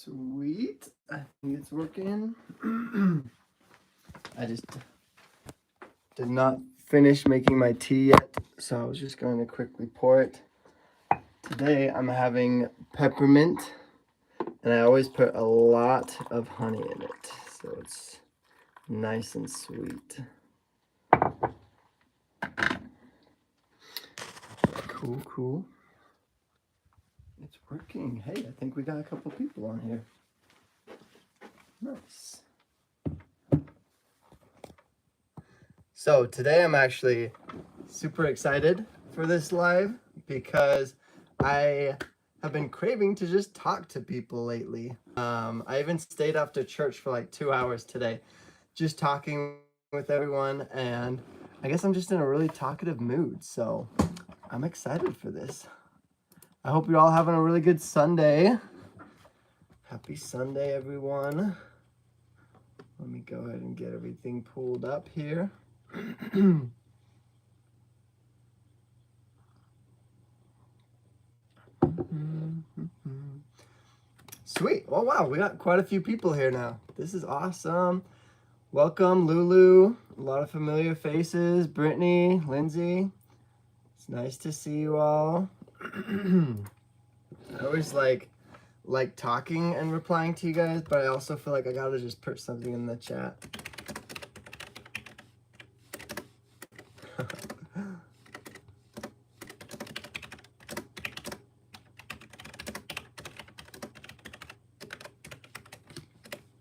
Sweet. I think it's working. I just did not finish making my tea yet, so I was just going to quickly pour it. Today I'm having peppermint, and I always put a lot of honey in it, so it's nice and sweet. Cool, cool. It's working. Hey, I think we got a couple people on here. Nice. So today I'm actually super excited for this live because I have been craving to just talk to people lately. I even stayed after church for like 2 hours today, just talking with everyone, and I guess I'm just in a really talkative mood, so I'm excited for this. I hope you're all having a really good Sunday. Happy Sunday, everyone. Let me go ahead and get everything pulled up here. Sweet. Oh, wow. We got quite a few people here now. This is awesome. Welcome, Lulu. A lot of familiar faces. Brittany, Lindsay. It's nice to see you all. I always like talking and replying to you guys, but I also feel like I gotta just put something in the chat.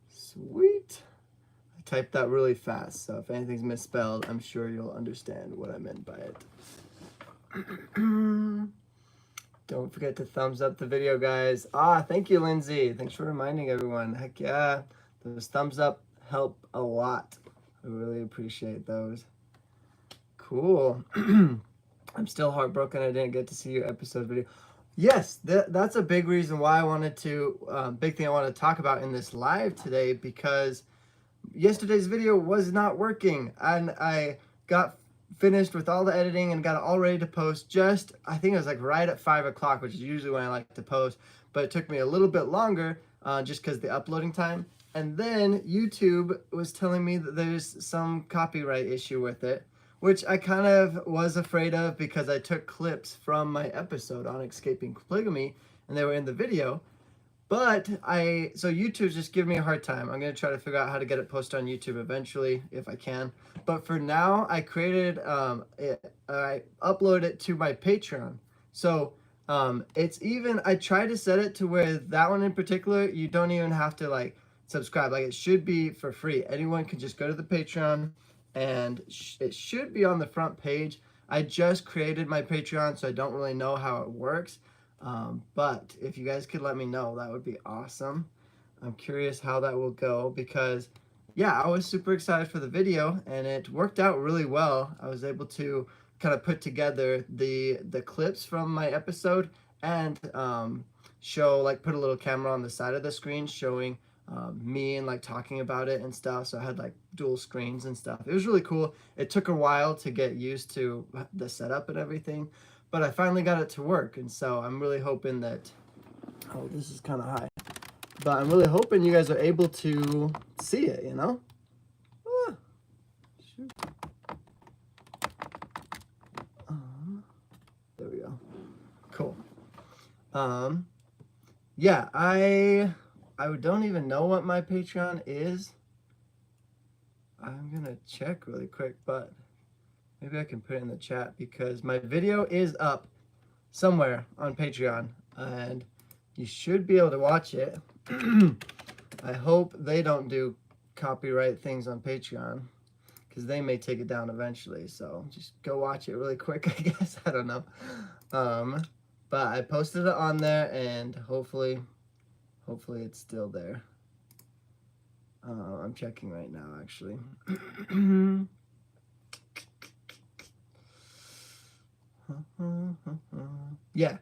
Sweet. I typed that really fast, so if anything's misspelled, I'm sure you'll understand what I meant by it. Don't forget to thumbs up the video, guys. Thank you, Lindsay. Thanks for reminding everyone. Heck yeah. Those thumbs up help a lot. I really appreciate those. Cool. I'm still heartbroken I didn't get to see your episode video. Yes, that's a big reason why I wanted to, big thing I want to talk about in this live today, because yesterday's video was not working, and I got finished with all the editing and got it all ready to post just, I think it was like right at 5 o'clock, which is usually when I like to post, but it took me a little bit longer just because the uploading time. And then YouTube was telling me that there's some copyright issue with it, which I kind of was afraid of because I took clips from my episode on escaping polygamy and they were in the video. But so YouTube's just giving me a hard time. I'm going to try to figure out how to get it posted on YouTube eventually, if I can. But for now, I created, I uploaded it to my Patreon. So it's even, I tried to set it to where that one in particular, you don't even have to like subscribe. Like it should be for free. Anyone can just go to the Patreon and it should be on the front page. I just created my Patreon, so I don't really know how it works. But if you guys could let me know, that would be awesome. I'm curious how that will go because, yeah, I was super excited for the video and it worked out really well. I was able to kind of put together the clips from my episode and show, like, put a little camera on the side of the screen showing me and like talking about it and stuff. So I had like dual screens and stuff. It was really cool. It took a while to get used to the setup and everything, but I finally got it to work, and so I'm really hoping that, oh, this is kind of high, but I'm really hoping you guys are able to see it, you know? Shoot. There we go. Cool. Yeah, I don't even know what my Patreon is. I'm gonna check really quick, but maybe I can put it in the chat because my video is up somewhere on Patreon and you should be able to watch it. I hope they don't do copyright things on Patreon because they may take it down eventually. So just go watch it really quick, I guess. I don't know. But I posted it on there and hopefully it's still there. I'm checking right now, actually. Yeah,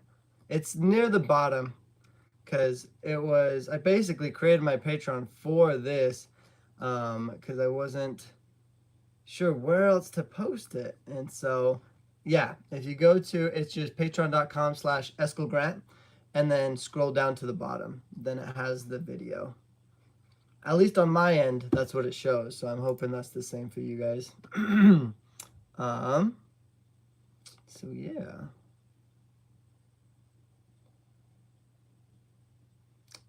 it's near the bottom because I basically created my Patreon for this because I wasn't sure where else to post it. And so, yeah, if you go to, it's just patreon.com/EskelGrant. and then scroll down to the bottom. Then it has the video. At least on my end, that's what it shows. So I'm hoping that's the same for you guys. So yeah.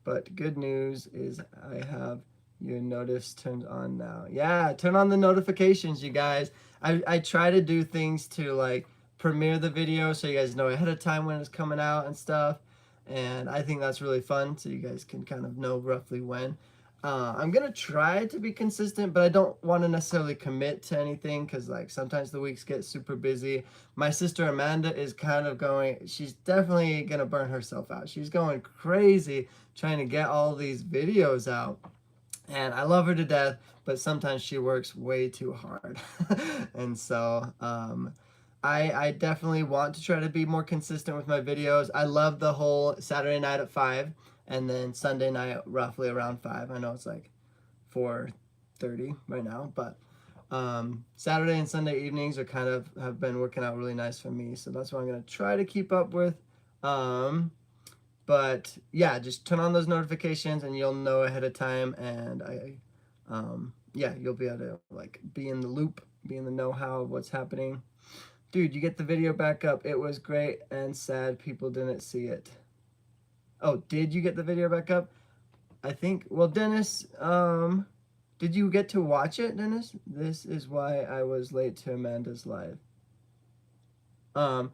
But good news is I have your notice turned on now. Yeah, turn on the notifications, you guys. I try to do things to like premiere the video so you guys know ahead of time when it's coming out and stuff. And I think that's really fun so you guys can kind of know roughly when. I'm gonna try to be consistent, but I don't want to necessarily commit to anything because like sometimes the weeks get super busy. My sister Amanda is kind of going, she's definitely gonna burn herself out. She's going crazy trying to get all these videos out. And I love her to death, but sometimes she works way too hard. And so I definitely want to try to be more consistent with my videos. I love the whole Saturday night at 5 and then Sunday night roughly around 5. I know it's like 4:30 right now, but Saturday and Sunday evenings are kind of have been working out really nice for me. So that's what I'm going to try to keep up with. But yeah, just turn on those notifications and you'll know ahead of time. And yeah, you'll be able to like be in the loop, be in the know-how of what's happening. Dude, you get the video back up. It was great and sad people didn't see it. Oh, did you get the video back up? I think, well, Dennis, did you get to watch it, Dennis? This is why I was late to Amanda's live. I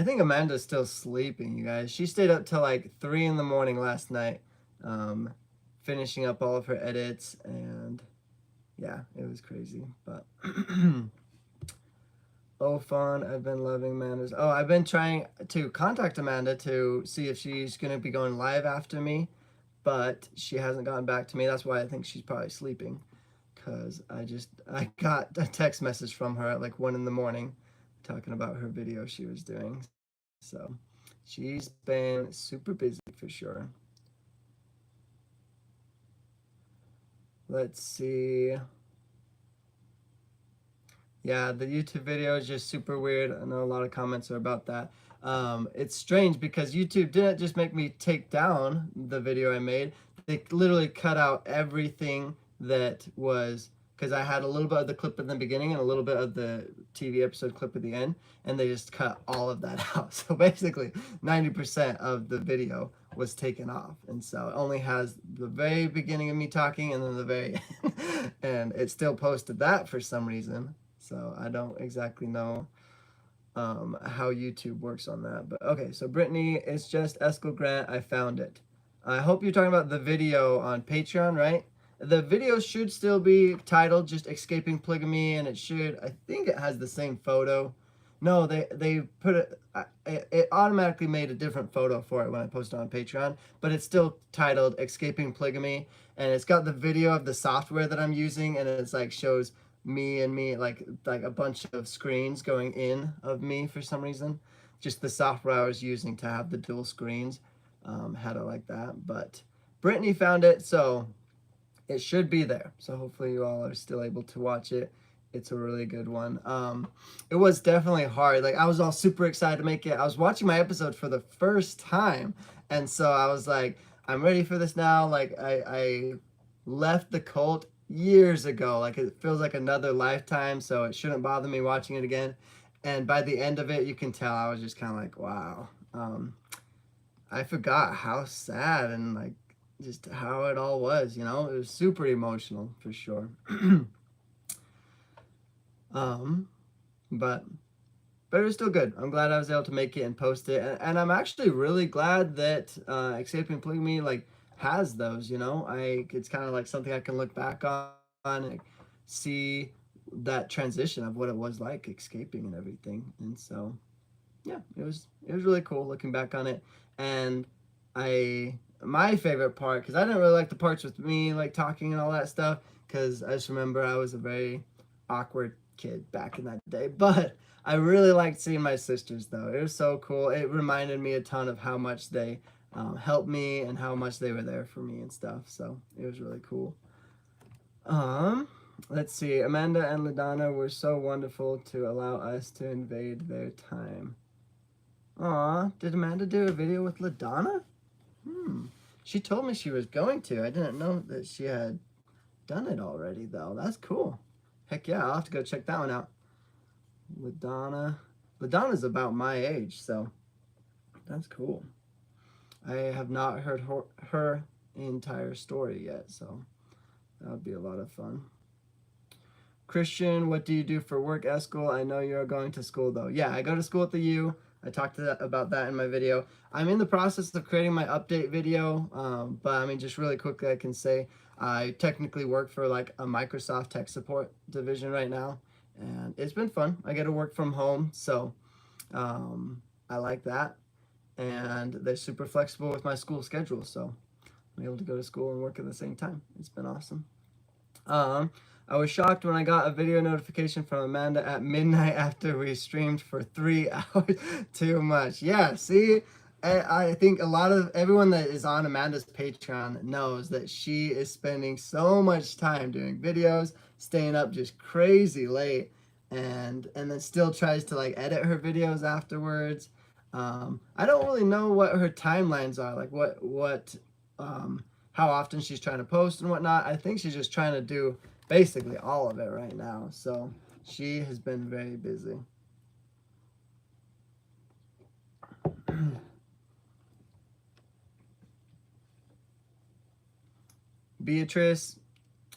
think Amanda's still sleeping, you guys. She stayed up till like 3 in the morning last night, finishing up all of her edits, and yeah, it was crazy. But oh, fun! I've been loving Amanda's. Oh, I've been trying to contact Amanda to see if she's gonna be going live after me, but she hasn't gotten back to me. That's why I think she's probably sleeping, cause I got a text message from her at like 1 in the morning talking about her video she was doing. So she's been super busy for sure. Let's see. Yeah, the YouTube video is just super weird. I know a lot of comments are about that. It's strange because YouTube didn't just make me take down the video I made. They literally cut out everything that was, because I had a little bit of the clip in the beginning and a little bit of the TV episode clip at the end, and they just cut all of that out. So basically 90% of the video was taken off. And so it only has the very beginning of me talking and then the very end. And it still posted that for some reason. So I don't exactly know how YouTube works on that. But okay, so Brittany, it's just Eskel Grant. I found it. I hope you're talking about the video on Patreon, right? The video should still be titled just Escaping Polygamy, and it should, I think it has the same photo. No, they put it automatically made a different photo for it when I posted on Patreon, but it's still titled Escaping Polygamy, and it's got the video of the software that I'm using, and it's like shows me like a bunch of screens going in of me for some reason. Just the software I was using to have the dual screens had it like that. But Brittany found it, so it should be there. So hopefully you all are still able to watch it. It's a really good one. It was definitely hard. Like I was all super excited to make it. I was watching my episode for the first time, and so I was like, I'm ready for this now. Like I left the cult years ago. Like it feels like another lifetime, so it shouldn't bother me watching it again. And by the end of it, you can tell I was just kind of like, wow. I forgot how sad and like just how it all was, you know? It was super emotional for sure. But it was still good. I'm glad I was able to make it and post it. And I'm actually really glad that Escaping Polygamy like has those, you know? It's kind of like something I can look back on and see that transition of what it was like escaping and everything. And so yeah, it was really cool looking back on it. And my favorite part, because I didn't really like the parts with me like talking and all that stuff, because I just remember I was a very awkward kid back in that day. But I really liked seeing my sisters though. It was so cool. It reminded me a ton of how much they helped me and how much they were there for me and stuff. So it was really cool. Let's see. Amanda and LaDonna were so wonderful to allow us to invade their time. Aw, did Amanda do a video with LaDonna? She told me she was going to. I didn't know that she had done it already, though. That's cool. Heck yeah, I'll have to go check that one out. LaDonna. LaDonna's about my age, so that's cool. I have not heard her entire story yet, so that would be a lot of fun. Christian, what do you do for work, Eskel? I know you're going to school, though. Yeah, I go to school at the U. I talked about that in my video. I'm in the process of creating my update video, but I mean, just really quickly, I can say I technically work for like a Microsoft tech support division right now, and it's been fun. I get to work from home, so I like that, and they're super flexible with my school schedule, so I'm able to go to school and work at the same time. It's been awesome. I was shocked when I got a video notification from Amanda at midnight after we streamed for 3 hours. Too much. Yeah, see, I think a lot of everyone that is on Amanda's Patreon knows that she is spending so much time doing videos, staying up just crazy late, and then still tries to like edit her videos afterwards. I don't really know what her timelines are, like how often she's trying to post and whatnot. I think she's just trying to do basically all of it right now. So she has been very busy. Beatrice,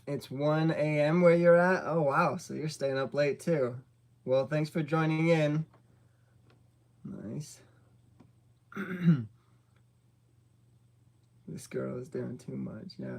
it's 1 a.m. where you're at? Oh, wow. So you're staying up late too. Well, thanks for joining in. Nice. This girl is doing too much, yeah.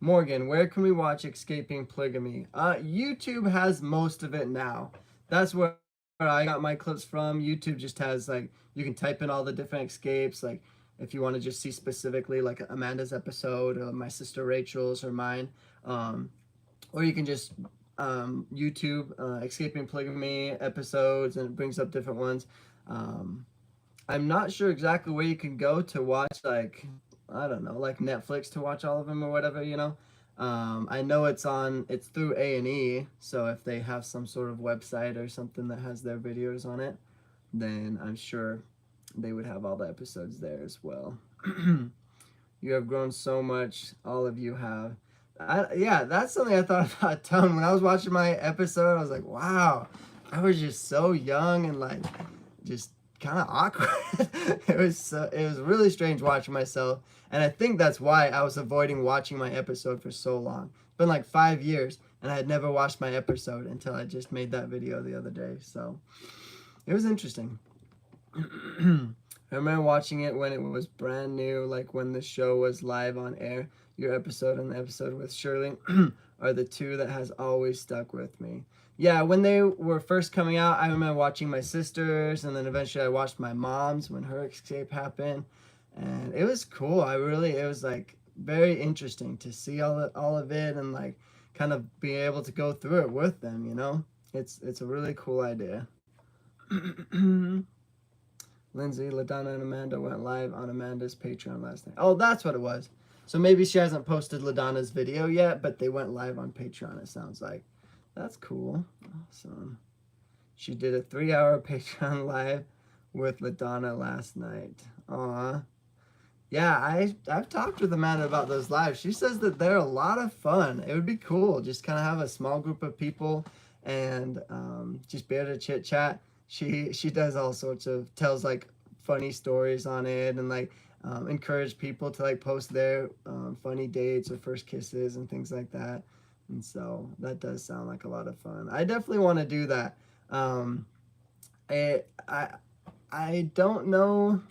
Morgan, where can we watch Escaping Polygamy? YouTube has most of it now. That's where I got my clips from. YouTube just has like, you can type in all the different escapes, like if you want to just see specifically like Amanda's episode or my sister Rachel's or mine. Or you can just YouTube Escaping Polygamy episodes, and it brings up different ones. I'm not sure exactly where you can go to watch, like, I don't know, like Netflix to watch all of them or whatever, you know. I know it's through A&E, so if they have some sort of website or something that has their videos on it, then I'm sure they would have all the episodes there as well. You have grown so much, all of you have. Yeah, that's something I thought about a ton. When I was watching my episode, I was like, wow, I was just so young and like, just kind of awkward. It was really strange watching myself, and I think that's why I was avoiding watching my episode for so long. It's been like 5 years, and I had never watched my episode until I just made that video the other day. So it was interesting. I remember watching it when it was brand new, like when the show was live on air. Your episode and the episode with Shirley are the two that has always stuck with me. Yeah, when they were first coming out, I remember watching my sisters, and then eventually I watched my mom's when her escape happened, and it was cool. It was like very interesting to see all of it, and like kind of be able to go through it with them, you know? It's a really cool idea. Lindsay, LaDonna, and Amanda went live on Amanda's Patreon last night. Oh, that's what it was. So maybe she hasn't posted LaDonna's video yet, but they went live on Patreon, it sounds like. That's cool. Awesome. She did a 3-hour Patreon live with LaDonna last night. Aw. Yeah, I've talked with Amanda about those lives. She says that they're a lot of fun. It would be cool. Just kind of have a small group of people and just be able to chit chat. She does all sorts of, tells like funny stories on it, and like encourage people to like post their funny dates or first kisses and things like that. And so that does sound like a lot of fun. I definitely want to do that. I don't know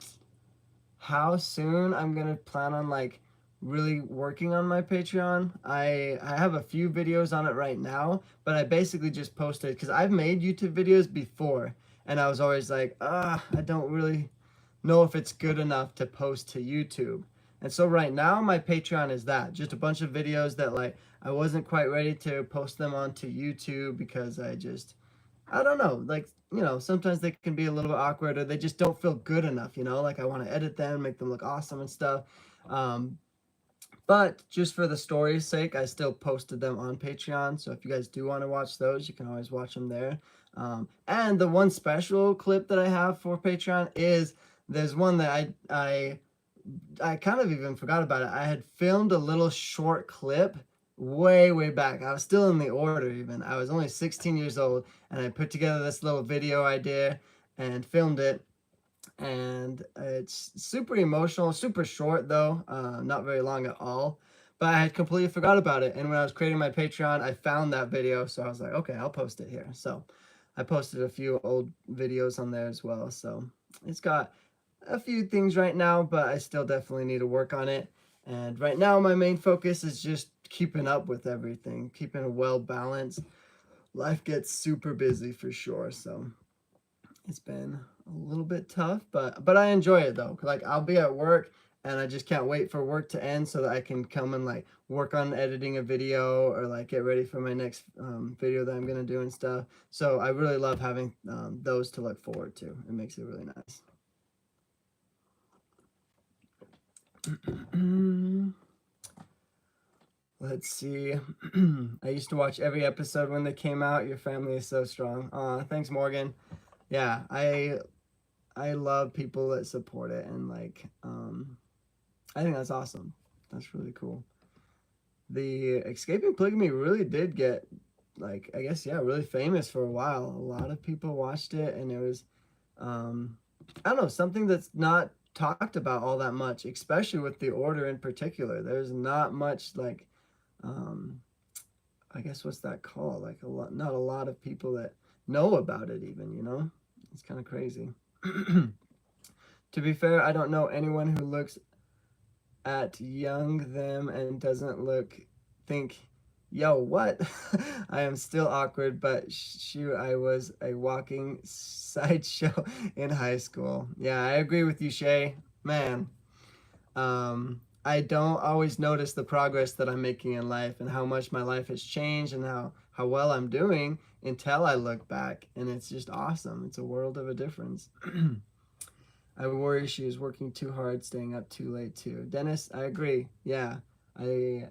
how soon I'm gonna plan on like really working on my Patreon. I have a few videos on it right now, but I basically just posted because I've made YouTube videos before, and I was always like, I don't really know if it's good enough to post to YouTube. And so right now my Patreon is that, just a bunch of videos that like I wasn't quite ready to post them onto YouTube because I don't know, like, you know, sometimes they can be a little bit awkward, or they just don't feel good enough, you know, like I want to edit them, make them look awesome and stuff. But just for the story's sake, I still posted them on Patreon. So if you guys do want to watch those, you can always watch them there. And the one special clip that I have for Patreon is, there's one that I kind of even forgot about it. I had filmed a little short clip way back. I was still in the order even. I was only 16 years old, and I put together this little video idea and filmed it. And it's super emotional, super short though, not very long at all. But I had completely forgot about it. And when I was creating my Patreon, I found that video. So I was like, okay, I'll post it here. So I posted a few old videos on there as well. So it's got a few things right now, but I still definitely need to work on it. And right now my main focus is just keeping up with everything, keeping a well balanced. Life gets super busy for sure. So it's been a little bit tough, but I enjoy it though. Like, I'll be at work and I just can't wait for work to end so that I can come and like work on editing a video or like get ready for my next video that I'm gonna do and stuff. So I really love having those to look forward to. It makes it really nice. Let's see. I used to watch every episode when they came out. Your family is so strong. Thanks, Morgan. Yeah, I love people that support it, and like I think that's awesome. That's really cool. The Escaping Polygamy really did get, like, I guess, yeah, really famous for a while. A lot of people watched it, and it was I don't know, something that's not talked about all that much, especially with the order in particular. There's not much like I guess, what's that called? Like, not a lot of people that know about it even, you know? It's kind of crazy. To be fair, I don't know anyone who looks at young them and doesn't think, yo, what? I am still awkward, but shoot, I was a walking sideshow in high school. Yeah, I agree with you, Shay. Man, I don't always notice the progress that I'm making in life and how much my life has changed and how well I'm doing until I look back, and it's just awesome. It's a world of a difference. I worry she is working too hard, staying up too late too. Dennis, I agree. Yeah, I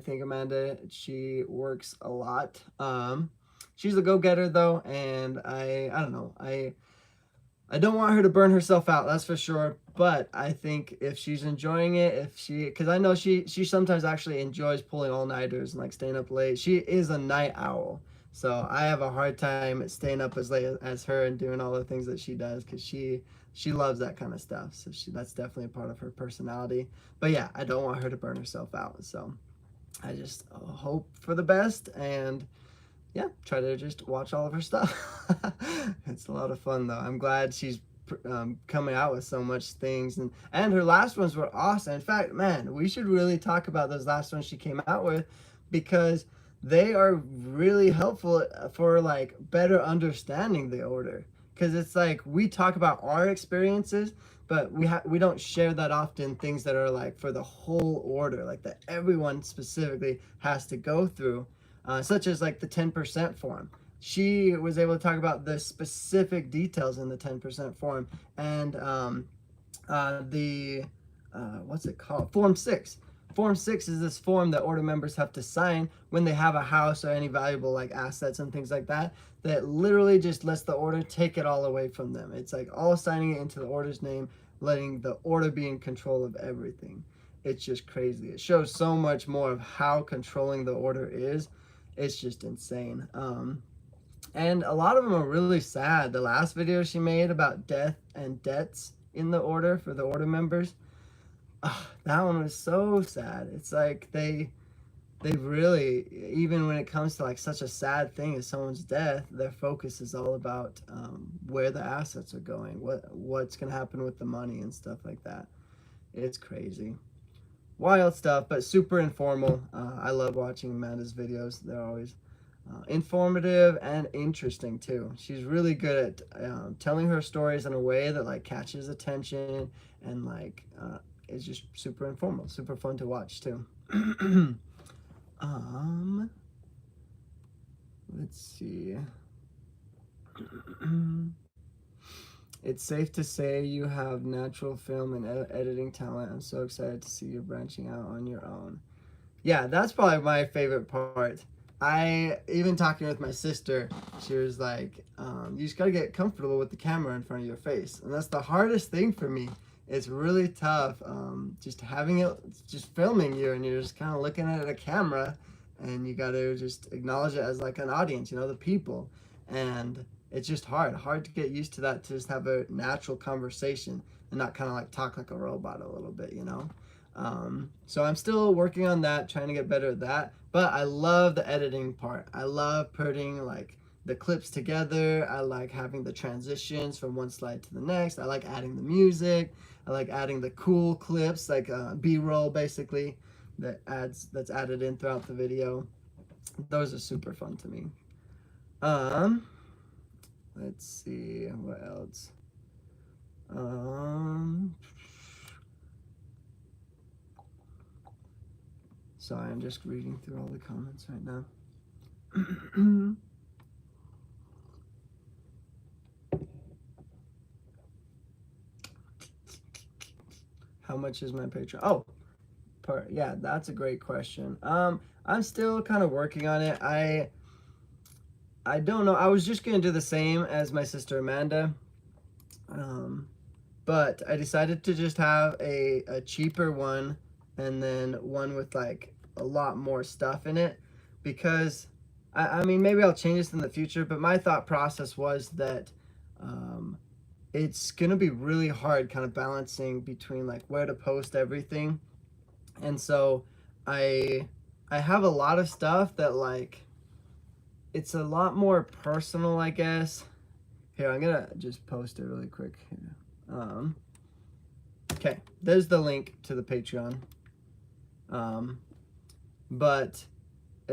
think Amanda, she works a lot. She's a go-getter though, and I don't know. I don't want her to burn herself out, that's for sure. But I think if she's enjoying it, because I know she sometimes actually enjoys pulling all-nighters and like staying up late. She is a night owl. So I have a hard time staying up as late as her and doing all the things that she does, because she loves that kind of stuff. So that's definitely a part of her personality. But yeah, I don't want her to burn herself out. So I just hope for the best, and yeah, try to just watch all of her stuff. It's a lot of fun though. I'm glad she's coming out with so much things, and her last ones were awesome. In fact, man, we should really talk about those last ones she came out with, because they are really helpful for like better understanding the order. Because it's like we talk about our experiences, but we don't share that often things that are like for the whole order, like that everyone specifically has to go through. Such as like the 10% form. She was able to talk about the specific details in the 10% form, and what's it called? Form 6. Form 6 is this form that order members have to sign when they have a house or any valuable like assets and things like that, that literally just lets the order take it all away from them. It's like all signing it into the order's name, letting the order be in control of everything. It's just crazy. It shows so much more of how controlling the order is. It's just insane. And a lot of them are really sad. The last video she made about death and debts in the order for the order members, that one was so sad. It's like they really, even when it comes to like such a sad thing as someone's death, their focus is all about where the assets are going, what's gonna happen with the money and stuff like that. It's crazy. Wild stuff, but super informal. I love watching Amanda's videos. They're always informative and interesting too. She's really good at telling her stories in a way that like catches attention, and like is just super informal, super fun to watch too. Let's see. It's safe to say you have natural film and editing talent. I'm so excited to see you branching out on your own. Yeah, that's probably my favorite part. I even talking with my sister, she was like, you just gotta get comfortable with the camera in front of your face. And that's the hardest thing for me. It's really tough, just having it, just filming you, and you're just kind of looking at a camera, and you gotta just acknowledge it as like an audience, you know, the people. And it's just hard to get used to that, to just have a natural conversation and not kind of like talk like a robot a little bit, you know? So I'm still working on that, trying to get better at that. But I love the editing part. I love putting like the clips together. I like having the transitions from one slide to the next. I like adding the music. I like adding the cool clips, like B-roll basically, that's added in throughout the video. Those are super fun to me. Let's see what else. Sorry, I'm just reading through all the comments right now. How much is my Patreon? Oh, yeah, that's a great question. I'm still kind of working on it. I don't know. I was just gonna do the same as my sister Amanda, but I decided to just have a cheaper one, and then one with like a lot more stuff in it, because I mean, maybe I'll change this in the future, but my thought process was that it's gonna be really hard kind of balancing between like where to post everything. And so I have a lot of stuff that like, it's a lot more personal, I guess. Here, I'm gonna just post it really quick here. Okay, there's the link to the Patreon. But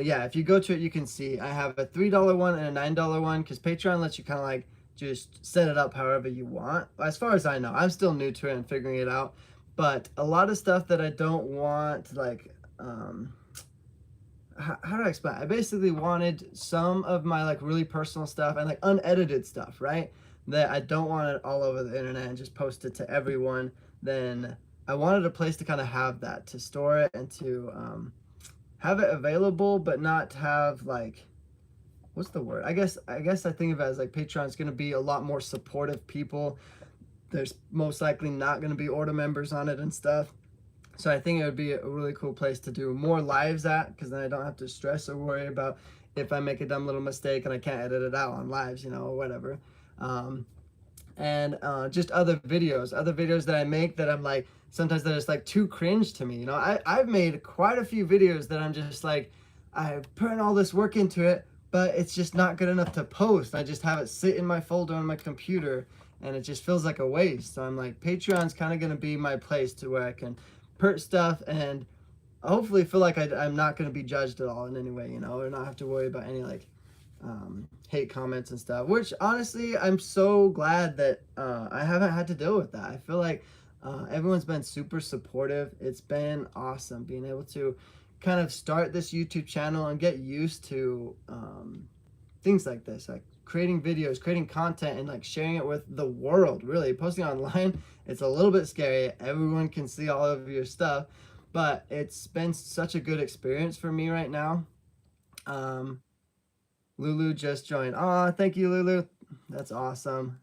yeah, if you go to it, you can see I have a $3 one and a $9 one, because Patreon lets you kind of like just set it up however you want. As far as I know, I'm still new to it and figuring it out. But a lot of stuff that I don't want, like, how do I explain? I basically wanted some of my like really personal stuff and like unedited stuff, right? That I don't want it all over the internet and just post it to everyone. Then I wanted a place to kind of have that, to store it and to have it available, but not have like, what's the word? I guess I think of it as like Patreon's going to be a lot more supportive people. There's most likely not going to be order members on it and stuff. So I think it would be a really cool place to do more lives at, because then I don't have to stress or worry about if I make a dumb little mistake and I can't edit it out on lives, you know, or whatever. And just other videos that I make that I'm like, sometimes they're just like too cringe to me. You know, I've made quite a few videos that I'm just like, I've put in all this work into it, but it's just not good enough to post. I just have it sit in my folder on my computer, and it just feels like a waste. So I'm like, Patreon's kind of going to be my place to where I can put stuff and hopefully feel like I'm not going to be judged at all in any way, you know, or not have to worry about any like hate comments and stuff, which honestly, I'm so glad that I haven't had to deal with that. I feel like everyone's been super supportive. It's been awesome being able to kind of start this YouTube channel and get used to things like this, like creating videos, creating content, and like sharing it with the world. Really, posting online, it's a little bit scary. Everyone can see all of your stuff, but it's been such a good experience for me right now. Lulu just joined. Aw, thank you, Lulu. That's awesome.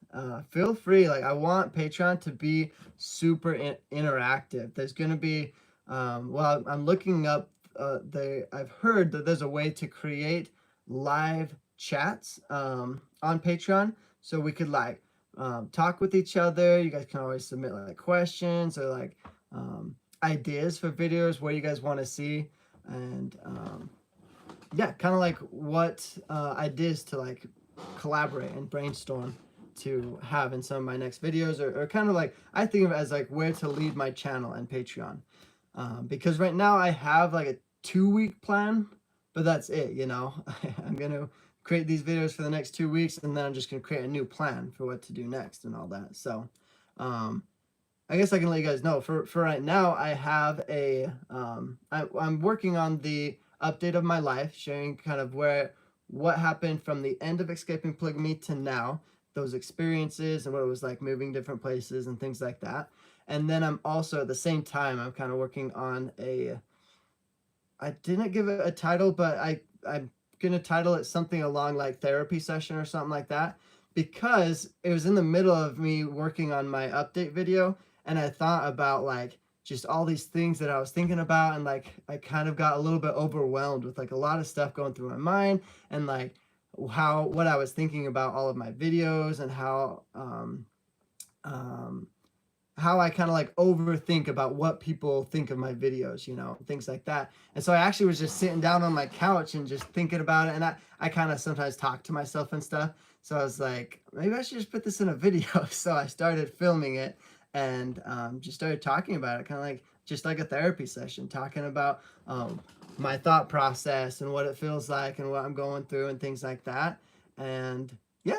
Feel free. Like, I want Patreon to be super interactive. There's gonna be well, I'm looking up I've heard that there's a way to create live chats on Patreon, so we could like talk with each other. You guys can always submit like questions or like ideas for videos, what you guys want to see, and yeah, kind of like what ideas to like collaborate and brainstorm to have in some of my next videos, or kind of like, I think of it as like where to lead my channel and Patreon. Because right now I have like a 2-week plan, but that's it, you know. I'm going to create these videos for the next 2 weeks, and then I'm just going to create a new plan for what to do next and all that. So I guess I can let you guys know for right now, I have a I'm working on the update of my life, sharing kind of what happened from the end of escaping polygamy to now, those experiences and what it was like moving different places and things like that. And then I'm also, at the same time, I'm kind of working on I didn't give it a title, but I'm gonna title it something along like therapy session or something like that, because it was in the middle of me working on my update video, and I thought about like just all these things that I was thinking about, and like I kind of got a little bit overwhelmed with like a lot of stuff going through my mind, and like what I was thinking about all of my videos, and how I kind of like overthink about what people think of my videos, you know, things like that. And so I actually was just sitting down on my couch and just thinking about it. And I kind of sometimes talk to myself and stuff. So I was like, maybe I should just put this in a video. So I started filming it, and just started talking about it, kind of like just like a therapy session, talking about my thought process and what it feels like and what I'm going through and things like that. And yeah,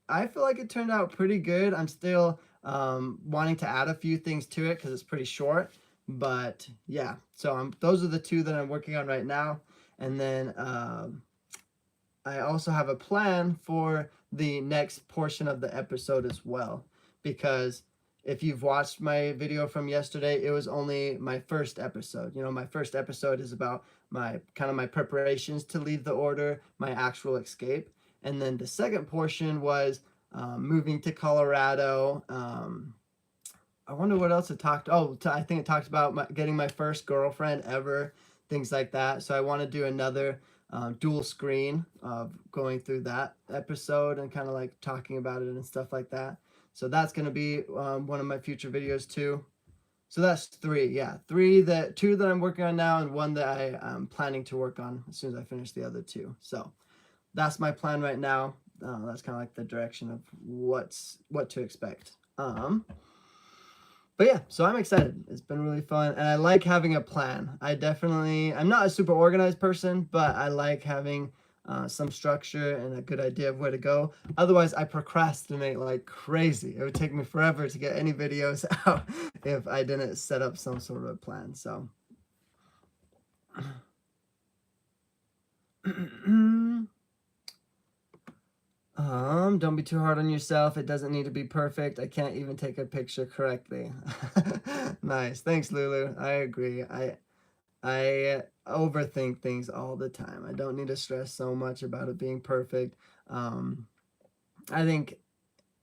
I feel like it turned out pretty good. I'm still wanting to add a few things to it because it's pretty short, but yeah, so those are the two that I'm working on right now. And then I also have a plan for the next portion of the episode as well, because if you've watched my video from yesterday, it was only my first episode. You know, my first episode is about my preparations to leave the order, my actual escape. And then the second portion was moving to Colorado. I wonder what else it talked. I think it talked about getting my first girlfriend ever, things like that. So I want to do another dual screen of going through that episode and kind of like talking about it and stuff like that. So that's going to be one of my future videos too. So that's three. Yeah, two that I'm working on now, and one that I'm planning to work on as soon as I finish the other two. So that's my plan right now. That's kind of like the direction of what to expect. But yeah, so I'm excited. It's been really fun, and I like having a plan. I'm not a super organized person, but I like having some structure and a good idea of where to go. Otherwise, I procrastinate like crazy. It would take me forever to get any videos out if I didn't set up some sort of a plan. So don't be too hard on yourself. It doesn't need to be perfect. I can't even take a picture correctly. Nice. Thanks, Lulu. I agree. I overthink things all the time. I don't need to stress so much about it being perfect. I think,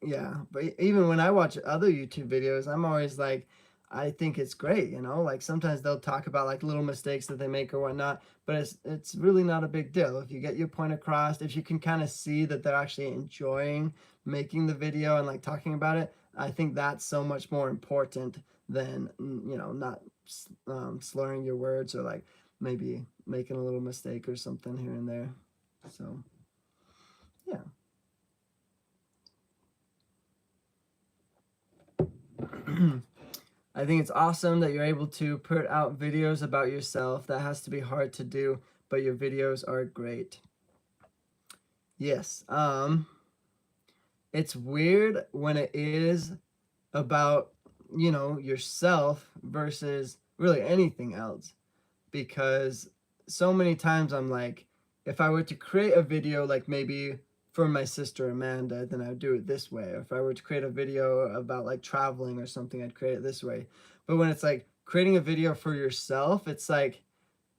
yeah, but even when I watch other YouTube videos, I'm always like, I think it's great, you know, like sometimes they'll talk about like little mistakes that they make or whatnot, but it's really not a big deal. If you get your point across, if you can kind of see that they're actually enjoying making the video and like talking about it, I think that's so much more important than, you know, not slurring your words or like maybe making a little mistake or something here and there. So yeah. I think it's awesome that you're able to put out videos about yourself. That has to be hard to do, but your videos are great. Yes. It's weird when it is about, you know, yourself versus really anything else, because so many times I'm like, if I were to create a video like maybe for my sister Amanda, then I would do it this way. Or if I were to create a video about like traveling or something, I'd create it this way. But when it's like creating a video for yourself, it's like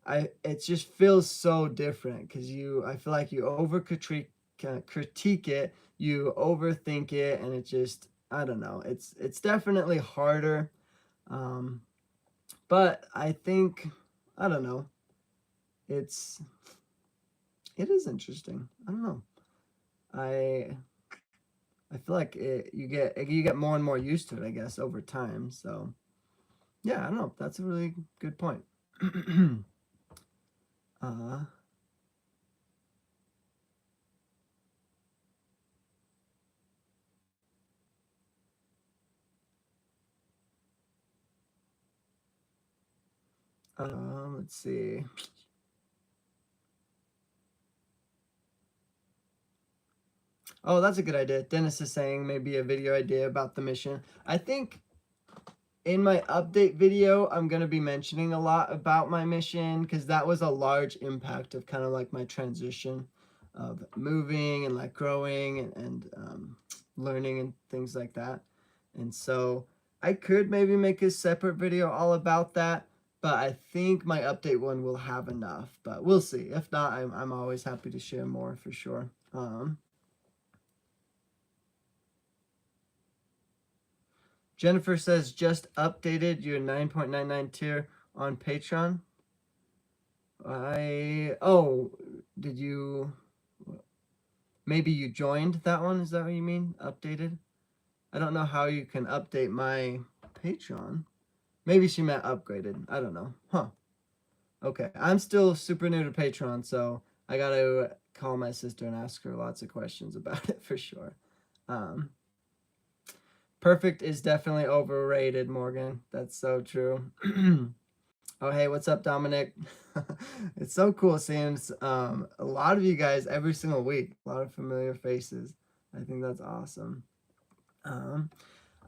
it just feels so different, because I feel like you critique it, you overthink it, and it just, I don't know, it's definitely harder. But I think, I don't know, it is interesting. I don't know. I feel like you get more and more used to it, I guess, over time. So yeah, I don't know. That's a really good point. Let's see. Oh, that's a good idea. Dennis is saying maybe a video idea about the mission. I think in my update video, I'm going to be mentioning a lot about my mission, because that was a large impact of kind of like my transition of moving and like growing and learning and things like that. And so I could maybe make a separate video all about that, but I think my update one will have enough, but we'll see. If not, I'm always happy to share more for sure. Jennifer says, just updated your 9.99 tier on Patreon. Did you, maybe you joined that one? Is that what you mean? Updated? I don't know how you can update my Patreon. Maybe she meant upgraded. I don't know. Huh. Okay. I'm still super new to Patreon, so I gotta call my sister and ask her lots of questions about it for sure. Perfect is definitely overrated, Morgan. That's so true. Oh, hey, what's up, Dominic? It's so cool seeing a lot of you guys every single week. A lot of familiar faces. I think that's awesome.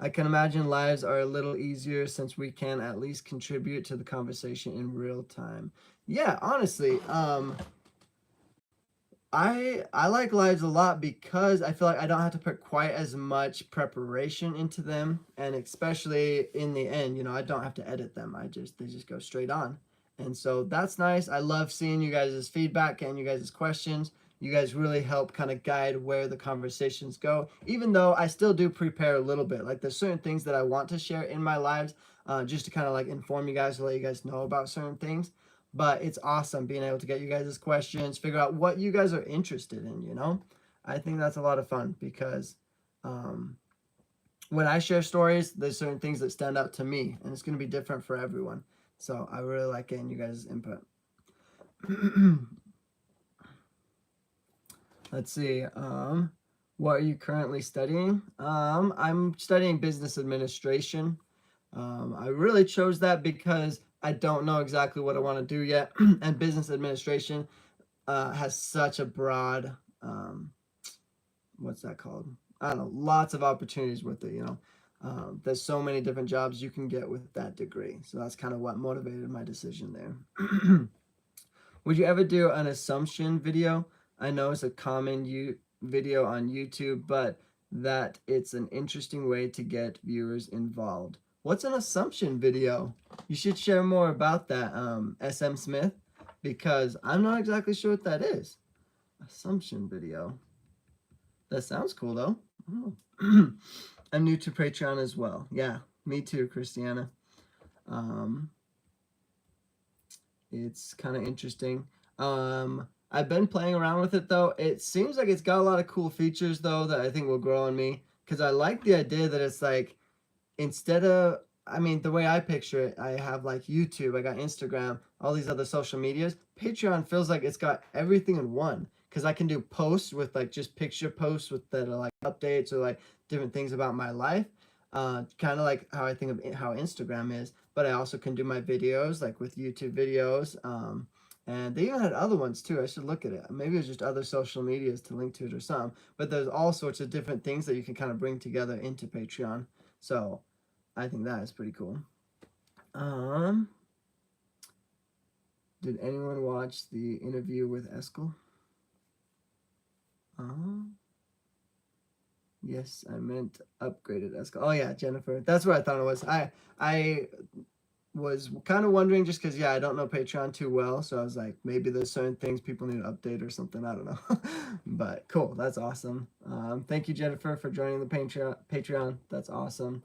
I can imagine lives are a little easier since we can at least contribute to the conversation in real time. Yeah, honestly, I like lives a lot because I feel like I don't have to put quite as much preparation into them, and especially in the end, you know, I don't have to edit them. They just go straight on. And so that's nice. I love seeing you guys' feedback and you guys' questions. You guys really help kind of guide where the conversations go, even though I still do prepare a little bit. Like there's certain things that I want to share in my lives, just to kind of like inform you guys, to let you guys know about certain things. But it's awesome being able to get you guys' questions, figure out what you guys are interested in, you know? I think that's a lot of fun because when I share stories, there's certain things that stand out to me, and it's going to be different for everyone. So I really like getting you guys' input. Let's see. What are you currently studying? I'm studying business administration. I really chose that because I don't know exactly what I want to do yet, and business administration has such a broad, what's that called? I don't know, lots of opportunities with it, you know. There's so many different jobs you can get with that degree. So that's kind of what motivated my decision there. Would you ever do an assumption video? I know it's a common video on YouTube, but that it's an interesting way to get viewers involved. What's an assumption video? You should share more about that, SM Smith, because I'm not exactly sure what that is. Assumption video. That sounds cool though. Oh. I'm new to Patreon as well. Yeah, me too, Christiana. It's kind of interesting. I've been playing around with it though. It seems like it's got a lot of cool features though that I think will grow on me, because I like the idea that it's like, instead of, I mean, the way I picture it, I have like YouTube, I got Instagram, all these other social medias. Patreon feels like it's got everything in one, because I can do posts with like just picture posts with that are like updates or like different things about my life, kind of like how I think of how Instagram is. But I also can do my videos like with YouTube videos, and they even had other ones too. I should look at it. Maybe it was just other social medias to link to it or something. But there's all sorts of different things that you can kind of bring together into Patreon. So I think that is pretty cool. Did anyone watch the interview with Eskel? Yes, I meant upgraded Eskel. Oh yeah, Jennifer. That's what I thought it was. I was kind of wondering just because, yeah, I don't know Patreon too well. So I was like, maybe there's certain things people need to update or something. I don't know. But cool. That's awesome. Thank you, Jennifer, for joining the Patreon. That's awesome.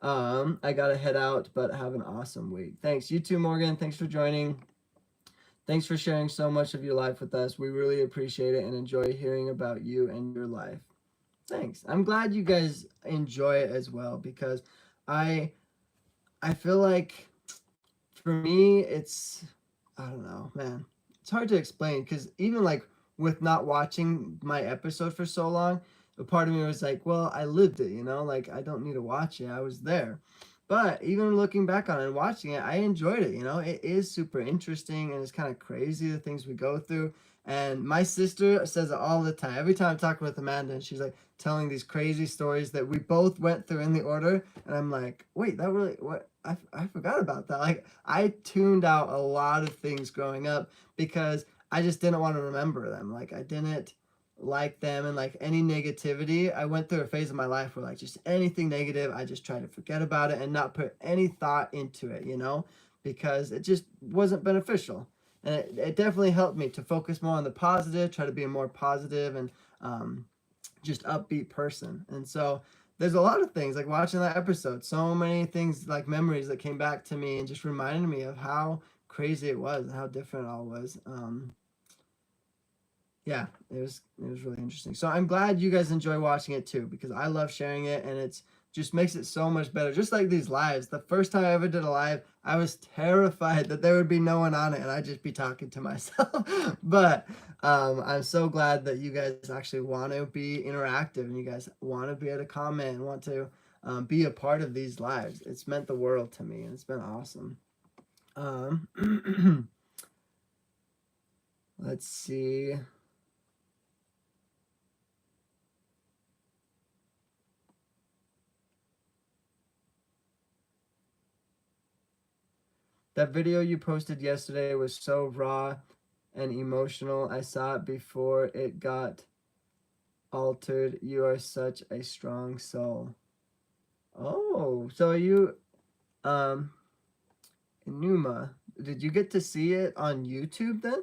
I got to head out, but have an awesome week. Thanks. You too, Morgan. Thanks for joining. Thanks for sharing so much of your life with us. We really appreciate it and enjoy hearing about you and your life. Thanks. I'm glad you guys enjoy it as well, because I feel like for me it's, I don't know, man. It's hard to explain, because even like with not watching my episode for so long, a part of me was like, well, I lived it, you know, like I don't need to watch it. I was there. But even looking back on it and watching it, I enjoyed it, you know. It is super interesting, and it's kind of crazy the things we go through. And my sister says it all the time. Every time I'm talking with Amanda, and she's like telling these crazy stories that we both went through in the order. And I'm like, wait, that really, what? I forgot about that. Like, I tuned out a lot of things growing up because I just didn't want to remember them. Like, I didn't like them, and like any negativity, I went through a phase of my life where like just anything negative, I just tried to forget about it and not put any thought into it, you know, because it just wasn't beneficial. And it definitely helped me to focus more on the positive, try to be a more positive and just upbeat person. And so there's a lot of things like watching that episode, so many things like memories that came back to me and just reminded me of how crazy it was and how different it all was. Yeah, it was really interesting. So I'm glad you guys enjoy watching it too, because I love sharing it and it's just makes it so much better. Just like these lives. The first time I ever did a live, I was terrified that there would be no one on it and I'd just be talking to myself. But I'm so glad that you guys actually want to be interactive and you guys want to be able to comment and want to be a part of these lives. It's meant the world to me and it's been awesome. Let's see. That video you posted yesterday was so raw and emotional. I saw it before it got altered. You are such a strong soul. Oh, so you, Numa, did you get to see it on YouTube then?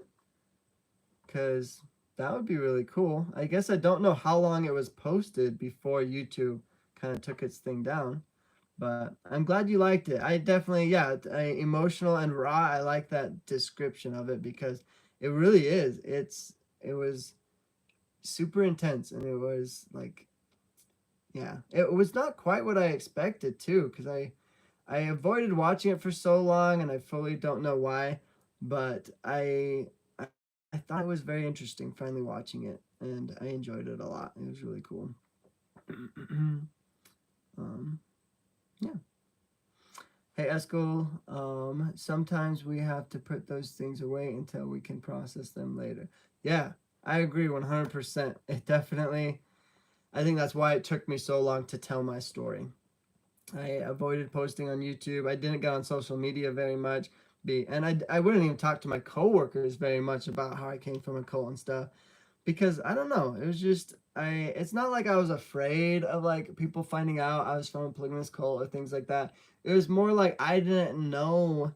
Because that would be really cool. I guess I don't know how long it was posted before YouTube kind of took its thing down. But I'm glad you liked it. I definitely, yeah, emotional and raw. I like that description of it because it really is. It was super intense and it was like, yeah, it was not quite what I expected too because I avoided watching it for so long and I fully don't know why, but I thought it was very interesting finally watching it and I enjoyed it a lot. It was really cool. Yeah. Hey Eskel, sometimes we have to put those things away until we can process them later. Yeah, I agree 100%. It definitely, I think that's why it took me so long to tell my story. I avoided posting on YouTube. I didn't get on social media very much. And I wouldn't even talk to my coworkers very much about how I came from a cult and stuff because I don't know. It was just it's not like I was afraid of like people finding out I was from a polygamous cult or things like that. It was more like I didn't know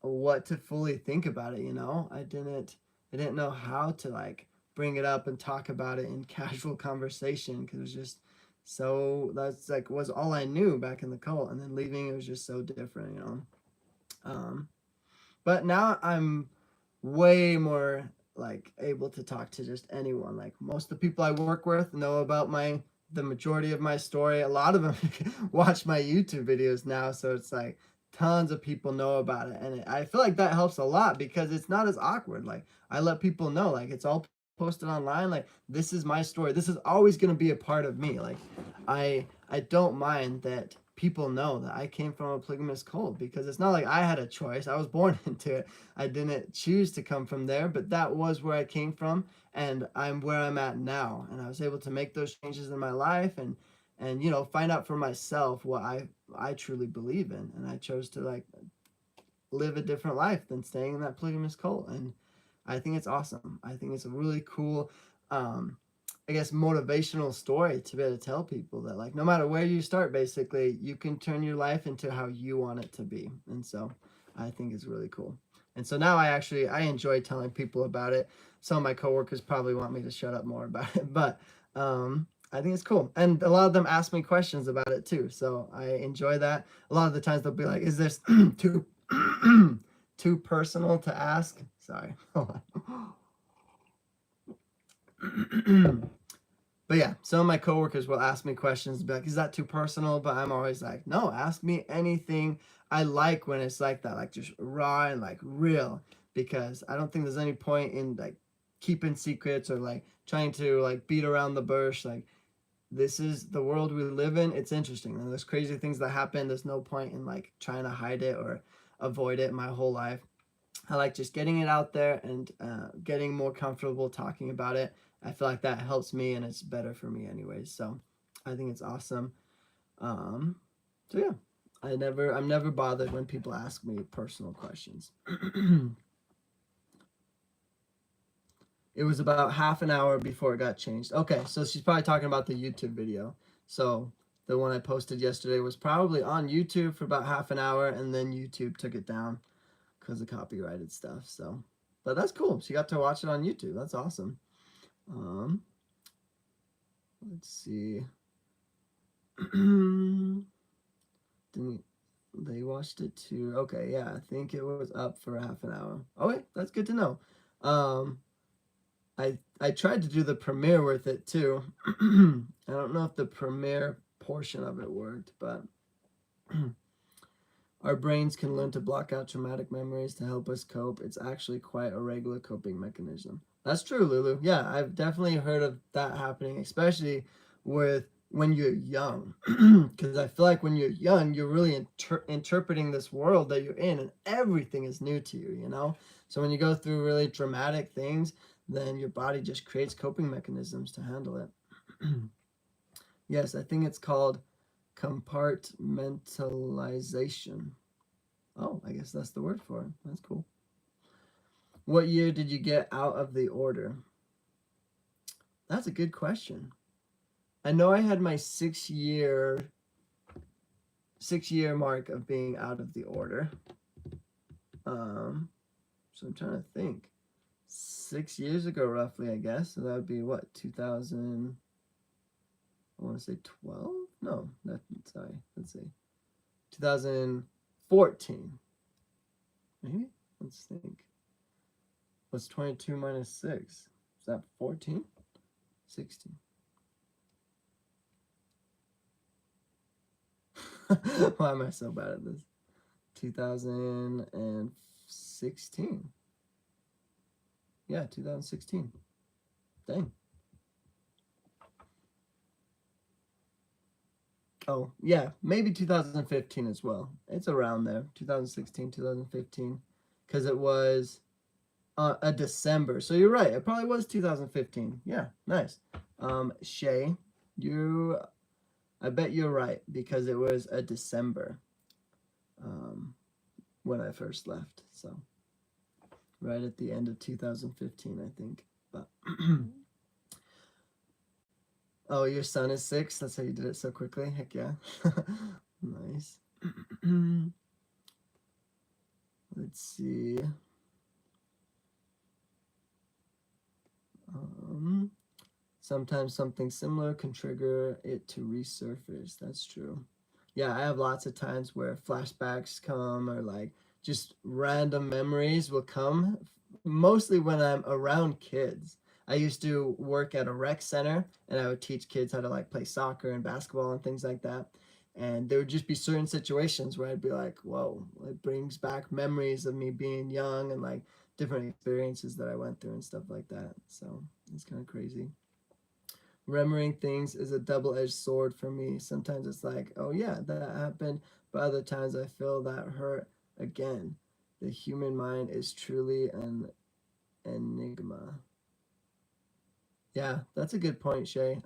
what to fully think about it, you know? I didn't know how to like bring it up and talk about it in casual conversation because it was just so that's like was all I knew back in the cult and then leaving it was just so different, you know. But now I'm way more like able to talk to just anyone. Like most of the people I work with know about the majority of my story. A lot of them watch my YouTube videos now, so it's like tons of people know about it, and I feel like that helps a lot because it's not as awkward. Like I let people know, like it's all posted online. Like this is my story. This is always gonna be a part of me. Like I don't mind that people know that I came from a polygamous cult because it's not like I had a choice. I was born into it. I didn't choose to come from there, but that was where I came from and I'm where I'm at now. And I was able to make those changes in my life and you know, find out for myself what I truly believe in. And I chose to like live a different life than staying in that polygamous cult. And I think it's awesome. I think it's a really cool I guess motivational story to be able to tell people that like no matter where you start basically you can turn your life into how you want it to be. And so I think it's really cool. And so now I enjoy telling people about it. Some of my coworkers probably want me to shut up more about it, but I think it's cool. And a lot of them ask me questions about it too. So I enjoy that. A lot of the times they'll be like, is this too too personal to ask? Sorry. Hold on. But yeah, some of my coworkers will ask me questions, be like, "Is that too personal?" But I'm always like, "No, ask me anything." I like when it's like that, like just raw and like real, because I don't think there's any point in like keeping secrets or like trying to like beat around the bush. Like this is the world we live in. It's interesting, and there's crazy things that happen. There's no point in like trying to hide it or avoid it my whole life. I like just getting it out there and getting more comfortable talking about it. I feel like that helps me and it's better for me anyways. So I think it's awesome. So yeah, I'm never bothered when people ask me personal questions. It was about half an hour before it got changed. Okay, so she's probably talking about the YouTube video. So the one I posted yesterday was probably on YouTube for about half an hour and then YouTube took it down. because of copyrighted stuff. So, but that's cool. She got to watch it on YouTube. That's awesome. Let's see. Didn't they watched it too? Okay, yeah, I think it was up for half an hour. Oh wait, that's good to know. I tried to do the premiere with it too. I don't know if the premiere portion of it worked, but our brains can learn to block out traumatic memories to help us cope. It's actually quite a regular coping mechanism. That's true, Lulu. Yeah, I've definitely heard of that happening, especially with when you're young. Because I feel like when you're young, you're really interpreting this world that you're in, and everything is new to you, you know? So when you go through really dramatic things, then your body just creates coping mechanisms to handle it. Yes, I think it's called compartmentalization. Oh, I guess that's the word for it. That's cool. What year did you get out of the order? That's a good question. I know I had my 6-year mark of being out of the order. So I'm trying to think. 6 years ago, roughly, I guess. So that would be what, 2000? I want to say 12? No, sorry. Let's see. 2014. Maybe? Let's think. What's 22 minus 6? Is that 14? 16. Why am I so bad at this? 2016. Yeah, 2016. Dang. Oh, yeah, maybe 2015 as well. It's around there. 2016, 2015. Because it was a December. So you're right. It probably was 2015. Yeah, nice. Shay, I bet you're right because it was a December when I first left. So right at the end of 2015, I think. But oh, your son is 6? That's how you did it so quickly? Heck yeah. Nice. Let's see. Sometimes something similar can trigger it to resurface. That's true. Yeah, I have lots of times where flashbacks come or like just random memories will come, mostly when I'm around kids. I used to work at a rec center and I would teach kids how to like play soccer and basketball and things like that. And there would just be certain situations where I'd be like, whoa, it brings back memories of me being young and like different experiences that I went through and stuff like that. So it's kind of crazy. Remembering things is a double-edged sword for me. Sometimes it's like, oh yeah, that happened, but other times I feel that hurt again. The human mind is truly an enigma. Yeah, that's a good point, Shay.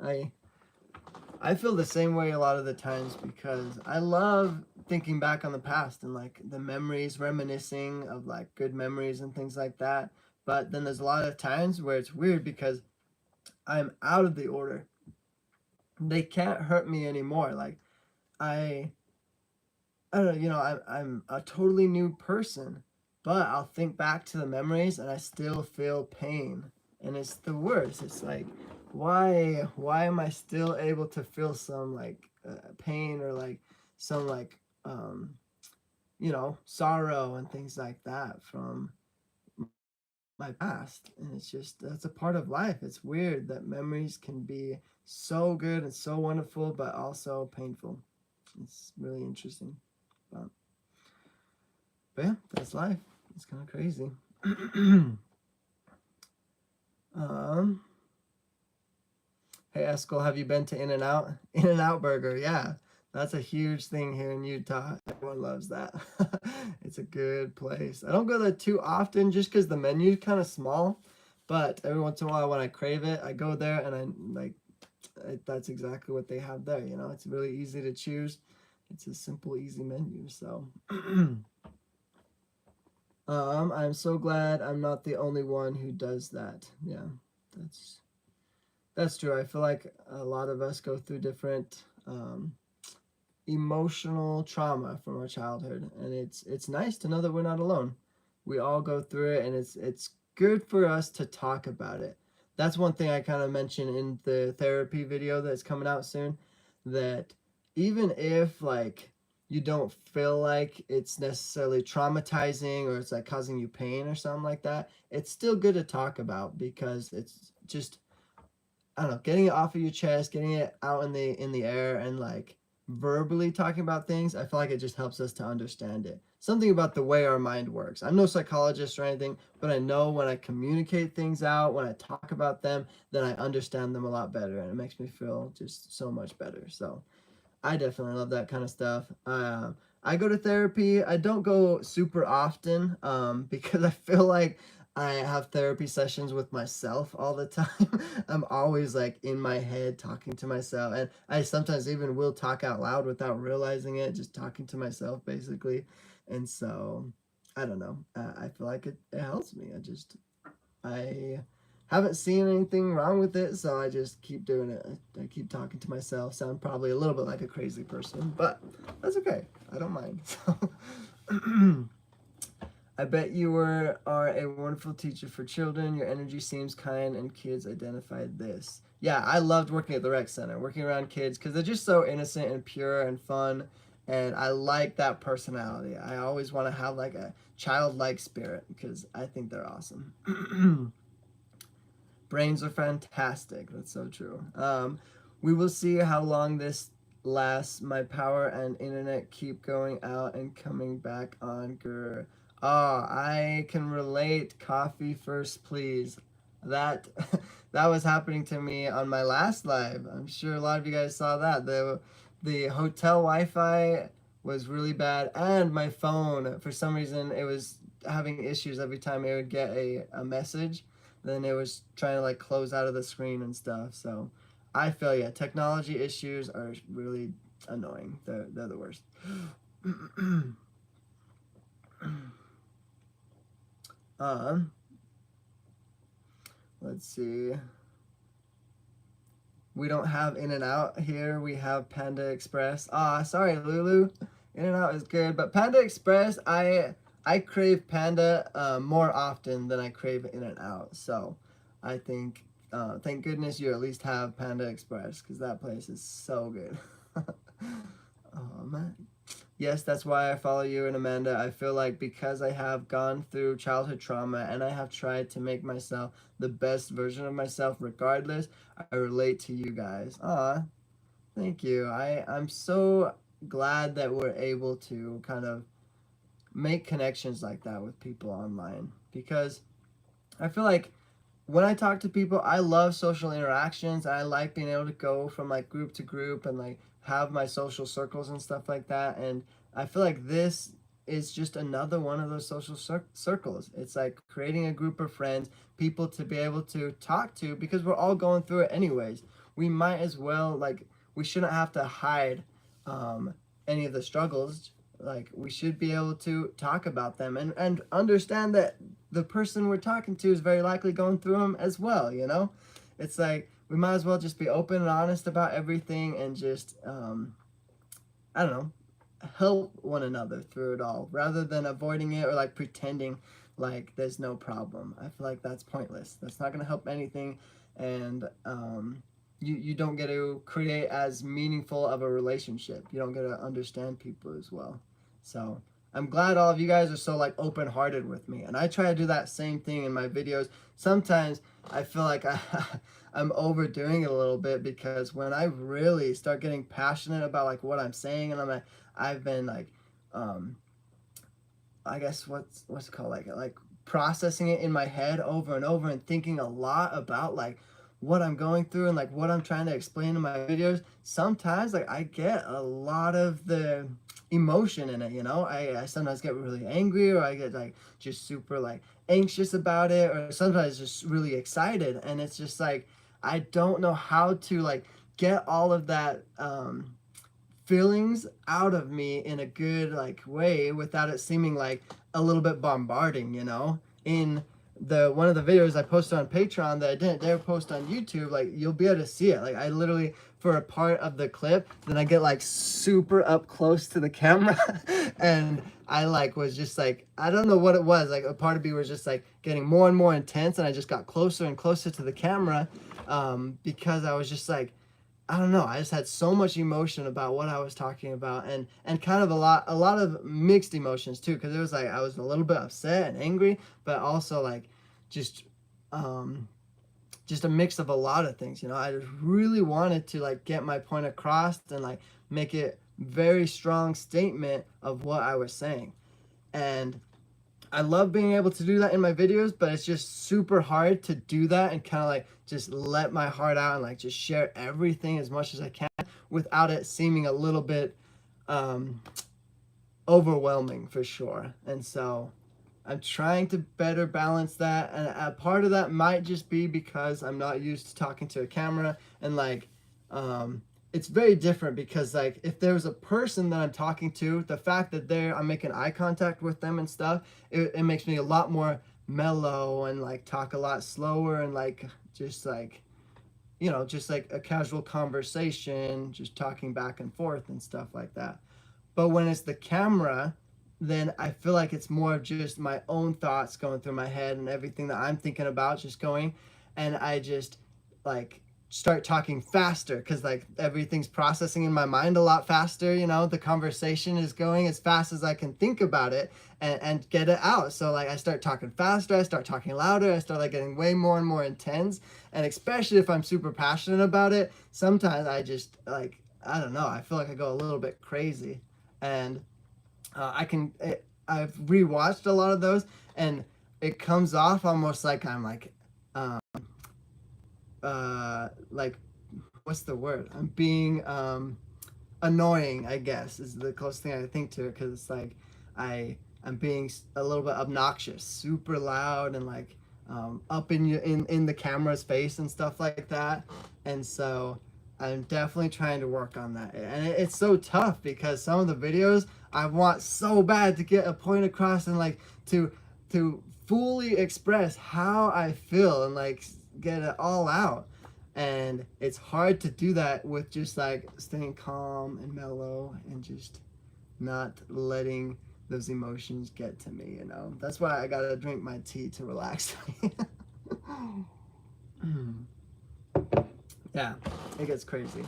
I feel the same way a lot of the times because I love thinking back on the past and like the memories, reminiscing of like good memories and things like that. But then there's a lot of times where it's weird because I'm out of the order. They can't hurt me anymore. Like I don't know, you know, I'm a totally new person, but I'll think back to the memories and I still feel pain. And it's the worst. It's like, why am I still able to feel some like pain or like some like you know, sorrow and things like that from my past? And it's just, that's a part of life. It's weird that memories can be so good and so wonderful but also painful. It's really interesting. But yeah, that's life. It's kind of crazy. Hey Eskel, have you been to In-N-Out? In-N-Out Burger, yeah. That's a huge thing here in Utah. Everyone loves that. It's a good place. I don't go there too often just because the menu is kind of small. But every once in a while when I crave it, I go there and that's exactly what they have there. You know, it's really easy to choose. It's a simple, easy menu. So I'm so glad I'm not the only one who does that. Yeah, that's true. I feel like a lot of us go through different emotional trauma from our childhood, and it's nice to know that we're not alone. We all go through it, and it's good for us to talk about it. That's one thing I kind of mentioned in the therapy video that's coming out soon, that even if like you don't feel like it's necessarily traumatizing or it's like causing you pain or something like that, it's still good to talk about, because it's just, I don't know, getting it off of your chest, getting it out in the air, and like verbally talking about things. I feel like it just helps us to understand it. Something about the way our mind works. I'm no psychologist or anything, but I know when I communicate things out, when I talk about them, then I understand them a lot better, and it makes me feel just so much better. So I definitely love that kind of stuff. I go to therapy. I don't go super often, because I feel like I have therapy sessions with myself all the time. I'm always like in my head talking to myself, and I sometimes even will talk out loud without realizing it, just talking to myself basically. And so I don't know. I feel like it helps me. I haven't seen anything wrong with it, so I just keep doing it. I keep talking to myself. Sound probably a little bit like a crazy person, but that's okay. I don't mind. So I bet you are a wonderful teacher for children. Your energy seems kind, and kids identified this. Yeah, I loved working at the rec center, working around kids, because they're just so innocent and pure and fun, and I like that personality. I always want to have like a childlike spirit, because I think they're awesome. Brains are fantastic. That's so true. We will see how long this lasts. My power and internet keep going out and coming back on. Grr. Oh, I can relate. Coffee first, please. That that was happening to me on my last live. I'm sure a lot of you guys saw that. The hotel Wi-Fi was really bad, and my phone, for some reason, it was having issues every time it would get a message. Then it was trying to like close out of the screen and stuff. So I feel, yeah, technology issues are really annoying. They're the worst. um, let's see. We don't have In-N-Out here. We have Panda Express. Ah, sorry, Lulu. In-N-Out is good, but Panda Express, I crave Panda more often than I crave In-N-Out. So I think, thank goodness you at least have Panda Express, because that place is so good. Man. Yes, that's why I follow you and Amanda. I feel like because I have gone through childhood trauma and I have tried to make myself the best version of myself regardless, I relate to you guys. Aw, thank you. I'm so glad that we're able to kind of make connections like that with people online, because I feel like when I talk to people, I love social interactions. I like being able to go from like group to group and like have my social circles and stuff like that. And I feel like this is just another one of those social circles. It's like creating a group of friends, people to be able to talk to, because we're all going through it anyways. We might as well, like, we shouldn't have to hide any of the struggles. Like, we should be able to talk about them, and understand that the person we're talking to is very likely going through them as well, you know? It's like, we might as well just be open and honest about everything, and just, I don't know, help one another through it all, rather than avoiding it or like pretending like there's no problem. I feel like that's pointless. That's not going to help anything, and you don't get to create as meaningful of a relationship. You don't get to understand people as well. So I'm glad all of you guys are so like open-hearted with me, and I try to do that same thing in my videos. Sometimes I feel like I'm overdoing it a little bit, because when I really start getting passionate about like what I'm saying, and I've been like, I guess what's it called, like processing it in my head over and over, and thinking a lot about like what I'm going through and like what I'm trying to explain in my videos. Sometimes like I get a lot of the emotion in it, you know. I sometimes get really angry, or I get like just super like anxious about it, or sometimes just really excited, and it's just like I don't know how to like get all of that feelings out of me in a good like way without it seeming like a little bit bombarding, you know, in one of the videos I posted on Patreon that I didn't dare post on YouTube, like you'll be able to see it. Like I literally, for a part of the clip, then I get like super up close to the camera and I like was just like, I don't know what it was, like a part of me was just like getting more and more intense, and I just got closer and closer to the camera because I was just like, I don't know, I just had so much emotion about what I was talking about, and kind of a lot of mixed emotions too, because it was like I was a little bit upset and angry, but also like just just a mix of a lot of things, you know. I just really wanted to like get my point across and like make it very strong statement of what I was saying. And I love being able to do that in my videos, but it's just super hard to do that and kind of like just let my heart out and like just share everything as much as I can without it seeming a little bit overwhelming for sure. And so I'm trying to better balance that, and a part of that might just be because I'm not used to talking to a camera, and like it's very different because like if there's a person that I'm talking to, the fact that I'm making eye contact with them and stuff, it makes me a lot more mellow and like talk a lot slower and like just like, you know, just like a casual conversation, just talking back and forth and stuff like that. But when it's the camera, then I feel like it's more of just my own thoughts going through my head and everything that I'm thinking about just going, and I just like start talking faster because like everything's processing in my mind a lot faster, you know. The conversation is going as fast as I can think about it and get it out. So like I start talking faster, I start talking louder, I start like getting way more and more intense, and especially if I'm super passionate about it, sometimes I just like, I don't know, I feel like I go a little bit crazy. And I've rewatched a lot of those, and it comes off almost like I'm like what's the word? I'm being annoying, I guess, is the closest thing I think to it, because it's like I'm being a little bit obnoxious, super loud, and like up in the camera's face and stuff like that. And so I'm definitely trying to work on that. And it's so tough because some of the videos I want so bad to get a point across and like to fully express how I feel and like get it all out. And it's hard to do that with just like staying calm and mellow and just not letting those emotions get to me, you know. That's why I gotta drink my tea to relax. Yeah, it gets crazy,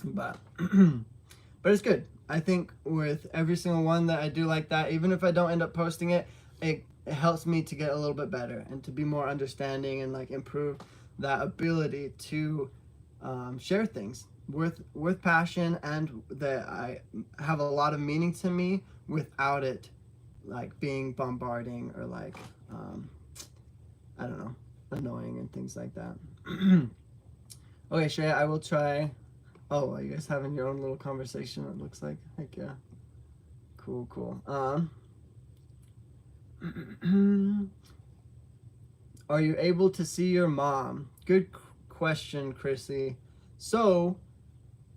but but it's good. I think with every single one that I do like that, even if I don't end up posting it, it helps me to get a little bit better and to be more understanding and like improve that ability to share things with passion, and that I have a lot of meaning to me without it like being bombarding or like I don't know, annoying and things like that. Okay, Shreya, I will try. Oh, are you guys having your own little conversation? It looks like. Heck yeah. Cool. Are you able to see your mom? Good question, Chrissy. So,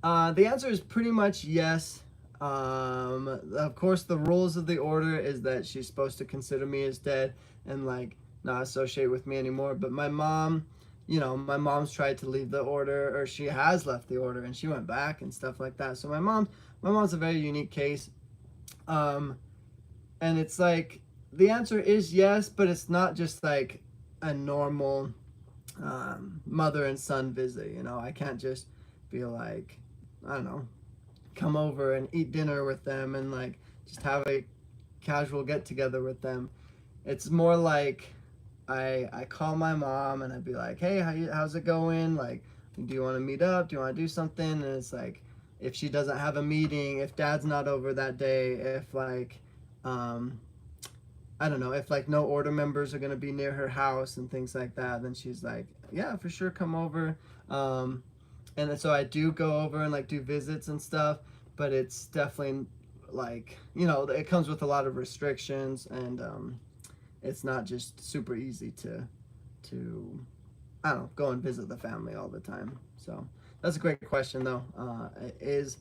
the answer is pretty much yes. Of course, the rules of the order is that she's supposed to consider me as dead and like not associate with me anymore. But my mom, you know, my mom's tried to leave the order, or she has left the order, and she went back and stuff like that. So my mom's a very unique case. And it's like the answer is yes, but it's not just like a normal mother and son visit. You know, I can't just be like, I don't know, come over and eat dinner with them and like just have a casual get together with them. It's more like I call my mom and I'd be like, hey, how's it going? Like, do you want to meet up? Do you want to do something? And it's like, if she doesn't have a meeting, if dad's not over that day, if like, I don't know, if like no order members are going to be near her house and things like that, then she's like, yeah, for sure, come over. And so I do go over and like do visits and stuff, but it's definitely like, you know, it comes with a lot of restrictions, and it's not just super easy to I don't know, go and visit the family all the time. So that's a great question though. Is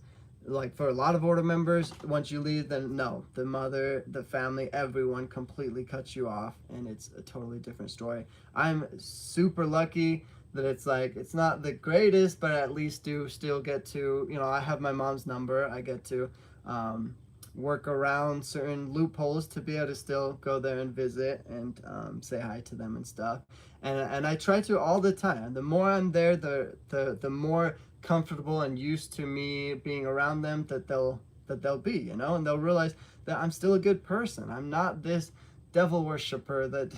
like for a lot of order members, once you leave, then no, the mother, the family, everyone completely cuts you off, and it's a totally different story. I'm super lucky that it's like, it's not the greatest, but I at least do still get to, you know, I have my mom's number. I get to work around certain loopholes to be able to still go there and visit and say hi to them and stuff. And I try to all the time. The more I'm there, the more comfortable and used to me being around them that they'll be, you know, and they'll realize that I'm still a good person. I'm not this devil worshiper that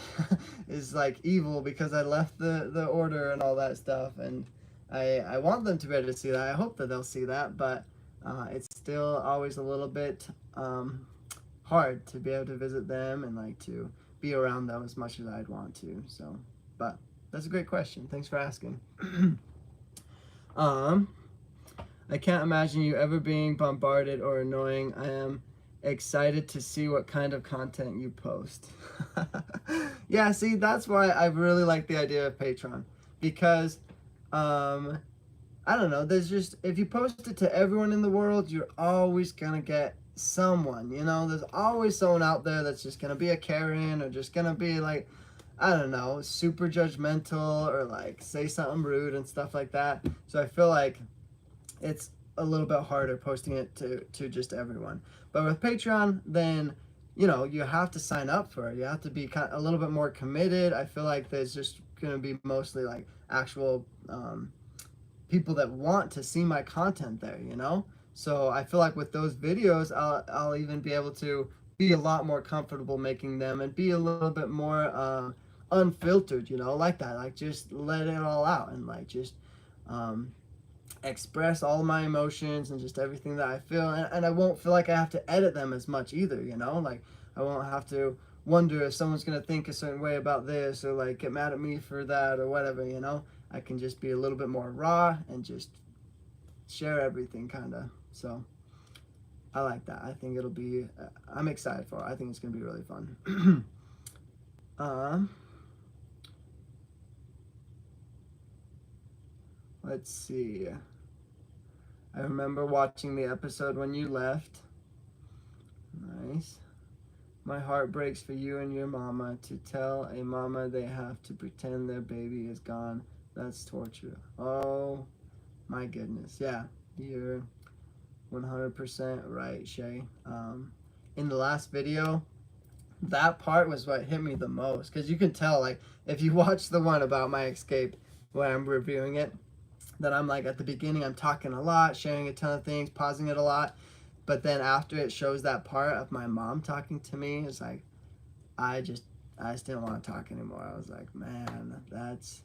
is like evil because I left the order and all that stuff. And I want them to be able to see that. I hope that they'll see that, but it's still always a little bit hard to be able to visit them and like to be around them as much as I'd want to. So, but that's a great question. Thanks for asking. I can't imagine you ever being bombarded or annoying. I am excited to see what kind of content you post. Yeah, see, that's why I really like the idea of Patreon, because I don't know, there's just, if you post it to everyone in the world, you're always gonna get someone, you know, there's always someone out there that's just gonna be a Karen, or just gonna be like, I don't know, super judgmental, or like say something rude and stuff like that. So I feel like it's a little bit harder posting it to just everyone. But with Patreon, then, you know, you have to sign up for it. You have to be a little bit more committed. I feel like there's just going to be mostly like actual people that want to see my content there, you know? So I feel like with those videos, I'll even be able to be a lot more comfortable making them and be a little bit more unfiltered, you know, like that. Like just let it all out and like just express all my emotions and just everything that I feel, and I won't feel like I have to edit them as much either, you know, like I won't have to wonder if someone's gonna think a certain way about this or like get mad at me for that or whatever, you know. I can just be a little bit more raw and just share everything kind of. So I like that. I think it'll be I'm excited for it. I think it's gonna be really fun. Let's see. I remember watching the episode when you left. Nice. My heart breaks for you and your mama. To tell a mama they have to pretend their baby is gone, that's torture. Oh my goodness. Yeah, you're 100% right, Shay. In the last video, that part was what hit me the most, because you can tell, like, if you watch the one about my escape when I'm reviewing it, that I'm like at the beginning I'm talking a lot, sharing a ton of things, pausing it a lot, but then after it shows that part of my mom talking to me, it's like I just didn't want to talk anymore. I was like, man, that's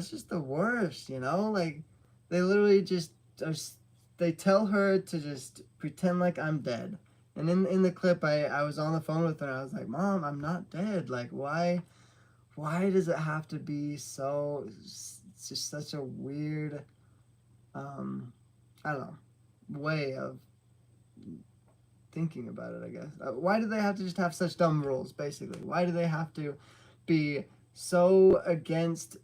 just the worst, you know? Like they literally just they tell her to just pretend like I'm dead. And in the clip I was on the phone with her and I was like, Mom, I'm not dead. Like why does it have to be so, it's just such a weird, I don't know, way of thinking about it, I guess. Why do they have to just have such dumb rules, basically? Why do they have to be so against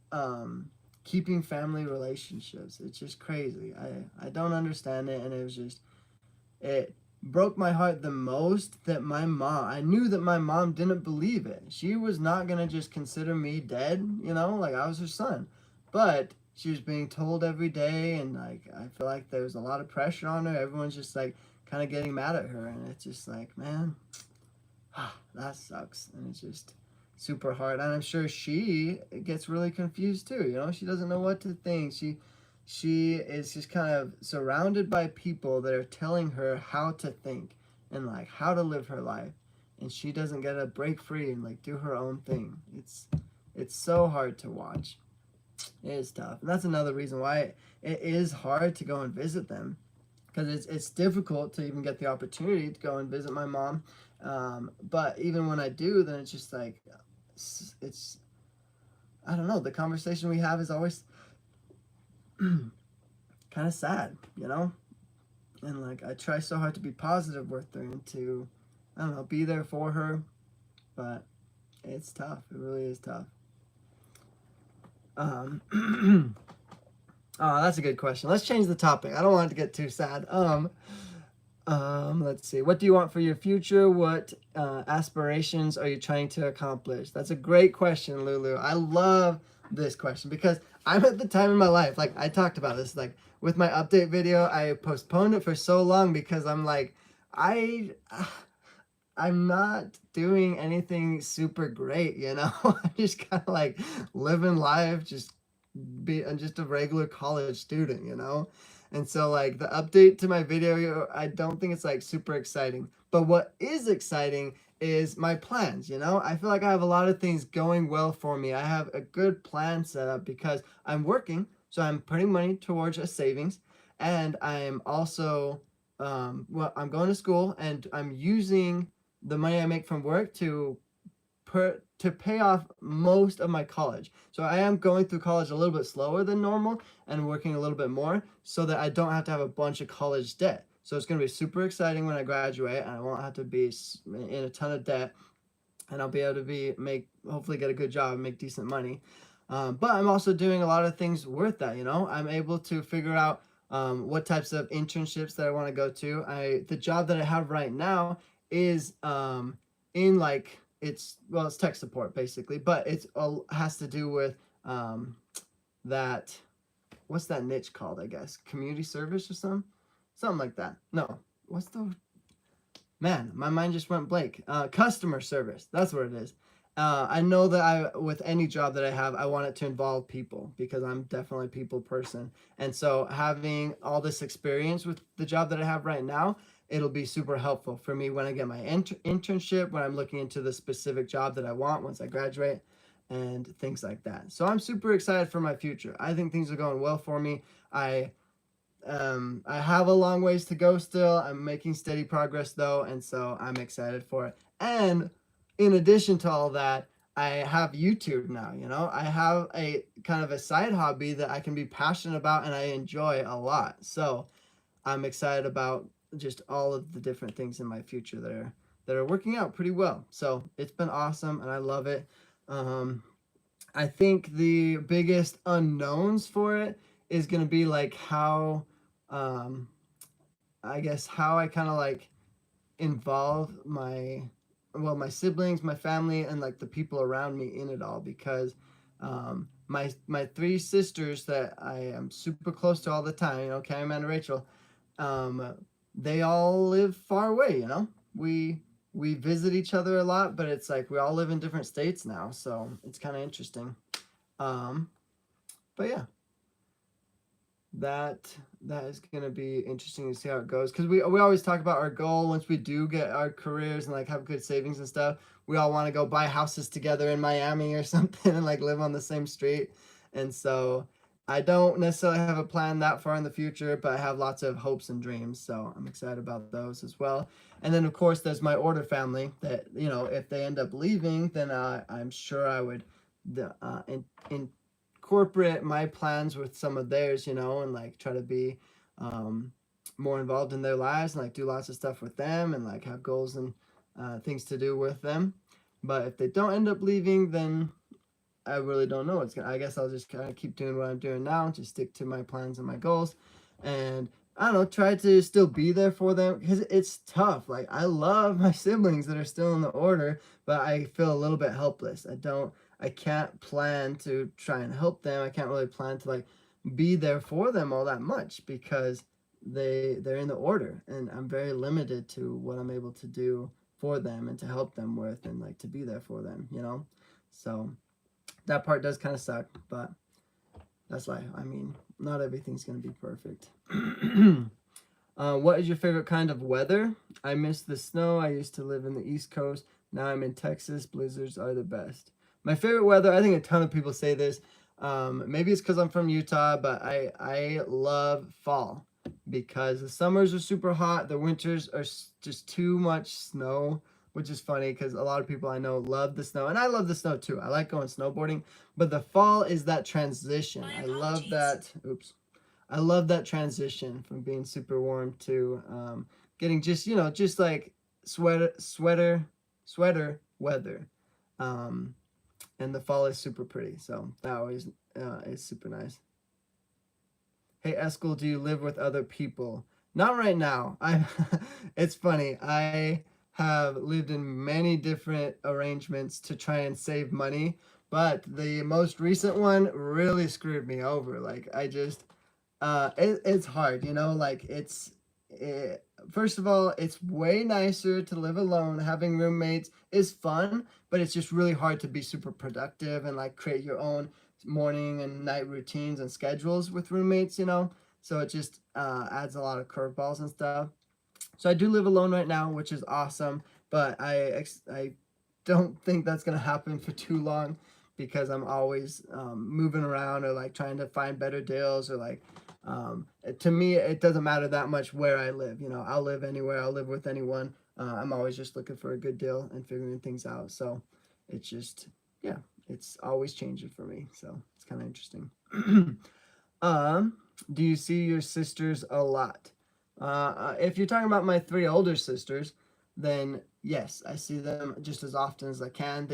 keeping family relationships? It's just crazy. I don't understand it, and it was just, it broke my heart the most that I knew that my mom didn't believe it. She was not going to just consider me dead, you know, like I was her son. But she was being told every day, and like I feel like there was a lot of pressure on her. Everyone's just like kind of getting mad at her, and it's just like, man, that sucks. And it's just super hard. And I'm sure she gets really confused too, you know, she doesn't know what to think. She is just kind of surrounded by people that are telling her how to think and like how to live her life, and she doesn't get to break free and like do her own thing. It's so hard to watch. It is tough, and that's another reason why it is hard to go and visit them, because it's difficult to even get the opportunity to go and visit my mom. But even when I do, then it's just like it's I don't know, the conversation we have is always kind of sad, you know? And like I try so hard to be positive with her and to, I don't know, be there for her, but it's tough. It really is tough. Oh, that's a good question. Let's change the topic. I don't want it to get too sad. Let's see. What do you want for your future? What aspirations are you trying to accomplish? That's a great question, Lulu. I love this question because I'm at the time in my life, like I talked about this, like with my update video, I postponed it for so long because I'm like, I I'm not doing anything super great, you know? I'm just kind of like living life, I'm just a regular college student, you know? And so like the update to my video, I don't think it's like super exciting. But what is exciting is my plans, you know? I feel like I have a lot of things going well for me. I have a good plan set up because I'm working, so I'm putting money towards a savings, and I'm also well, I'm going to school and I'm using the money I make from work to pay off most of my college. So I am going through college a little bit slower than normal and working a little bit more so that I don't have to have a bunch of college debt. So it's going to be super exciting when I graduate and I won't have to be in a ton of debt, and I'll be able to hopefully get a good job and make decent money. But I'm also doing a lot of things worth that, you know? I'm able to figure out what types of internships that I want to go to. The job that I have right now is in like it's tech support basically, but it's has to do with that what's that niche called? I guess community service or something like that. No, what's the man? My mind just went blank. Customer service. That's what it is. I know that with any job that I have, I want it to involve people because I'm definitely a people person. And so having all this experience with the job that I have right now, it'll be super helpful for me when I get my internship, when I'm looking into the specific job that I want once I graduate, and things like that. So I'm super excited for my future. I think things are going well for me. I have a long ways to go still. I'm making steady progress though, and so I'm excited for it. And in addition to all that, I have YouTube now, you know? I have a kind of a side hobby that I can be passionate about and I enjoy a lot. So I'm excited about just all of the different things in my future that are working out pretty well. So it's been awesome and I love it. Um, I think the biggest unknowns for it is going to be like um, I guess how I kind of like involve my siblings, my family, and like the people around me in it all because my three sisters that I am super close to all the time, you know, Cam and Rachel, um, they all live far away, you know. We visit each other a lot, but it's like we all live in different states now, so it's kind of interesting. Um, but yeah, that that is gonna be interesting to see how it goes because we always talk about our goal once we do get our careers and like have good savings and stuff. We all want to go buy houses together in Miami or something and like live on the same street. And so I don't necessarily have a plan that far in the future, but I have lots of hopes and dreams. So I'm excited about those as well. And then of course there's my order family that you know if they end up leaving, then I'm sure I would incorporate my plans with some of theirs, you know, and like try to be um, more involved in their lives and like do lots of stuff with them and like have goals and things to do with them. But if they don't end up leaving, then I really don't know. I guess I'll just kind of keep doing what I'm doing now, just stick to my plans and my goals, and I don't know, try to still be there for them because it's tough. Like I love my siblings that are still in the order, but I feel a little bit helpless. I can't plan to try and help them. I can't really plan to like be there for them all that much because they're in the order, and I'm very limited to what I'm able to do for them and to help them with and like to be there for them, you know. So that part does kind of suck, but that's life. I mean, not everything's gonna be perfect. What is your favorite kind of weather? I miss the snow. I used to live in the East Coast. Now I'm in Texas. Blizzards are the best. My favorite weather, I think a ton of people say this. Maybe it's because I'm from Utah, but I love fall because the summers are super hot. The winters are just too much snow, which is funny because a lot of people I know love the snow. And I love the snow too. I like going snowboarding. But the fall is that transition. I love that. Oops. I love that transition from being super warm to getting just you know just like sweater weather, um, and the fall is super pretty. So that always is super nice. Hey Eskel, do you live with other people? Not right now. It's funny. I have lived in many different arrangements to try and save money, but the most recent one really screwed me over. Like I just it's hard, you know, like first of all, it's way nicer to live alone. Having roommates is fun, but it's just really hard to be super productive and like create your own morning and night routines and schedules with roommates, you know. So it just adds a lot of curveballs and stuff. So I do live alone right now, which is awesome, but I don't think that's gonna happen for too long because I'm always moving around or like trying to find better deals or like to me it doesn't matter that much where I live. You know, I'll live anywhere. I'll live with anyone. I'm always just looking for a good deal and figuring things out. So it's just yeah, it's always changing for me. So it's kind of interesting. um, do you see your sisters a lot? If you're talking about my three older sisters, then yes, I see them just as often as I can.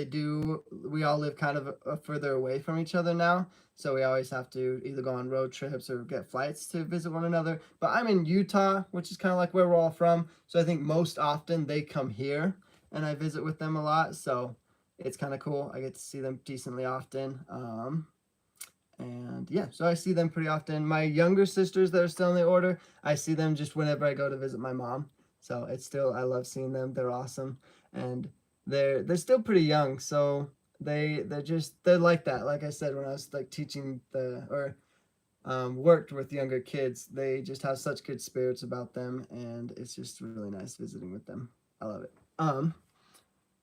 We all live kind of further away from each other now, so we always have to either go on road trips or get flights to visit one another. But I'm in Utah, which is kind of like where we're all from, so I think most often they come here and I visit with them a lot, so it's kind of cool. I get to see them decently often. And yeah, so I see them pretty often. My younger sisters that are still in the order, I see them just whenever I go to visit my mom. So it's still, I love seeing them. They're awesome, and they're still pretty young. So they're like that. Like I said, when I was like teaching worked with younger kids, they just have such good spirits about them, and it's just really nice visiting with them. I love it.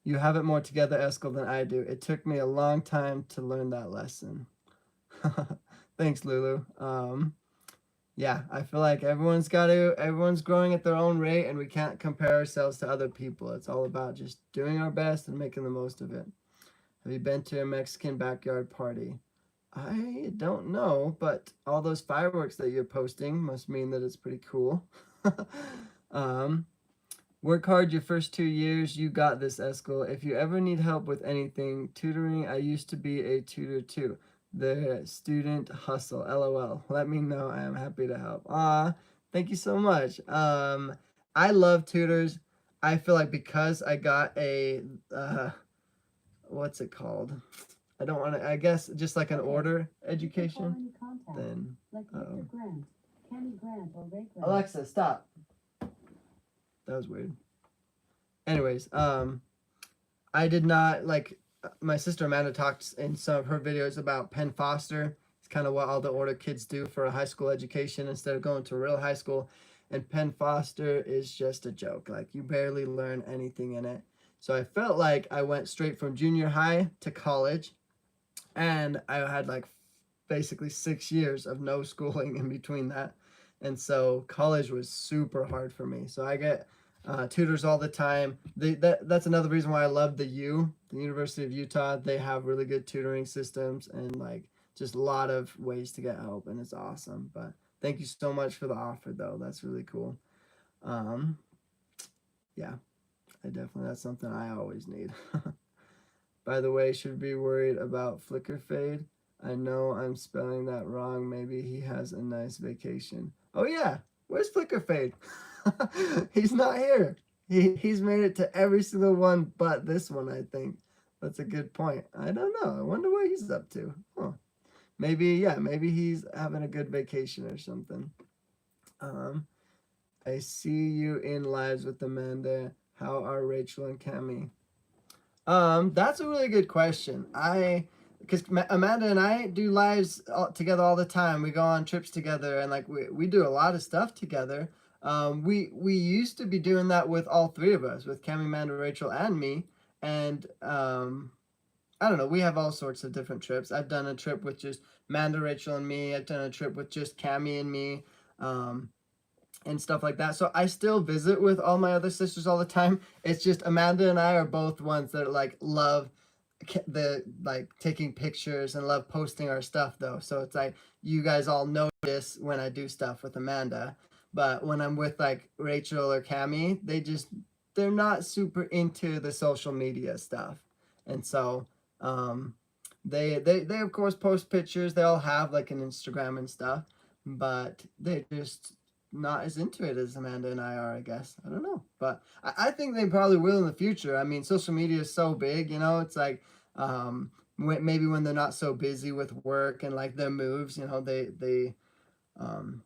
You have it more together, Eskel, than I do. It took me a long time to learn that lesson. Thanks, Lulu. Yeah, I feel like everyone's growing at their own rate, and we can't compare ourselves to other people. It's all about just doing our best and making the most of it. Have you been to a Mexican backyard party? I don't know, but all those fireworks that you're posting must mean that it's pretty cool. um, Work hard your first 2 years. You got this, Eskel. If you ever need help with anything, tutoring, I used to be a tutor too. The student hustle, LOL. Let me know. I am happy to help. Thank you so much. I love tutors. I feel like because I got a what's it called? I don't want to. I guess just like an order education. Then Alexa, stop. That was weird. Anyways, I did not like. My sister Amanda talked in some of her videos about Penn Foster. It's kind of what all the order kids do for a high school education instead of going to a real high school. And Penn Foster is just a joke. Like you barely learn anything in it. So I felt like I went straight from junior high to college, and I had like basically 6 years of no schooling in between that. And so college was super hard for me. So I get tutors all the time. That's another reason why I love the University of Utah. They have really good tutoring systems and like just a lot of ways to get help, and it's awesome. But thank you so much for the offer, though. That's really cool. Yeah, that's something I always need. By the way, should be worried about flicker fade. I know I'm spelling that wrong. Maybe he has a nice vacation. Oh yeah, where's flicker fade? He's not here. He's made it to every single one but this one, I think. That's a good point. I don't know. I wonder what he's up to. Huh. Maybe he's having a good vacation or something. I see you in lives with Amanda. How are Rachel and Cami? That's a really good question. Because Amanda and I do lives together all the time. We go on trips together, and like we do a lot of stuff together. We used to be doing that with all three of us, with Cami, Amanda, Rachel, and me. And I don't know. We have all sorts of different trips. I've done a trip with just Amanda, Rachel, and me. I've done a trip with just Cami and me. And stuff like that. So I still visit with all my other sisters all the time. It's just Amanda and I are both ones that like love the like taking pictures and love posting our stuff though. So it's like you guys all notice when I do stuff with Amanda, but when I'm with like Rachel or Cami, they're not super into the social media stuff. And so they of course post pictures. They all have like an Instagram and stuff. but they're just not as into it as Amanda and I are, I guess. I don't know. But I think they probably will in the future. I mean, social media is so big, you know, it's like maybe when they're not so busy with work and like their moves, you know, they um,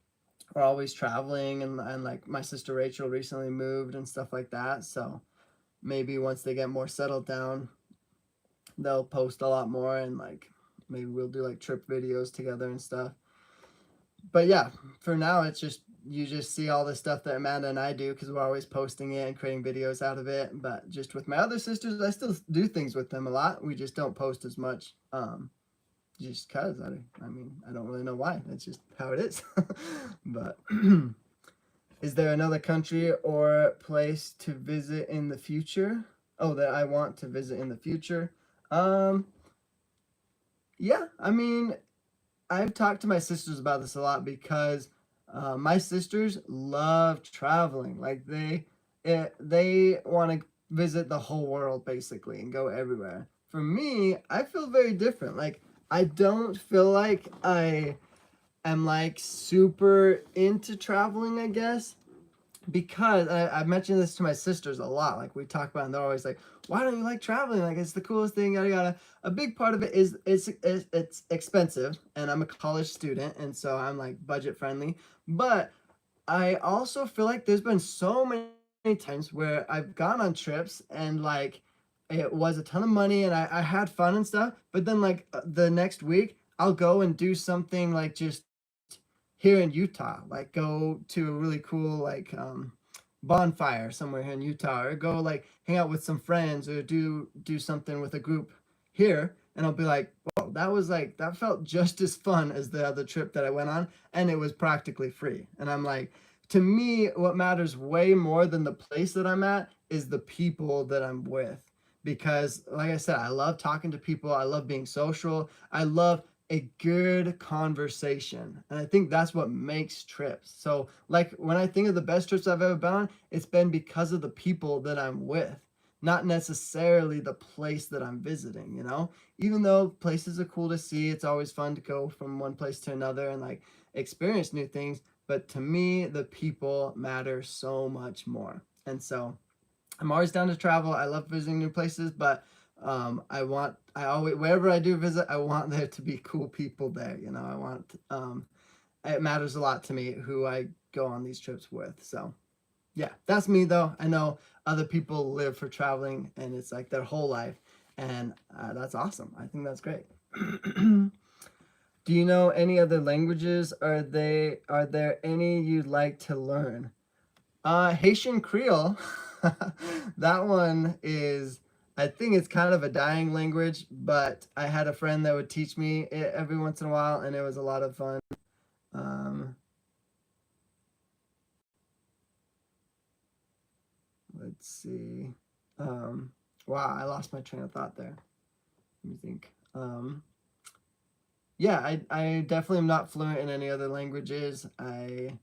are always traveling, and like my sister Rachel recently moved and stuff like that. So maybe once they get more settled down, they'll post a lot more, and like maybe we'll do like trip videos together and stuff. But yeah, for now it's just you just see all the stuff that Amanda and I do because we're always posting it and creating videos out of it. But just with my other sisters, I still do things with them a lot. We just don't post as much. Just cause I mean, I don't really know why. That's just how it is. But is there another country or place to visit in the future? Oh, that I want to visit in the future. Um, yeah, I mean, I've talked to my sisters about this a lot because my sisters love traveling. Like they want to visit the whole world basically and go everywhere. For me, I feel very different. Like I don't feel like I am like super into traveling, I guess, because I mentioned this to my sisters a lot. Like we talk about, it and they're always like, "Why don't you like traveling? Like it's the coolest thing." Yada yada. A big part of it is it's expensive, and I'm a college student, and so I'm like budget friendly. But I also feel like there's been so many times where I've gone on trips and like it was a ton of money and I had fun and stuff. But then like the next week I'll go and do something like just here in Utah, like go to a really cool like bonfire somewhere here in Utah, or go like hang out with some friends, or do something with a group here, and I'll be like, whoa, that was like that felt just as fun as the other trip that I went on, and it was practically free. And I'm like, to me, what matters way more than the place that I'm at is the people that I'm with. Because like I said, I love talking to people, I love being social, I love a good conversation. And I think that's what makes trips. So, like, when I think of the best trips I've ever been on, it's been because of the people that I'm with, not necessarily the place that I'm visiting, you know? Even though places are cool to see, it's always fun to go from one place to another and like experience new things. But to me, the people matter so much more. And so, I'm always down to travel. I love visiting new places, but I always, wherever I do visit, I want there to be cool people there. You know, it matters a lot to me who I go on these trips with. So, yeah, that's me though. I know other people live for traveling and it's like their whole life. And that's awesome. I think that's great. Do you know any other languages? Are there any you'd like to learn? Haitian Creole. That one is, I think it's kind of a dying language, but I had a friend that would teach me it every once in a while, and it was a lot of fun. Um, let's see. Wow, I lost my train of thought there. Let me think. Yeah, I definitely am not fluent in any other languages. I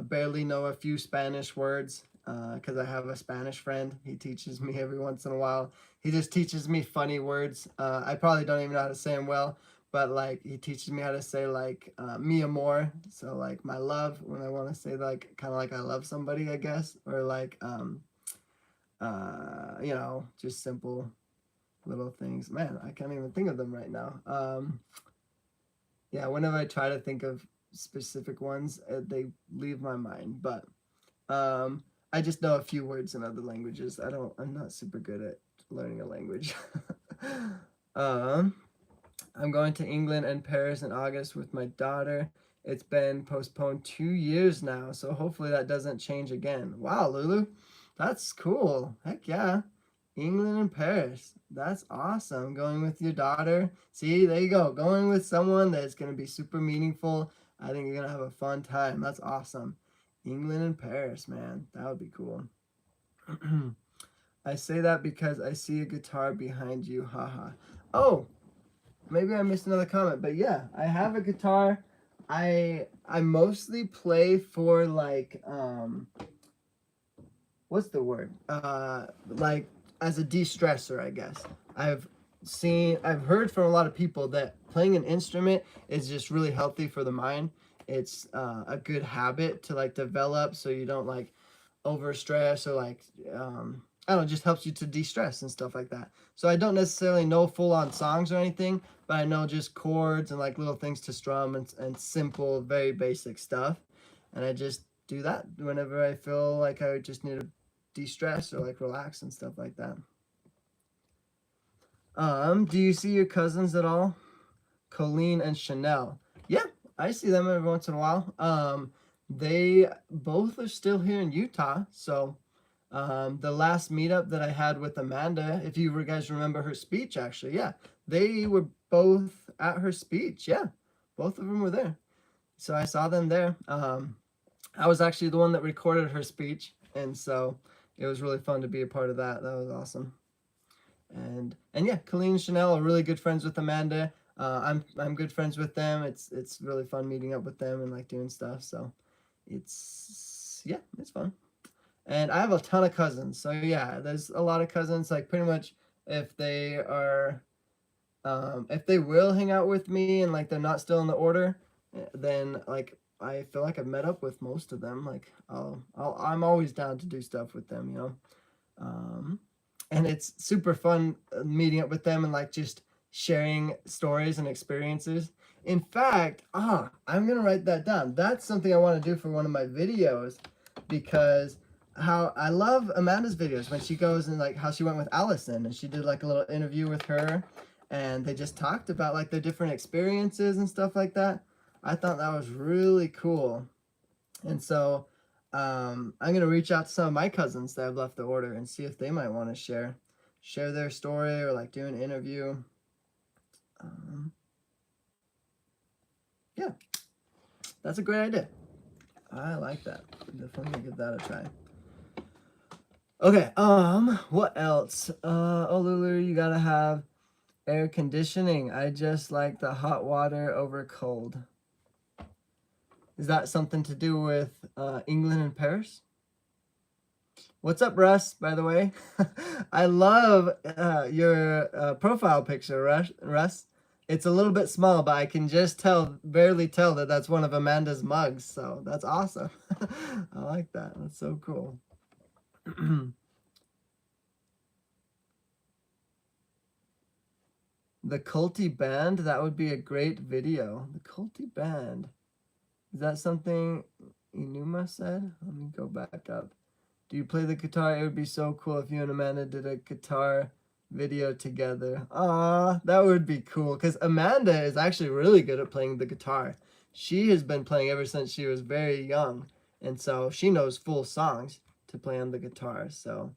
barely know a few Spanish words because I have a Spanish friend. He teaches me every once in a while. He just teaches me funny words. I probably don't even know how to say them well, but like he teaches me how to say like mi amor, so like my love when I want to say like kind of like I love somebody, I guess, or like you know, just simple little things. Man, I can't even think of them right now. Yeah, whenever I try to think of specific ones, they leave my mind. But I just know a few words in other languages. I'm not super good at learning a language. um, I'm going to England and Paris in August with my daughter. It's been postponed 2 years now, so hopefully that doesn't change again. Wow, Lulu, that's cool. Heck yeah. England and Paris. That's awesome. Going with your daughter. See, there you go. Going with someone that's going to be super meaningful. I think you're going to have a fun time. That's awesome. England and Paris, man. That would be cool. I say that because I see a guitar behind you. Haha. Oh, maybe I missed another comment, but yeah, I have a guitar. I mostly play for like what's the word? Like as a de-stressor, I guess. I've heard from a lot of people that playing an instrument is just really healthy for the mind. it's a good habit to like develop, so you don't like over stress or like I don't know, just helps you to de-stress and stuff like that. So I don't necessarily know full-on songs or anything, but I know just chords and like little things to strum and simple, very basic stuff. And I just do that whenever I feel like I just need to de-stress or like relax and stuff like that. Do you see your cousins at all? Colleen and Chanel. Yeah, I see them every once in a while. They both are still here in Utah. So the last meetup that I had with Amanda, if you guys remember her speech, actually, yeah, they were both at her speech. Yeah, both of them were there. So I saw them there. I was actually the one that recorded her speech, and so it was really fun to be a part of that. That was awesome. And yeah, Colleen and Chanel are really good friends with Amanda. I'm good friends with them. It's really fun meeting up with them and like doing stuff. So it's fun. And I have a ton of cousins. So yeah, there's a lot of cousins. Like pretty much if they are, if they will hang out with me and like they're not still in the order, then like I feel like I've met up with most of them. Like I'm always down to do stuff with them, you know. And it's super fun meeting up with them and like just sharing stories and experiences. In fact, I'm gonna write that down. That's something I want to do for one of my videos, because how I love Amanda's videos when she goes and like how she went with Allison and she did like a little interview with her and they just talked about like their different experiences and stuff like that. I thought that was really cool. And so I'm gonna reach out to some of my cousins that have left the order and see if they might want to share their story or like do an interview. Yeah, that's a great idea. I like that. Definitely gonna give that a try. Okay, what else? Oh Lulu, you gotta have air conditioning. I just like the hot water over cold. Is that something to do with England and Paris? What's up, Russ, by the way? I love your profile picture, Russ. It's a little bit small, but I can just barely tell that that's one of Amanda's mugs. So that's awesome. I like that. That's so cool. The Culty Band, that would be a great video. The Culty Band. Is that something Inuma said? Let me go back up. Do you play the guitar? It would be so cool if you and Amanda did a guitar video together. That would be cool, because Amanda is actually really good at playing the guitar. She has been playing ever since she was very young, and so she knows full songs to play on the guitar. So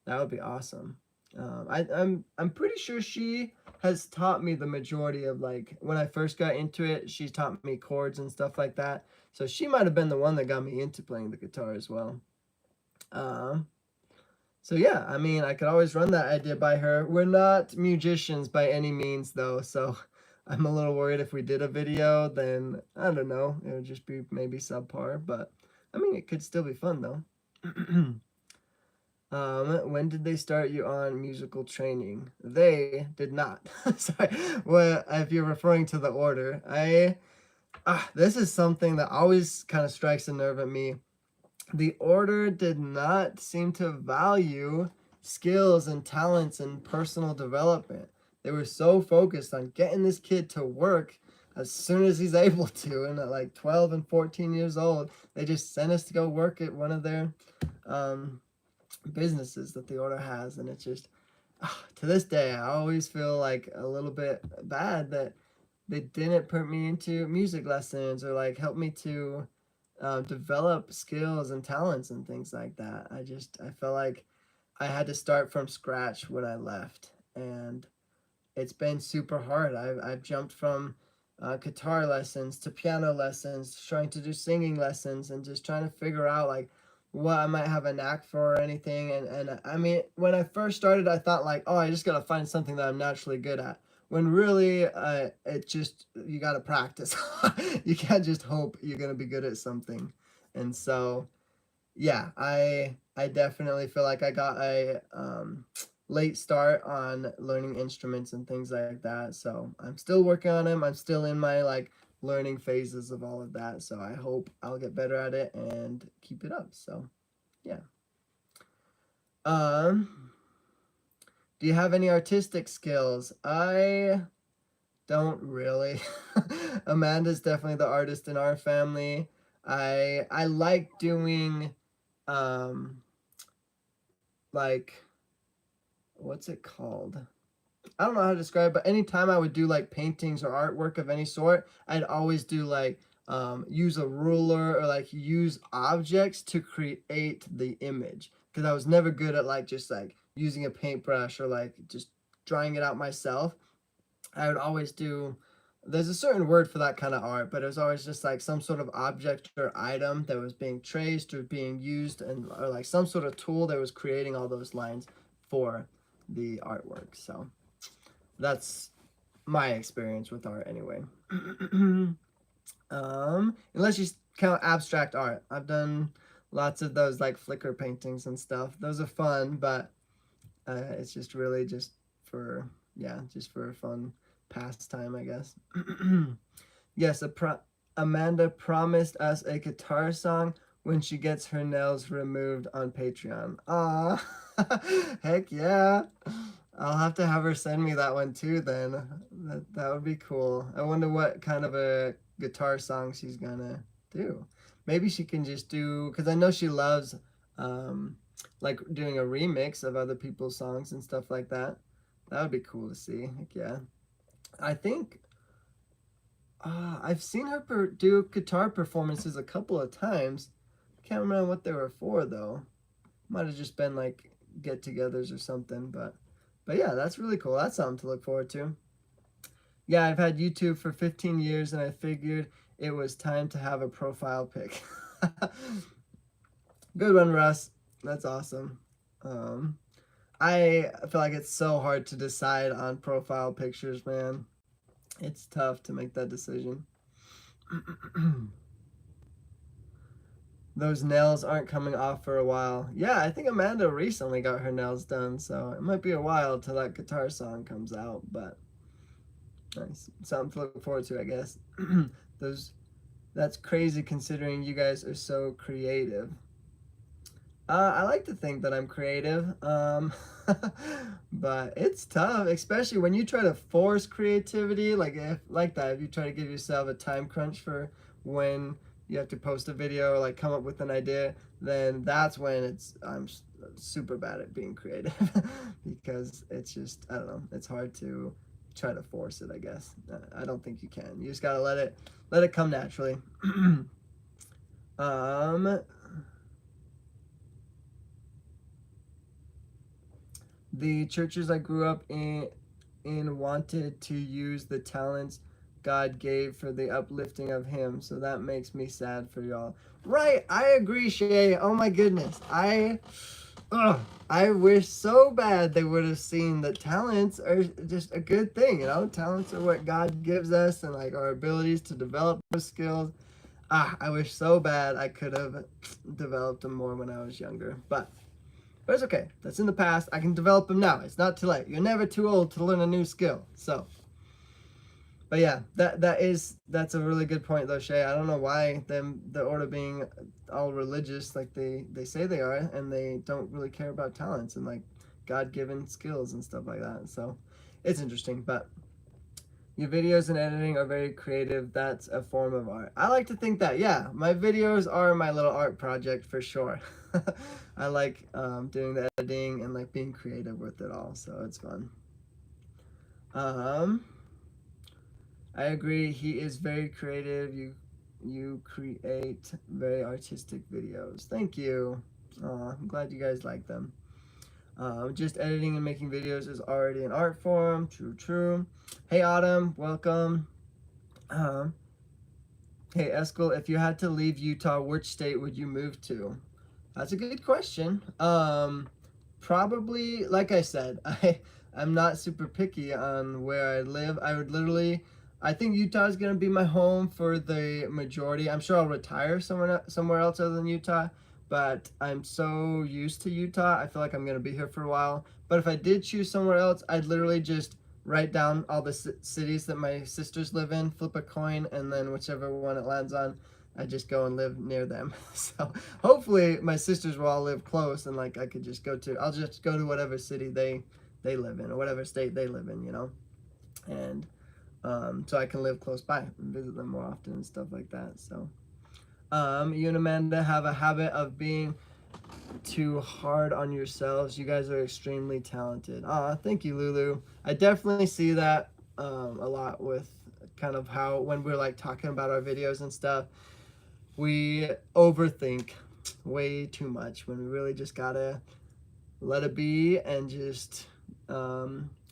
that would be awesome. I'm pretty sure she has taught me the majority of like when I first got into it. She taught me chords and stuff like that. So she might have been the one that got me into playing the guitar as well. So yeah, I mean, I could always run that idea by her. We're not musicians by any means though, so I'm a little worried if we did a video, then I don't know, it would just be maybe subpar, but I mean, it could still be fun though. When did they start you on musical training? They did not. Sorry, well, if you're referring to the order, this is something that always kind of strikes a nerve at me. The order did not seem to value skills and talents and personal development. They were so focused on getting this kid to work as soon as he's able to. And at like 12 and 14 years old, they just sent us to go work at one of their businesses that the order has. And it's just, to this day, I always feel like a little bit bad that they didn't put me into music lessons or like help me to develop skills and talents and things like that. I felt like I had to start from scratch when I left, and it's been super hard. I've jumped from guitar lessons to piano lessons, trying to do singing lessons, and just trying to figure out like what I might have a knack for or anything. And I mean, when I first started, I thought like, oh, I just gotta find something that I'm naturally good at. When really, it just, you gotta practice. You can't just hope you're gonna be good at something. And so, yeah, I definitely feel like I got a late start on learning instruments and things like that. So I'm still working on them. I'm still in my like learning phases of all of that. So I hope I'll get better at it and keep it up. So yeah. Do you have any artistic skills? I don't really. Amanda's definitely the artist in our family. I like doing like, what's it called? I don't know how to describe it, but anytime I would do like paintings or artwork of any sort, I'd always do like use a ruler or like use objects to create the image, because I was never good at like just like using a paintbrush or like just drawing it out myself. I would always do, there's a certain word for that kind of art, but it was always just like some sort of object or item that was being traced or being used, and or like some sort of tool that was creating all those lines for the artwork. So that's my experience with art anyway. Unless you count abstract art. I've done lots of those like flicker paintings and stuff. Those are fun, but it's just really just for, yeah, just for a fun pastime, I guess. Yes, Amanda promised us a guitar song when she gets her nails removed on Patreon. Aw, heck yeah. I'll have to have her send me that one too then. That would be cool. I wonder what kind of a guitar song she's gonna do. Maybe she can just do, because I know she loves like doing a remix of other people's songs and stuff like that. That would be cool to see. Heck yeah. I think I've seen her do guitar performances a couple of times. Can't remember what they were for though. Might have just been like get-togethers or something, but yeah, that's really cool. That's something to look forward to. Yeah, I've had YouTube for 15 years and I figured it was time to have a profile pic. Good one, Russ. That's awesome. I feel like it's so hard to decide on profile pictures, man. It's tough to make that decision. Those nails aren't coming off for a while. Yeah, I think Amanda recently got her nails done, so it might be a while till that guitar song comes out, but nice. Something to look forward to, I guess. That's crazy considering you guys are so creative. I like to think that I'm creative, but it's tough, especially when you try to force creativity, like if you try to give yourself a time crunch for when you have to post a video or like come up with an idea, then that's when I'm super bad at being creative because it's just, I don't know, it's hard to try to force it, I guess. I don't think you can. You just gotta let it come naturally. The churches I grew up in wanted to use the talents God gave for the uplifting of Him, so that makes me sad for y'all. Right, I agree, Shay. Oh my goodness, I wish so bad they would have seen that talents are just a good thing. You know, talents are what God gives us, and like our abilities to develop those skills. I wish so bad I could have developed them more when I was younger, but it's okay. That's in the past. I can develop them now. It's not too late. You're never too old to learn a new skill. So, but yeah, that's a really good point though, Shay. I don't know why the order being all religious like they say they are, and they don't really care about talents and like God-given skills and stuff like that. So, it's interesting, but your videos and editing are very creative. That's a form of art. I like to think that, yeah, my videos are my little art project for sure. I like doing the editing and like being creative with it all, so it's fun. I agree. He is very creative. You create very artistic videos. Thank you. I'm glad you guys like them. Just editing and making videos is already an art form. True. Hey, Autumn, welcome. Hey, Eskel, if you had to leave Utah, which state would you move to? That's a good question. Probably, like I said, I'm not super picky on where I live. I think Utah is going to be my home for the majority. I'm sure I'll retire somewhere else other than Utah, but I'm so used to Utah, I feel like I'm going to be here for a while. But if I did choose somewhere else, I'd literally just write down all the cities that my sisters live in, flip a coin, and then whichever one it lands on, I just go and live near them. So hopefully my sisters will all live close, and like I could just I'll just go to whatever city they live in, or whatever state they live in, you know, and so I can live close by and visit them more often and stuff like that. So you and Amanda have a habit of being too hard on yourselves. You guys are extremely talented. Thank you, Lulu. I definitely see that a lot with kind of how when we're like talking about our videos and stuff, we overthink way too much when we really just gotta let it be and just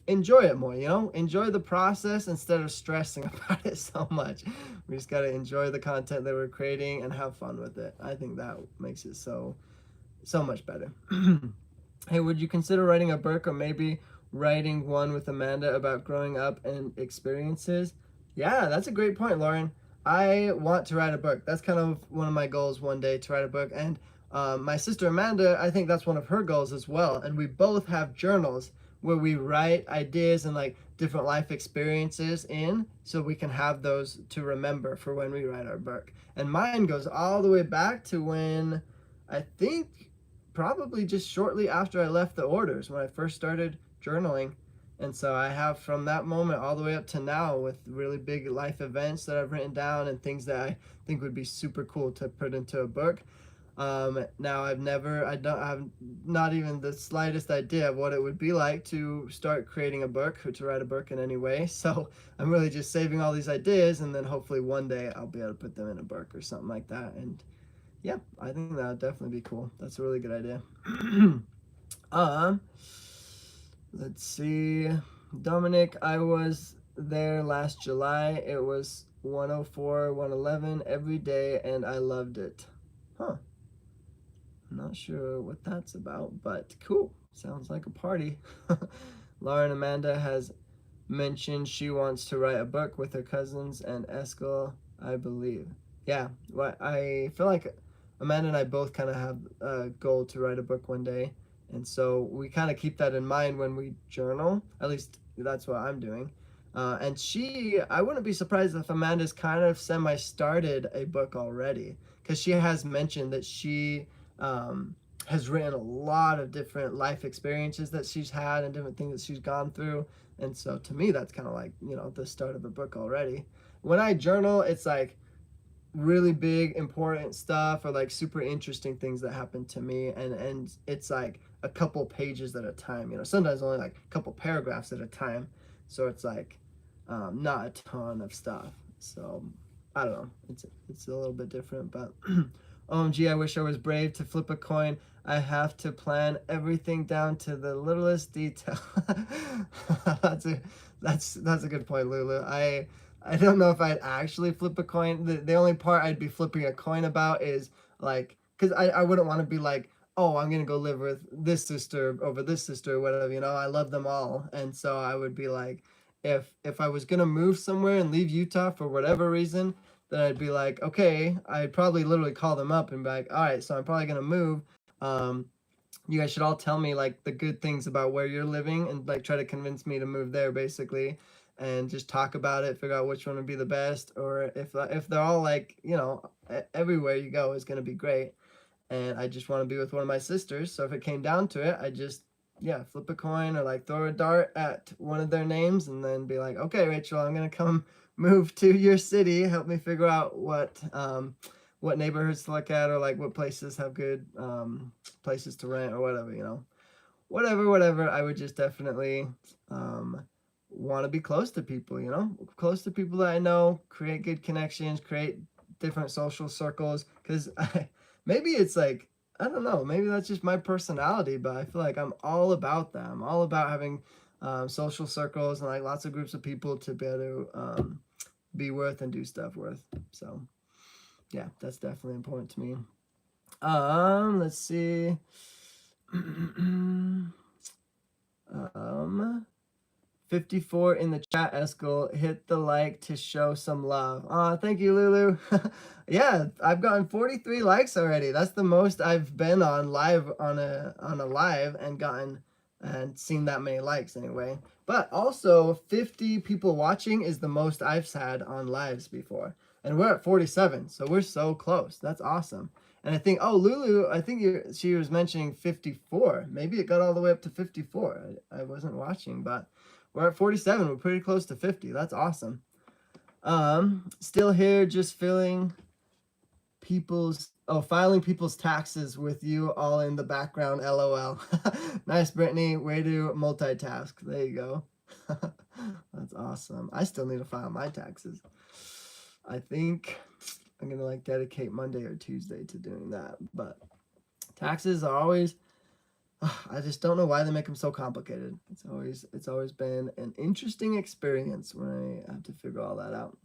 enjoy it more, you know? Enjoy the process instead of stressing about it so much. We just gotta enjoy the content that we're creating and have fun with it. I think that makes it so much better. Hey, would you consider writing a book, or maybe writing one with Amanda about growing up and experiences? Yeah, that's a great point, Lauren. I want to write a book. That's kind of one of my goals one day, to write a book. And my sister Amanda, I think that's one of her goals as well. And we both have journals where we write ideas and like different life experiences in, so we can have those to remember for when we write our book. And mine goes all the way back to when, I think probably just shortly after I left the orders, when I first started journaling. And so I have from that moment all the way up to now, with really big life events that I've written down and things that I think would be super cool to put into a book. Now I have not even the slightest idea of what it would be like to start creating a book, or to write a book in any way. So I'm really just saving all these ideas, and then hopefully one day I'll be able to put them in a book or something like that. And yeah, I think that would definitely be cool. That's a really good idea. Let's see. Dominic, I was there last July. It was 104, 111 every day, and I loved it. Huh. I'm not sure what that's about, but cool. Sounds like a party. Lauren Amanda has mentioned she wants to write a book with her cousins and Eskel, I believe. Yeah, I feel like Amanda and I both kind of have a goal to write a book one day, and so we kind of keep that in mind when we journal. At least that's what I'm doing. And I wouldn't be surprised if Amanda's kind of semi-started a book already, because she has mentioned that she has written a lot of different life experiences that she's had and different things that she's gone through. And so to me, that's kind of like, you know, the start of a book already. When I journal, it's like really big important stuff, or like super interesting things that happen to me, and it's like a couple pages at a time, you know, sometimes only like a couple paragraphs at a time, so it's like not a ton of stuff. So I don't know, it's a little bit different, but OMG, I wish I was brave to flip a coin. I have to plan everything down to the littlest detail. That's a good point, Lulu. I don't know if I'd actually flip a coin. The only part I'd be flipping a coin about is like, because I wouldn't want to be like, oh, I'm gonna go live with this sister over this sister or whatever, you know. I love them all. And so I would be like, if I was gonna move somewhere and leave Utah for whatever reason, then I'd be like, okay, I'd probably literally call them up and be like, all right, so I'm probably gonna move. You guys should all tell me like the good things about where you're living, and like try to convince me to move there, basically, and just talk about it, figure out which one would be the best, or if they're all like, you know, everywhere you go is going to be great, and I just want to be with one of my sisters. So if it came down to it, I just, yeah, flip a coin, or like throw a dart at one of their names, and then be like, okay, Rachel, I'm going to come move to your city, help me figure out what neighborhoods to look at, or like what places have good places to rent, or whatever, you know, whatever. I would just definitely want to be close to people, you know, close to people that I know, create good connections, create different social circles, because maybe it's like, I don't know, maybe that's just my personality, but I feel like I'm all about that. I'm all about having social circles and like lots of groups of people to be able to be with and do stuff with. So yeah, that's definitely important to me. Let's see. 54 in the chat, Eskel. Hit the like to show some love. Thank you, Lulu. Yeah, I've gotten 43 likes already. That's the most I've been on live on a live and gotten and seen that many likes anyway. But also 50 people watching is the most I've had on lives before. And we're at 47, so we're so close. That's awesome. And I think, oh, Lulu, I think she was mentioning 54. Maybe it got all the way up to 54. I wasn't watching, but we're at 47. We're pretty close to 50. That's awesome. Still here, just filing people's taxes with you all in the background. LOL. Nice, Brittany. Way to multitask. There you go. That's awesome. I still need to file my taxes. I think I'm gonna like dedicate Monday or Tuesday to doing that. But taxes are always, I just don't know why they make them so complicated. It's always been an interesting experience when I have to figure all that out.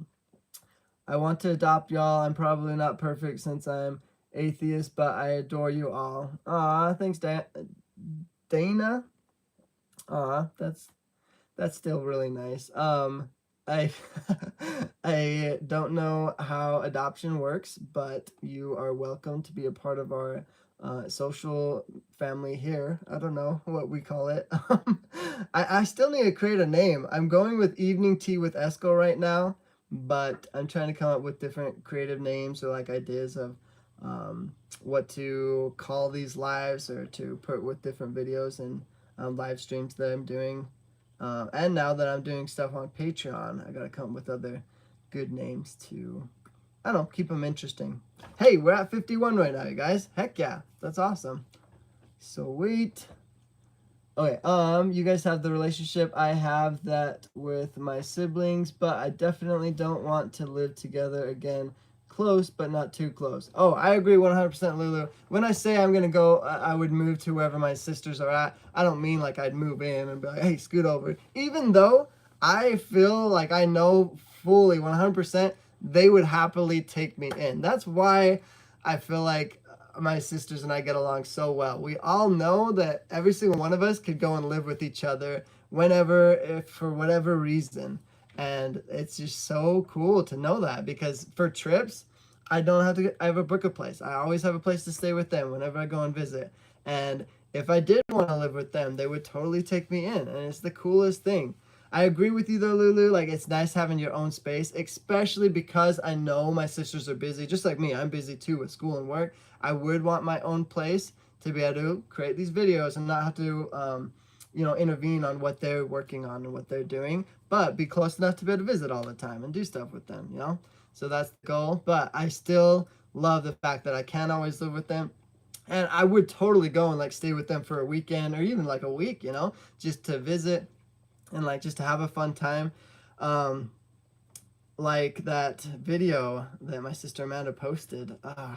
I want to adopt y'all. I'm probably not perfect since I'm atheist, but I adore you all. Aw, thanks, Dana. Aw, that's still really nice. I I don't know how adoption works, but you are welcome to be a part of our social family here. I don't know what we call it. I still need to create a name. I'm going with Evening Tea with Eskel right now, but I'm trying to come up with different creative names or like ideas of what to call these lives or to put with different videos and live streams that I'm doing. And now that I'm doing stuff on Patreon, I gotta come up with other good names to, I don't know, keep them interesting. Hey, we're at 51 right now, you guys. Heck yeah, that's awesome. Sweet. Okay, you guys have the relationship I have that with my siblings, but I definitely don't want to live together again. Close, but not too close. Oh, I agree 100%, Lulu. When I say I'm gonna go, I would move to wherever my sisters are at. I don't mean like I'd move in and be like, hey, scoot over. Even though I feel like I know fully 100% they would happily take me in. That's why I feel like my sisters and I get along so well. We all know that every single one of us could go and live with each other whenever, if for whatever reason. And it's just so cool to know that, because for trips, I don't have to ever book a place. I always have a place to stay with them whenever I go and visit. And if I did want to live with them, they would totally take me in. And it's the coolest thing. I agree with you though, Lulu. Like, it's nice having your own space, especially because I know my sisters are busy. Just like me, I'm busy too with school and work. I would want my own place to be able to create these videos and not have to, intervene on what they're working on and what they're doing, but be close enough to be able to visit all the time and do stuff with them, you know? So that's the goal. But I still love the fact that I can't always live with them. And I would totally go and like stay with them for a weekend or even like a week, just to visit and like just to have a fun time. Like that video that my sister Amanda posted. I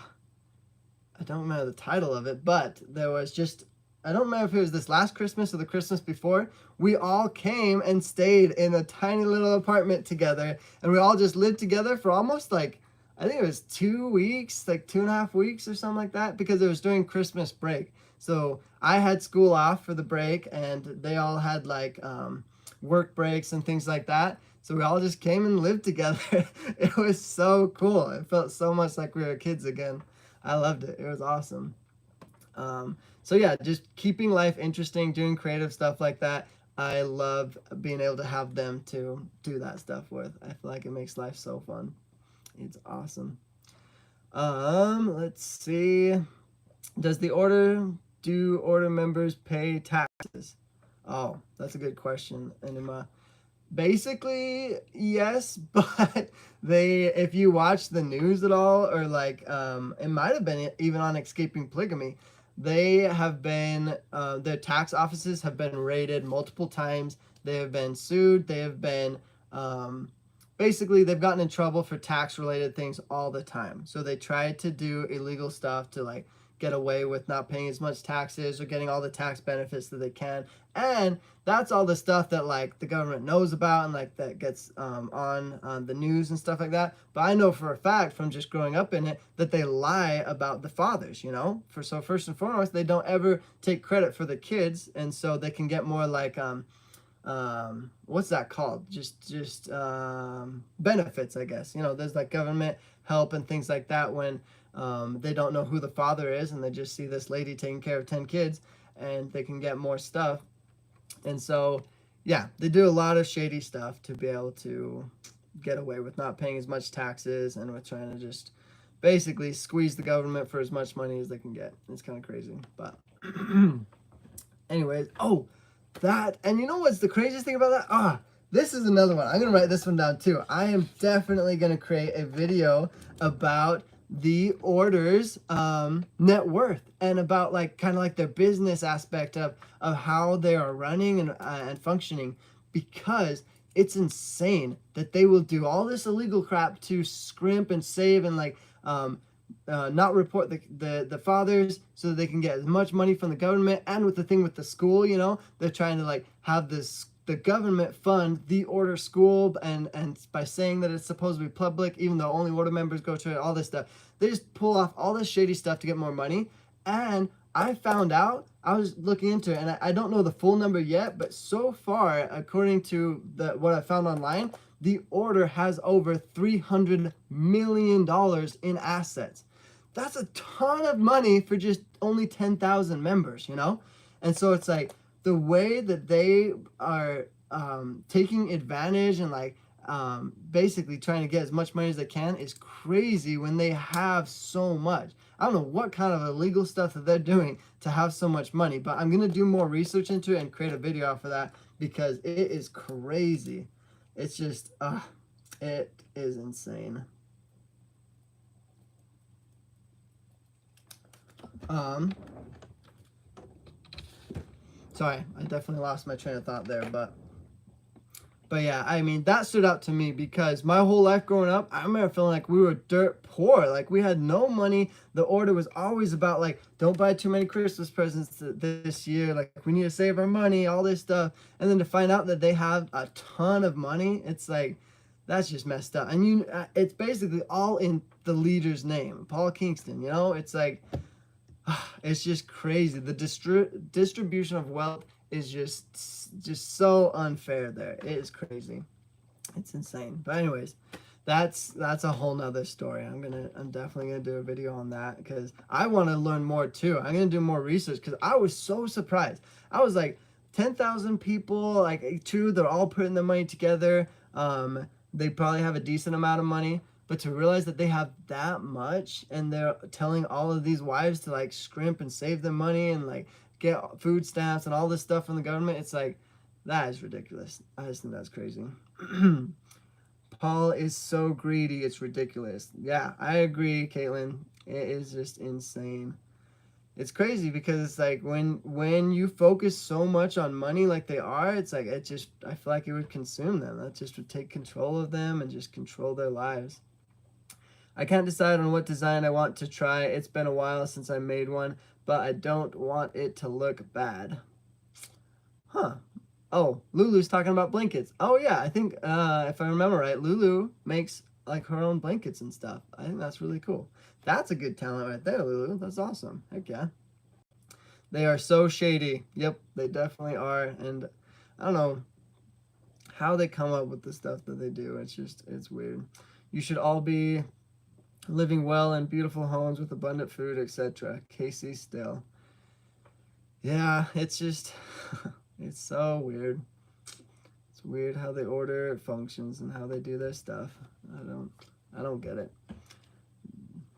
don't remember the title of it, but there was just, I don't remember if it was this last Christmas or the Christmas before, we all came and stayed in a tiny little apartment together, and we all just lived together for almost like, I think it was 2 weeks, like 2.5 weeks or something like that, because it was during Christmas break. So I had school off for the break, and they all had like work breaks and things like that. So we all just came and lived together. It was so cool. It felt so much like we were kids again. I loved it. It was awesome. So yeah, just keeping life interesting, doing creative stuff like that. I love being able to have them to do that stuff with. I feel like it makes life so fun. It's awesome. Let's see. Do order members pay taxes? Oh, that's a good question, Enima. Basically, yes, but if you watch the news at all, or like, it might have been even on Escaping Polygamy, they have been, their tax offices have been raided multiple times. They have been sued. They have been, basically, they've gotten in trouble for tax-related things all the time. So they try to do illegal stuff to like get away with not paying as much taxes or getting all the tax benefits that they can. And that's all the stuff that like the government knows about and like that gets on the news and stuff like that. But I know for a fact from just growing up in it that they lie about the fathers, So first and foremost, they don't ever take credit for the kids, and so they can get more like what's that called? Just benefits, I guess. There's like government help and things like that when they don't know who the father is and they just see this lady taking care of 10 kids and they can get more stuff. And so, yeah, they do a lot of shady stuff to be able to get away with not paying as much taxes and with trying to just basically squeeze the government for as much money as they can get. It's kind of crazy. But anyways, oh, that, and you know what's the craziest thing about that? This is another one. I'm going to write this one down too. I am definitely going to create a video about the orders net worth and about like kind of like their business aspect of how they are running and functioning, because it's insane that they will do all this illegal crap to scrimp and save and like not report the fathers so that they can get as much money from the government. And with the thing with the school, you know, they're trying to like have the government fund the order school, and by saying that it's supposed to be public, even though only order members go to it, all this stuff. They just pull off all this shady stuff to get more money. And I found out, I was looking into it, and I don't know the full number yet, but so far, according to what I found online, the order has over $300 million in assets. That's a ton of money for just only 10,000 members, you know? And so it's like, the way that they are taking advantage and like basically trying to get as much money as they can is crazy when they have so much. I don't know what kind of illegal stuff that they're doing to have so much money, but I'm going to do more research into it and create a video off of that, because it is crazy. It's just, it is insane. Sorry, I definitely lost my train of thought there, but yeah, I mean, that stood out to me because my whole life growing up, I remember feeling like we were dirt poor, like we had no money. The order was always about like, don't buy too many Christmas presents this year, like we need to save our money, all this stuff. And then to find out that they have a ton of money, it's like, that's just messed up. And it's basically all in the leader's name, Paul Kingston, you know? It's like, it's just crazy. The distribution of wealth is just so unfair there. It is crazy. It's insane. But anyways, that's a whole nother story. I'm definitely gonna do a video on that because I want to learn more too. I'm gonna do more research because I was so surprised. I was like, 10,000 people, like they're all putting their money together. They probably have a decent amount of money. But to realize that they have that much and they're telling all of these wives to like scrimp and save their money and like get food stamps and all this stuff from the government, it's like, that is ridiculous. I just think that's crazy. Paul is so greedy, it's ridiculous. Yeah, I agree, Caitlin. It is just insane. It's crazy because it's like when you focus so much on money like they are, it's like, I feel like it would consume them. That just would take control of them and just control their lives. I can't decide on what design I want to try. It's been a while since I made one, but I don't want it to look bad. Huh. Oh, Lulu's talking about blankets. Oh yeah, I think if I remember right, Lulu makes like her own blankets and stuff. I think that's really cool. That's a good talent right there, Lulu. That's awesome. Heck yeah. They are so shady. Yep, they definitely are. And I don't know how they come up with the stuff that they do. It's weird. You should all be living well in beautiful homes with abundant food, etc. Casey still. Yeah, it's just, it's so weird. It's weird how they order functions and how they do their stuff. I don't get it.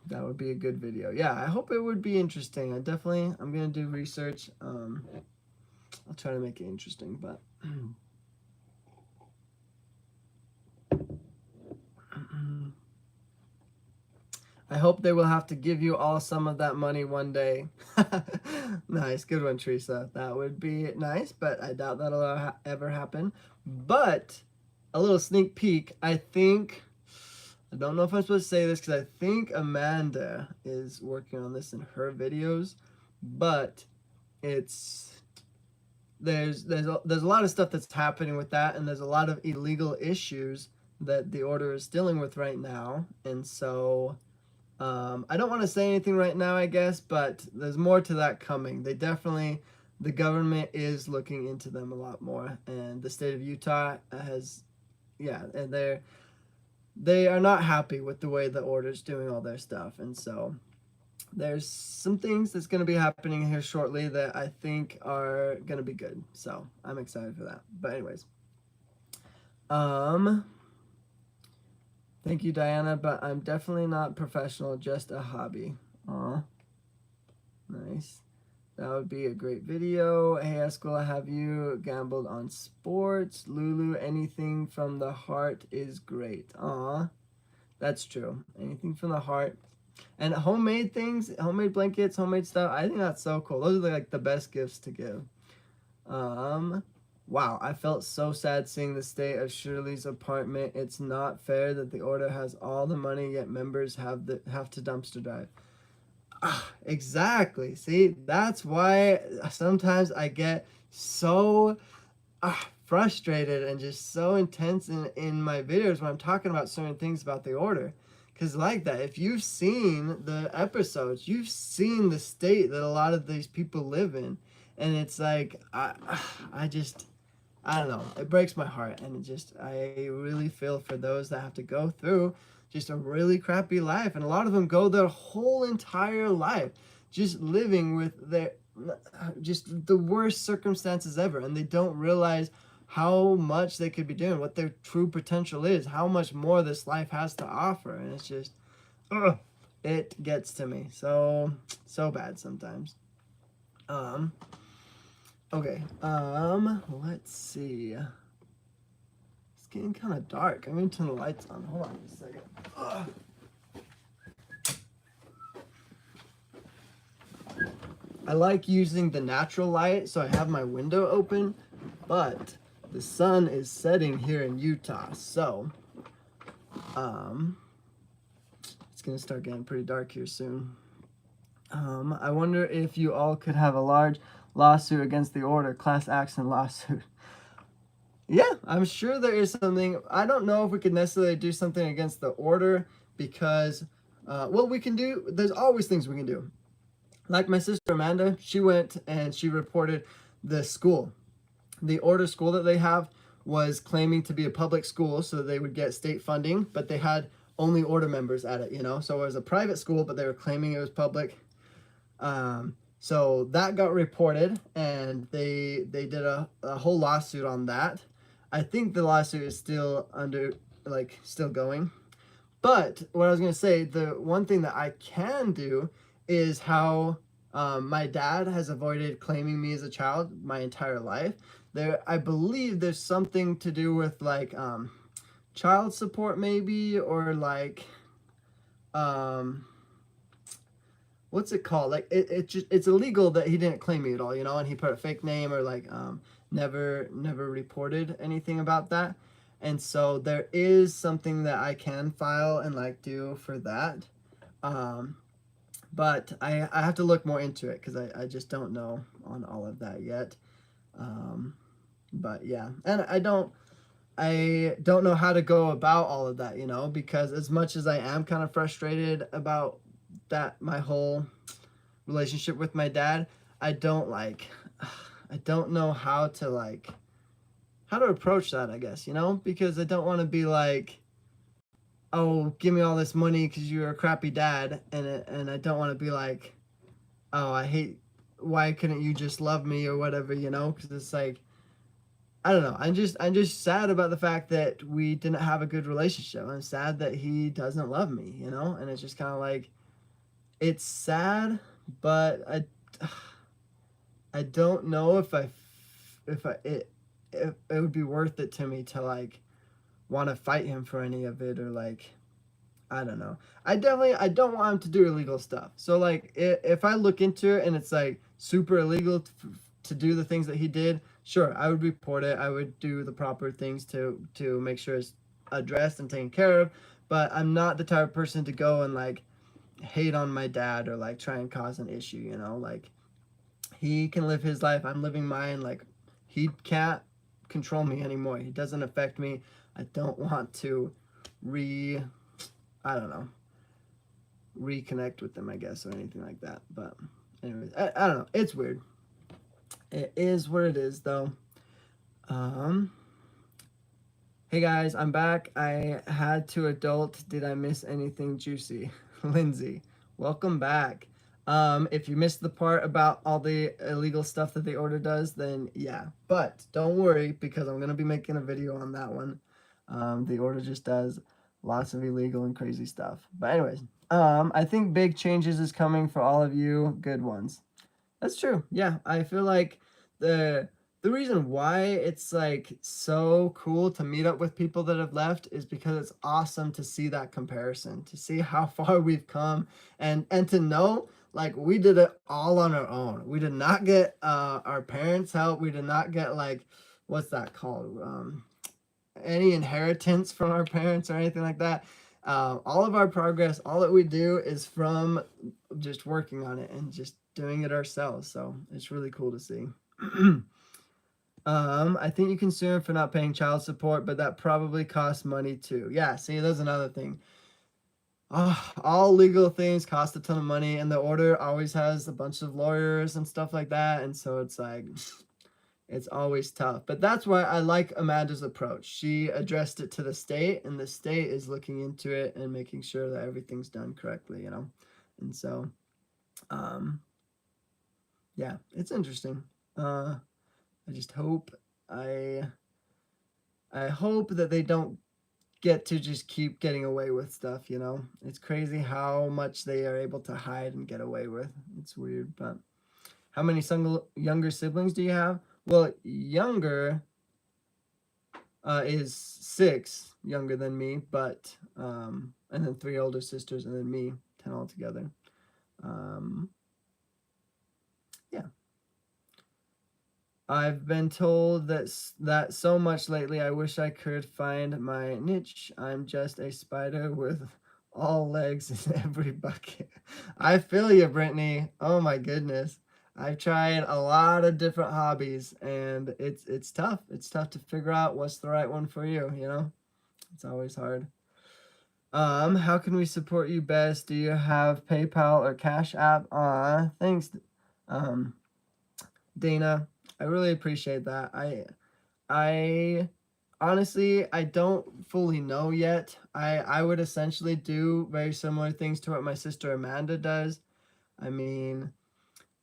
That would be a good video. Yeah, I hope it would be interesting. I'm going to do research. I'll try to make it interesting, but I hope they will have to give you all some of that money one day. Nice. Good one, Teresa. That would be nice, but I doubt that'll ever happen. But a little sneak peek. I don't know if I'm supposed to say this because I think Amanda is working on this in her videos, but there's a lot of stuff that's happening with that, and there's a lot of illegal issues that the order is dealing with right now. And so I don't want to say anything right now, I guess, but there's more to that coming. The government is looking into them a lot more, and the state of Utah and they are not happy with the way the order's doing all their stuff. And so there's some things that's going to be happening here shortly that I think are going to be good. So I'm excited for that. But anyways, thank you, Diana, but I'm definitely not professional, just a hobby. Aw, nice. That would be a great video. Hey, Eskel, have you gambled on sports? Lulu, anything from the heart is great. Aw, that's true. Anything from the heart. And homemade things, homemade blankets, homemade stuff, I think that's so cool. Those are like the best gifts to give. Wow, I felt so sad seeing the state of Shirley's apartment. It's not fair that the order has all the money, yet members have to dumpster dive. Exactly. See, that's why sometimes I get so frustrated and just so intense in my videos when I'm talking about certain things about the order. Because like that, if you've seen the episodes, you've seen the state that a lot of these people live in. And it's like, I don't know. It breaks my heart. And I really feel for those that have to go through just a really crappy life. And a lot of them go their whole entire life just living with just the worst circumstances ever. And they don't realize how much they could be doing, what their true potential is, how much more this life has to offer. And it's just, it gets to me so bad sometimes. Okay, let's see. It's getting kind of dark. I'm gonna turn the lights on. Hold on a second. I like using the natural light, so I have my window open, but the sun is setting here in Utah, so it's gonna start getting pretty dark here soon. I wonder if you all could have a large lawsuit against the order, class action lawsuit. Yeah, I'm sure there is something. I don't know if we could necessarily do something against the order because, well, we can do, there's always things we can do. Like my sister Amanda, she went and she reported the school. The order school that they have was claiming to be a public school so they would get state funding, but they had only order members at it, you know? So it was a private school, but they were claiming it was public. So that got reported and they did a whole lawsuit on that. I think the lawsuit is still still going. But what I was going to say, the one thing that I can do is how my dad has avoided claiming me as a child my entire life. I believe there's something to do with like child support maybe, or like what's it called? Like it's illegal that he didn't claim me at all, you know, and he put a fake name or like never reported anything about that. And so there is something that I can file and like do for that. But I have to look more into it because I just don't know on all of that yet. But yeah, and I don't know how to go about all of that, you know, because as much as I am kind of frustrated about that, my whole relationship with my dad, I don't know how to approach that, I guess, you know, because I don't want to be like, oh, give me all this money because you're a crappy dad, and I don't want to be like, oh, why couldn't you just love me or whatever, you know, because it's like, I don't know. I'm just sad about the fact that we didn't have a good relationship. I'm sad that he doesn't love me, you know, and it's just kind of like, it's sad, but I don't know if it would be worth it to me to like want to fight him for any of it, or like, I don't know. I don't want him to do illegal stuff. So like if I look into it and it's like super illegal to do the things that he did, sure, I would report it. I would do the proper things to make sure it's addressed and taken care of. But I'm not the type of person to go and like hate on my dad or like try and cause an issue, you know? Like, he can live his life, I'm living mine. Like, he can't control me anymore. He doesn't affect me. I don't want to reconnect with them, I guess, or anything like that. But anyways, I don't know. It's weird. It is what it is, though. Hey guys, I'm back. I had to adult. Did I miss anything juicy? Lindsay, welcome back. If you missed the part about all the illegal stuff that the order does, then yeah. But don't worry, because I'm gonna be making a video on that one. The order just does lots of illegal and crazy stuff. But anyways, I think big changes is coming for all of you good ones. That's true. Yeah, I feel like the reason why it's like so cool to meet up with people that have left is because it's awesome to see that comparison, to see how far we've come, and to know like we did it all on our own. We did not get our parents' help. We did not get like what's that called? Any inheritance from our parents or anything like that. All of our progress, all that we do is from just working on it and just doing it ourselves. So it's really cool to see. I think you can sue him for not paying child support, but that probably costs money too. Yeah, see, there's another thing. All legal things cost a ton of money, and the order always has a bunch of lawyers and stuff like that. And so it's like, it's always tough. But that's why I like Amanda's approach. She addressed it to the state, and the state is looking into it and making sure that everything's done correctly, you know? And so, yeah, it's interesting. I just hope I hope that they don't get to just keep getting away with stuff, you know? It's crazy how much they are able to hide and get away with. It's weird, but how many younger siblings do you have? Well, younger is 6 younger than me, but and then 3 older sisters, and then me, 10 altogether. Yeah. I've been told that so much lately. I wish I could find my niche. I'm just a spider with all legs in every bucket. I feel you, Brittany. Oh my goodness. I've tried a lot of different hobbies, and it's tough. It's tough to figure out what's the right one for you, you know? It's always hard. How can we support you best? Do you have PayPal or Cash App? Thanks, Dana. I really appreciate that. I honestly, I don't fully know yet. I would essentially do very similar things to what my sister Amanda does. I mean,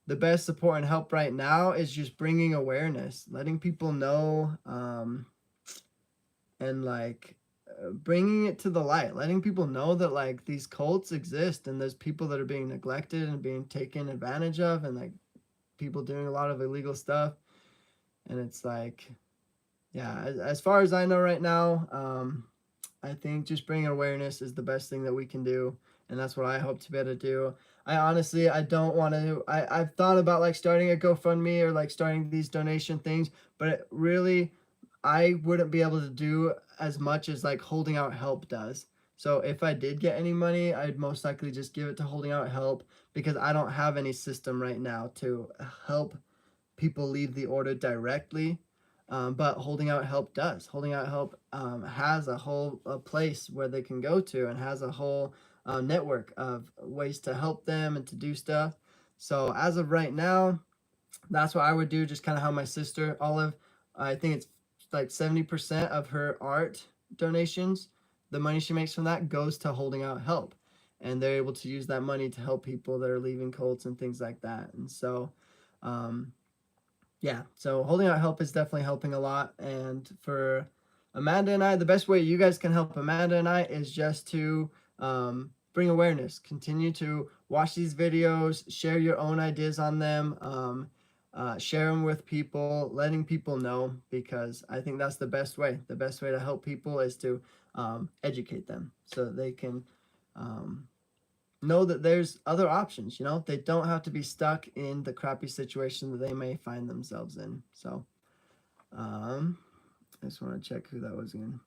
the best support and help right now is just bringing awareness, letting people know, and like bringing it to the light, letting people know that like these cults exist and there's people that are being neglected and being taken advantage of, and like people doing a lot of illegal stuff. And it's like, yeah, as far as I know right now, I think just bringing awareness is the best thing that we can do, and that's what I hope to be able to do. I honestly, I don't want to. I've thought about like starting a GoFundMe or like starting these donation things, but it really, I wouldn't be able to do as much as like Holding Out Help does. So if I did get any money, I'd most likely just give it to Holding Out Help, because I don't have any system right now to help people leave the order directly. But Holding Out Help does. Holding Out Help has a whole place where they can go to, and has a whole network of ways to help them and to do stuff. So as of right now, that's what I would do. Just kind of how my sister Olive, I think it's like 70% of her art donations, the money she makes from that goes to Holding Out Help, and they're able to use that money to help people that are leaving cults and things like that. And so, yeah, so Holding Out Help is definitely helping a lot. And for Amanda and I, the best way you guys can help Amanda and I is just to bring awareness. Continue to watch these videos, share your own ideas on them, share them with people, letting people know, because I think that's the best way. The best way to help people is to educate them so that they can know that there's other options, you know? They don't have to be stuck in the crappy situation that they may find themselves in. So, I just want to check who that was again.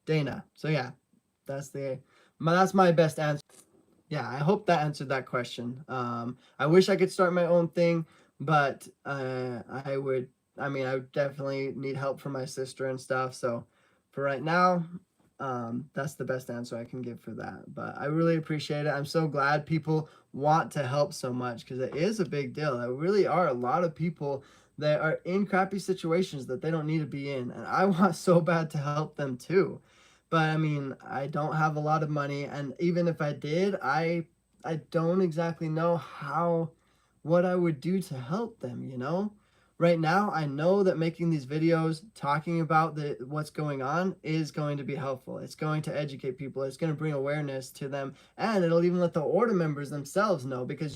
Dana. So yeah, that's my best answer. Yeah, I hope that answered that question. I wish I could start my own thing, but I would definitely need help from my sister and stuff. So for right now, that's the best answer I can give for that. But I really appreciate it. I'm so glad people want to help so much, because it is a big deal. There really are a lot of people that are in crappy situations that they don't need to be in, and I want so bad to help them too. But I mean, I don't have a lot of money, and even if I did, I don't exactly know what I would do to help them, you know? Right now, I know that making these videos, talking about what's going on is going to be helpful. It's going to educate people. It's going to bring awareness to them. And it'll even let the order members themselves know, because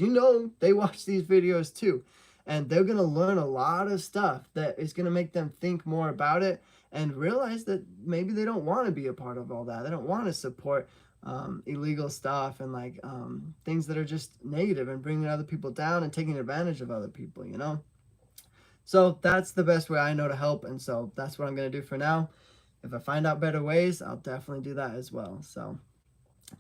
they watch these videos too. And they're going to learn a lot of stuff that is going to make them think more about it and realize that maybe they don't want to be a part of all that. They don't want to support illegal stuff and like things that are just negative and bringing other people down and taking advantage of other people, you know? So that's the best way I know to help. And so that's what I'm going to do for now. If I find out better ways, I'll definitely do that as well. So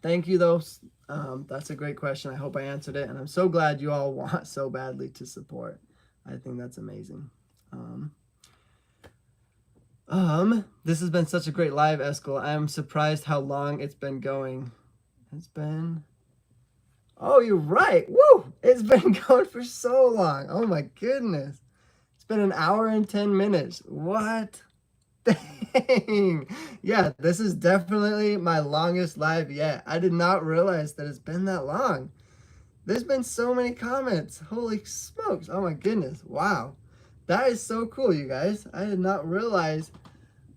thank you, though. That's a great question. I hope I answered it. And I'm so glad you all want so badly to support. I think that's amazing. This has been such a great live, Eskel. I am surprised how long it's been going. It's been... Oh, you're right. Woo! It's been going for so long. Oh my goodness. It's been 1 hour and 10 minutes. What? Dang. Yeah, this is definitely my longest live yet. I did not realize that it's been that long. There's been so many comments. Holy smokes. Oh my goodness. Wow. That is so cool, you guys. I did not realize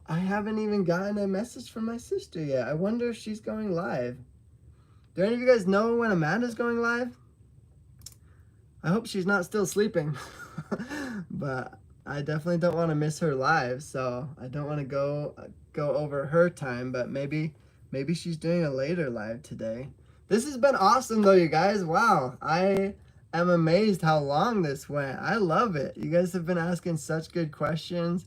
I haven't even gotten a message from my sister yet. I wonder if she's going live. Do any of you guys know when Amanda's going live? I hope she's not still sleeping. But I definitely don't want to miss her live, so I don't want to go over her time, but maybe she's doing a later live today. This has been awesome though, you guys. Wow. I am amazed how long this went. I love it. You guys have been asking such good questions.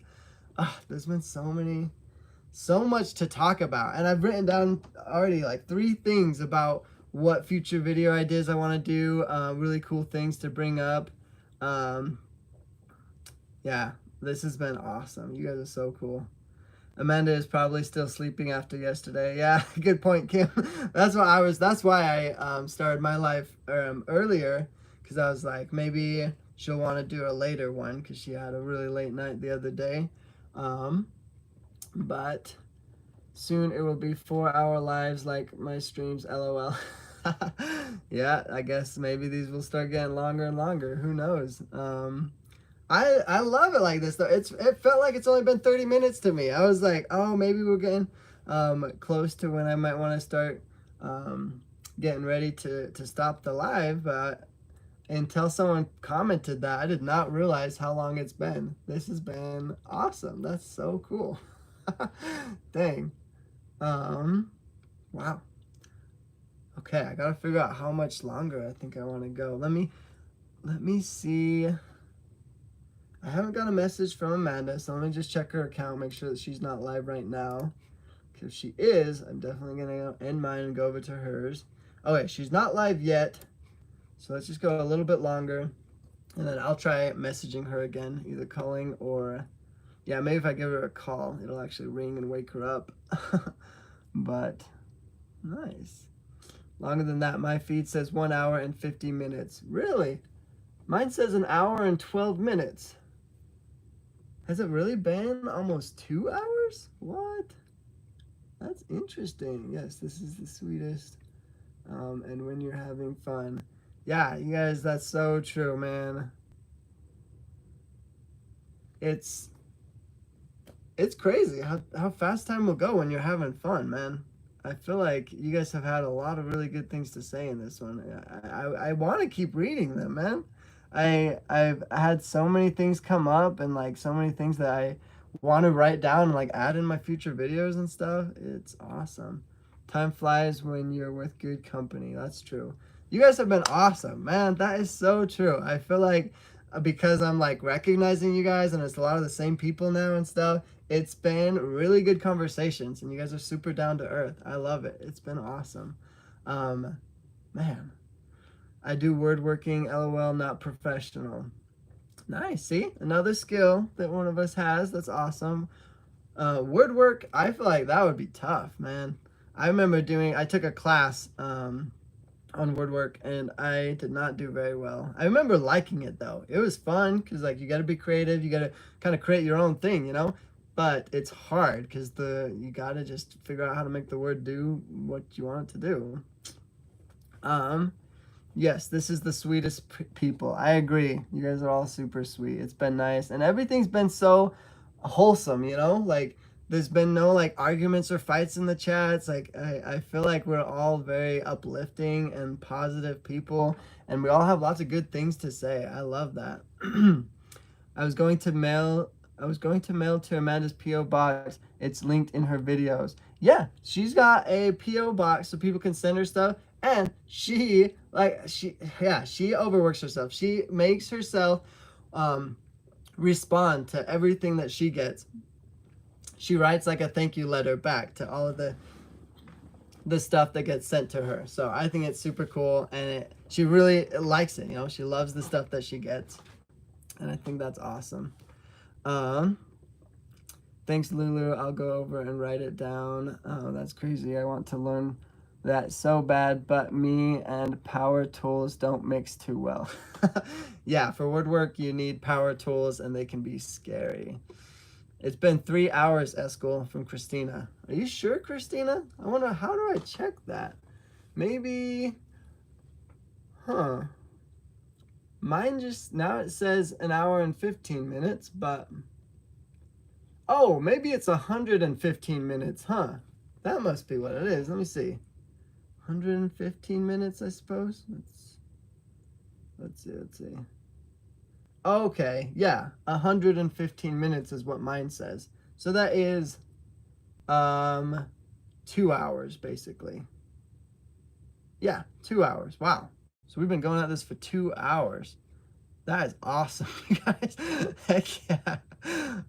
There's been so much to talk about, and I've written down already like 3 things about what future video ideas I want to do, really cool things to bring up. Yeah, this has been awesome. You guys are so cool. Amanda is probably still sleeping after yesterday. Yeah, good point, Kim. That's why I started my live earlier, because I was like, maybe she'll want to do a later one because she had a really late night the other day. But soon it will be 4-hour lives like my streams, LOL. Yeah, I guess maybe these will start getting longer and longer. Who knows? I love it like this though. It felt like it's only been 30 minutes to me. I was like, oh, maybe we're getting close to when I might want to start getting ready to stop the live. But until someone commented that, I did not realize how long it's been. This has been awesome. That's so cool. Dang. Wow. Okay, I gotta figure out how much longer I think I want to go. Let me see. I haven't got a message from Amanda, so let me just check her account, make sure that she's not live right now. Because if she is, I'm definitely going to end mine and go over to hers. Okay, she's not live yet, so let's just go a little bit longer, and then I'll try messaging her again, either calling or, yeah, maybe if I give her a call, it'll actually ring and wake her up. But, nice. Longer than that, my feed says 1 hour and 50 minutes. Really? Mine says 1 hour and 12 minutes. Has it really been almost 2 hours? What? That's interesting. Yes, this is the sweetest. And when you're having fun. Yeah, you guys, that's so true, man. It's crazy how fast time will go when you're having fun, man. I feel like you guys have had a lot of really good things to say in this one. I want to keep reading them, man. I've had so many things come up and like so many things that I want to write down and like add in my future videos and stuff. It's awesome. Time flies when you're with good company. That's true. You guys have been awesome, man. That is so true. I feel like because I'm like recognizing you guys and it's a lot of the same people now and stuff, it's been really good conversations and you guys are super down to earth. I love it. It's been awesome. Man, I do word working, LOL, not professional. Nice. See, another skill that one of us has. That's awesome. Word work, I feel like that would be tough, man. I remember I took a class on word work and I did not do very well. I remember liking it though. It was fun because like you got to be creative. You got to kind of create your own thing, you know? But it's hard because you got to just figure out how to make the word do what you want it to do. Yes, this is the sweetest people. I agree. You guys are all super sweet. It's been nice. And everything's been so wholesome, you know? Like, there's been no, like, arguments or fights in the chats. Like, I feel like we're all very uplifting and positive people. And we all have lots of good things to say. I love that. I was going to mail to Amanda's P.O. box. It's linked in her videos. Yeah, she's got a P.O. box so people can send her stuff. And she overworks herself. She makes herself respond to everything that she gets. She writes like a thank you letter back to all of the stuff that gets sent to her. So I think it's super cool, and she really likes it. You know, she loves the stuff that she gets, and I think that's awesome. Thanks, Lulu. I'll go over and write it down. Oh, that's crazy. I want to learn that so bad, but me and power tools don't mix too well. Yeah, for woodwork, you need power tools, and they can be scary. It's been 3 hours, Eskel, from Christina. Are you sure, Christina? I wonder, how do I check that? Maybe, mine just, now it says 1 hour and 15 minutes, but, oh, maybe it's 115 minutes, huh? That must be what it is. Let me see. 115 minutes, I suppose. Let's see. Okay, yeah, 115 minutes is what mine says. So that is 2 hours, basically. Yeah, 2 hours. Wow. So we've been going at this for 2 hours. That is awesome, you guys. Heck yeah.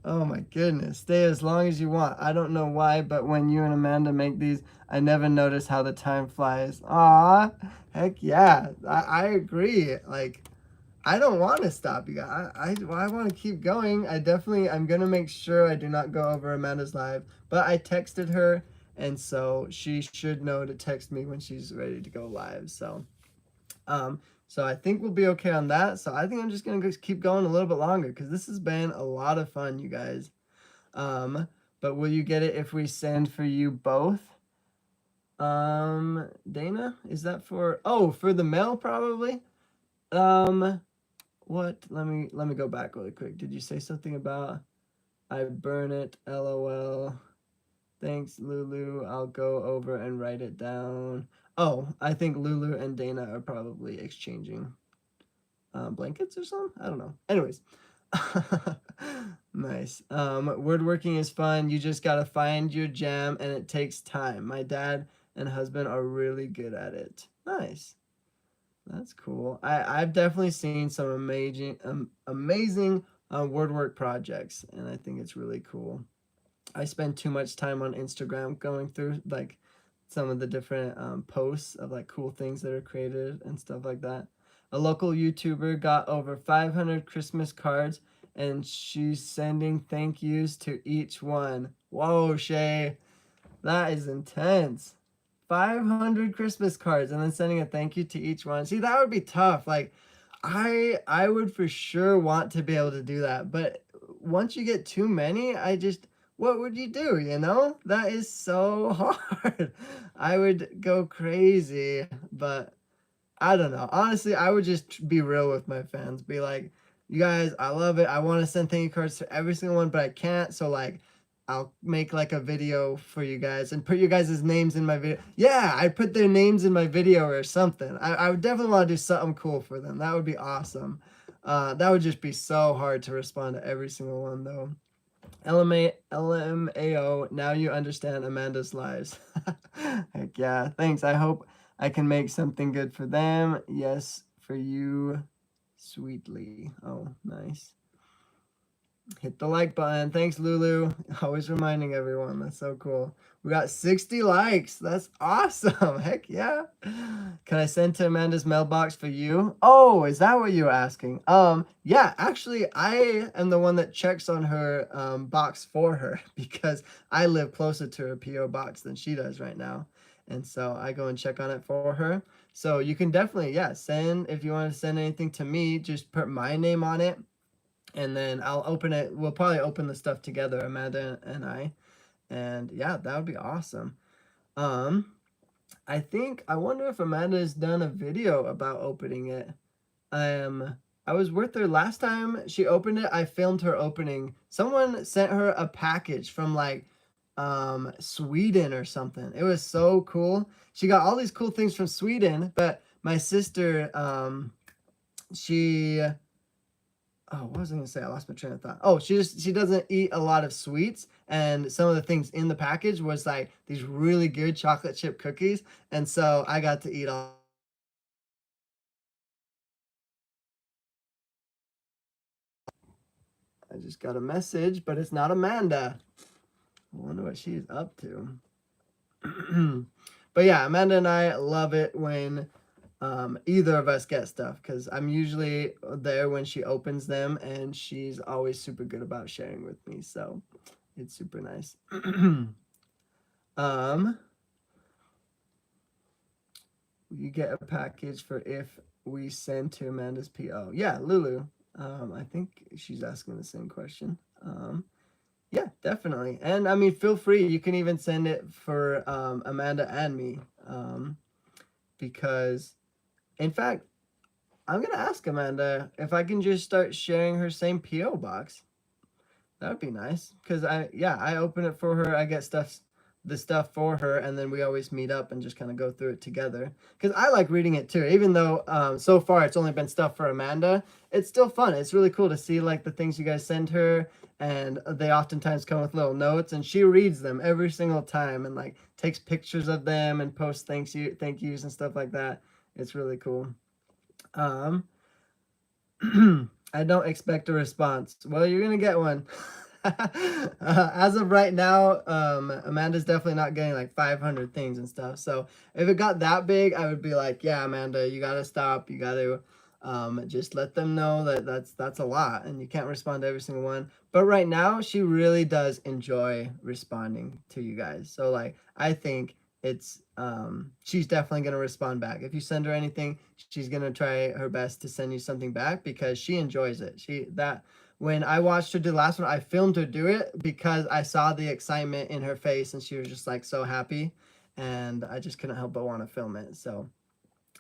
Oh my goodness. Stay as long as you want. I don't know why, but when you and Amanda make these, I never notice how the time flies. Aw, heck yeah. I agree. Like, I don't want to stop, you guys. I want to keep going. I'm going to make sure I do not go over Amanda's live. But I texted her, and so she should know to text me when she's ready to go live. So I think we'll be okay on that. So I think I'm just going to keep going a little bit longer because this has been a lot of fun, you guys. But will you get it if we send for you both? Dana, is that for the mail probably? What? Let me go back really quick. Did you say something about I burn it, LOL? Thanks, Lulu. I'll go over and write it down. Oh, I think Lulu and Dana are probably exchanging blankets or something. I don't know. Anyways. Nice. Woodworking is fun. You just gotta find your jam, and it takes time. My dad and husband are really good at it. Nice. That's cool. I've definitely seen some amazing woodwork projects, and I think it's really cool. I spend too much time on Instagram going through like some of the different posts of like cool things that are created and stuff like that. A local YouTuber got over 500 Christmas cards, and she's sending thank yous to each one. Whoa, Shay, that is intense. 500 Christmas cards and then sending a thank you to each one. See, that would be tough. Like, I would for sure want to be able to do that, but once you get too many, what would you do, you know? That is so hard. I would go crazy, but I don't know. Honestly, I would just be real with my fans. Be like, you guys, I love it. I want to send thank you cards to every single one, but I can't. So, like, I'll make, like, a video for you guys and put your guys' names in my video. Yeah, I'd put their names in my video or something. I would definitely want to do something cool for them. That would be awesome. That would just be so hard to respond to every single one, though. LMAO, now you understand Amanda's lives. Heck yeah. Thanks. I hope I can make something good for them. Yes, for you, sweetly. Oh, nice. Hit the like button. Thanks, Lulu. Always reminding everyone. That's so cool. We got 60 likes. That's awesome. Heck yeah. Can I send to Amanda's mailbox for you? Oh, is that what you were asking? Yeah, actually, I am the one that checks on her box for her because I live closer to her P.O. box than she does right now. And so I go and check on it for her. So you can definitely, send, if you want to send anything to me, just put my name on it. And then I'll open it. We'll probably open the stuff together, Amanda and I. And yeah, that would be awesome. I wonder if Amanda's done a video about opening it. I was with her last time she opened it. I filmed her opening. Someone sent her a package from like Sweden or something. It was so cool. She got all these cool things from Sweden, but my sister she what was I gonna say? I lost my train of thought. Oh, she doesn't eat a lot of sweets, and some of the things in the package was like these really good chocolate chip cookies, and so I got to eat all. I just got a message, but it's not Amanda. I wonder what she's up to. But yeah, Amanda and I love it when either of us get stuff, because I'm usually there when she opens them, and she's always super good about sharing with me. So it's super nice. You get a package for if we send to Amanda's PO. Yeah, Lulu. I think she's asking the same question. Yeah, definitely. And I mean, feel free. You can even send it for Amanda and me. Because, in fact, I'm going to ask Amanda if I can just start sharing her same PO box. That would be nice. Because I open it for her. I get the stuff for her, and then we always meet up and just kind of go through it together. Because I like reading it too. Even though so far it's only been stuff for Amanda, it's still fun. It's really cool to see like the things you guys send her, and they oftentimes come with little notes, and she reads them every single time and like takes pictures of them and posts thank yous and stuff like that. It's really cool. Um, I don't expect a response. Well, you're gonna get one. As of right now, Amanda's definitely not getting like 500 things and stuff. So if it got that big, I would be like, yeah, Amanda, you gotta stop. You gotta just let them know that that's a lot, and you can't respond to every single one. But right now, she really does enjoy responding to you guys. So like, I think it's she's definitely gonna respond back. If you send her anything, she's gonna try her best to send you something back, because she enjoys it. When I watched her do the last one, I filmed her do it because I saw the excitement in her face, and she was just like so happy, and I just couldn't help but want to film it. So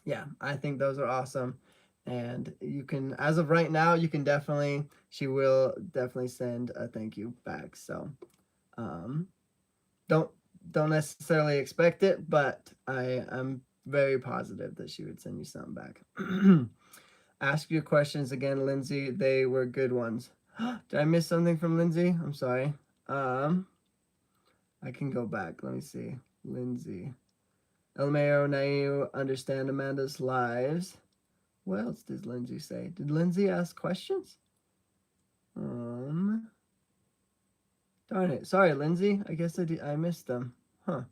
yeah, I think those are awesome. And you can, as of right now, she will definitely send a thank you back. So don't don't necessarily expect it, but I'm very positive that she would send you something back. Ask your questions again, Lindsay. They were good ones. Did I miss something from Lindsay? I'm sorry. I can go back. Let me see. Lindsay. LMAO, now you understand Amanda's lives. What else did Lindsay say? Did Lindsay ask questions? Darn it. Sorry, Lindsay. I guess I missed them. Huh.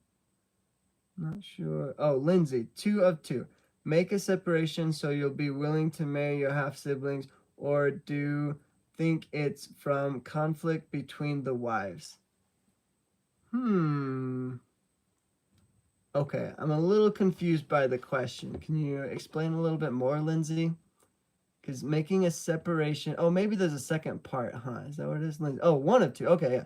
Not sure. Oh, Lindsay, 2 of 2. Make a separation so you'll be willing to marry your half siblings, or do think it's from conflict between the wives? Okay, I'm a little confused by the question. Can you explain a little bit more, Lindsay? Because making a separation. Oh, maybe there's a second part, huh? Is that what it is, Lindsay? Oh, 1 of 2. Okay, yeah.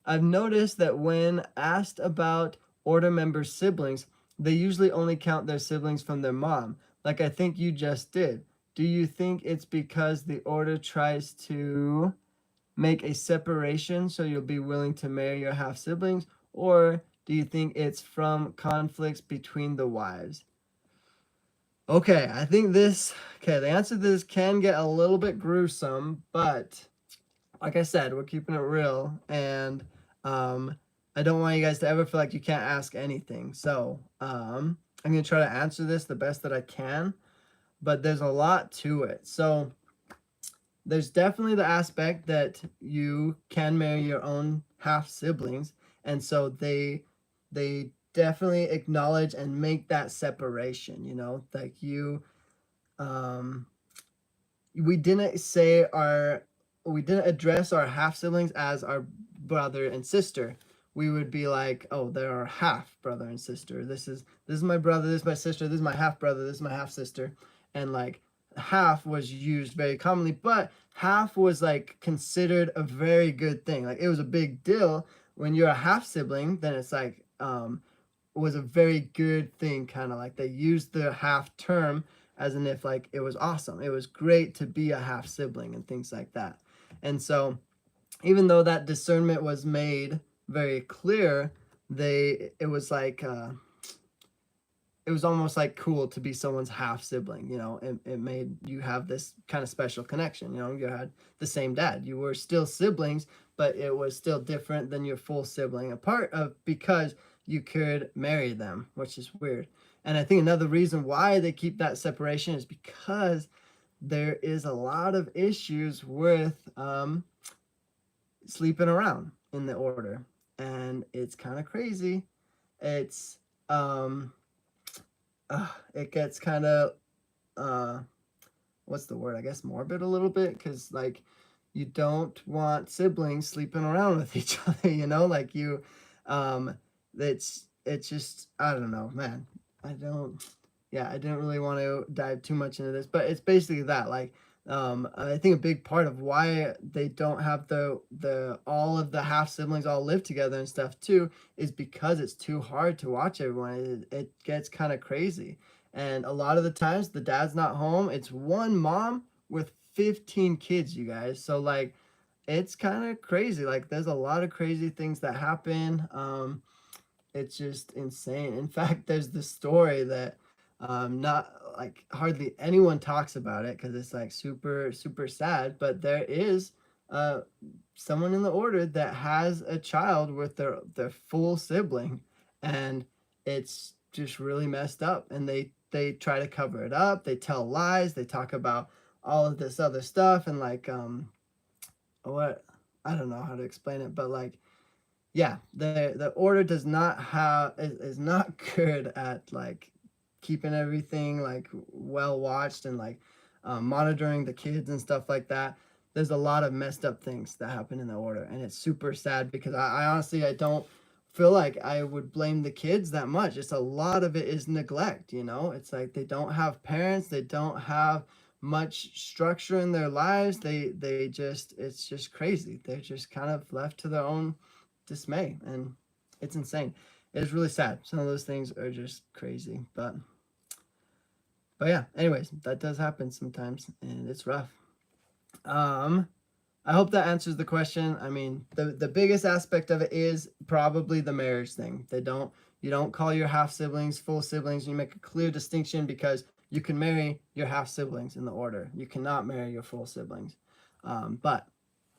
I've noticed that when asked about order members' siblings, they usually only count their siblings from their mom, like I think you just did. Do you think it's because the order tries to make a separation so you'll be willing to marry your half siblings, or do you think it's from conflicts between the wives? Okay, the answer to this can get a little bit gruesome, but like I said, we're keeping it real, and I don't want you guys to ever feel like you can't ask anything. So I'm going to try to answer this the best that I can, but there's a lot to it. So there's definitely the aspect that you can marry your own half siblings, and so they definitely acknowledge and make that separation, like we didn't address our half siblings as our brother and sister. We would be like, oh, they're our half brother and sister. This is my brother, this is my sister, this is my half brother, this is my half sister. And like half was used very commonly, but half was like considered a very good thing. Like it was a big deal when you're a half sibling. Then it's like was a very good thing, kind of like they used the half term as an if like it was awesome. It was great to be a half sibling and things like that. And so even though that discernment was made very clear, it was like it was almost like cool to be someone's half sibling, you know. It made you have this kind of special connection, you know. You had the same dad, you were still siblings, but it was still different than your full sibling, a part of because you could marry them, which is weird. And I think another reason why they keep that separation is because there is a lot of issues with sleeping around in the order, and it's kind of crazy. It's it gets kind of what's the word, I guess morbid a little bit, because like you don't want siblings sleeping around with each other, you know, like you it's just, I don't know, man. I didn't really want to dive too much into this, but it's basically that, like I think a big part of why they don't have the all of the half siblings all live together and stuff too is because it's too hard to watch everyone. It gets kind of crazy, and a lot of the times the dad's not home. It's one mom with 15 kids, you guys. So like it's kind of crazy. Like there's a lot of crazy things that happen. It's just insane. In fact, there's the story that not like hardly anyone talks about it because it's like super super sad, but there is someone in the order that has a child with their full sibling, and it's just really messed up, and they try to cover it up, they tell lies, they talk about all of this other stuff, and like what, I don't know how to explain it, but like yeah, the order does not have is not good at like keeping everything like well watched and like monitoring the kids and stuff like that. There's a lot of messed up things that happen in the order, and it's super sad because I honestly I don't feel like I would blame the kids that much. It's a lot of it is neglect, you know. It's like they don't have parents, they don't have much structure in their lives. They just, it's just crazy. They're just kind of left to their own dismay, and it's insane. It's really sad. Some of those things are just crazy, but yeah, anyways, that does happen sometimes, and it's rough. I hope that answers the question. I mean, the biggest aspect of it is probably the marriage thing. You don't call your half siblings full siblings. You make a clear distinction because you can marry your half siblings in the order. You cannot marry your full siblings. But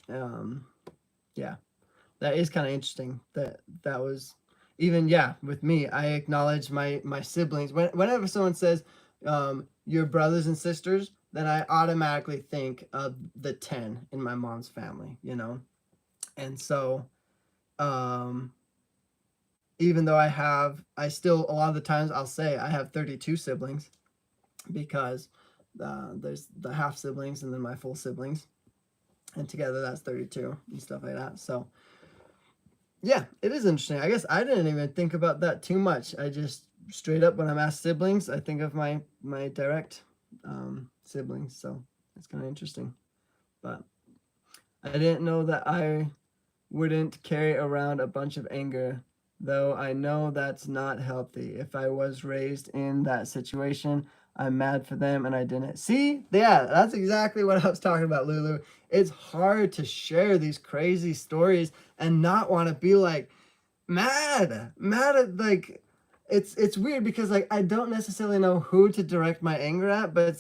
yeah, that is kind of interesting. That was even, yeah, with me. I acknowledge my siblings. Whenever someone says your brothers and sisters, then I automatically think of the 10 in my mom's family, you know? And so, even though I still, a lot of the times I'll say I have 32 siblings because there's the half siblings and then my full siblings. And together that's 32 and stuff like that. So, yeah, it is interesting. I guess I didn't even think about that too much. I just straight up, when I'm asked siblings, I think of my direct siblings. So it's kind of interesting. But I didn't know that I wouldn't carry around a bunch of anger, though I know that's not healthy. If I was raised in that situation, I'm mad for them and I didn't. See? Yeah, that's exactly what I was talking about, Lulu. It's hard to share these crazy stories and not want to be like mad at, like, it's weird because like I don't necessarily know who to direct my anger at, but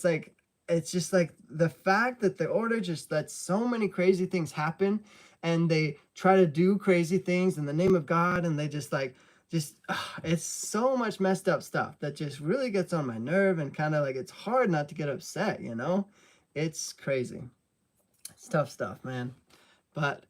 it's just like the fact that the order just lets so many crazy things happen, and they try to do crazy things in the name of God, and they just it's so much messed up stuff that just really gets on my nerve, and kind of like it's hard not to get upset, you know? It's crazy. It's tough stuff, man. But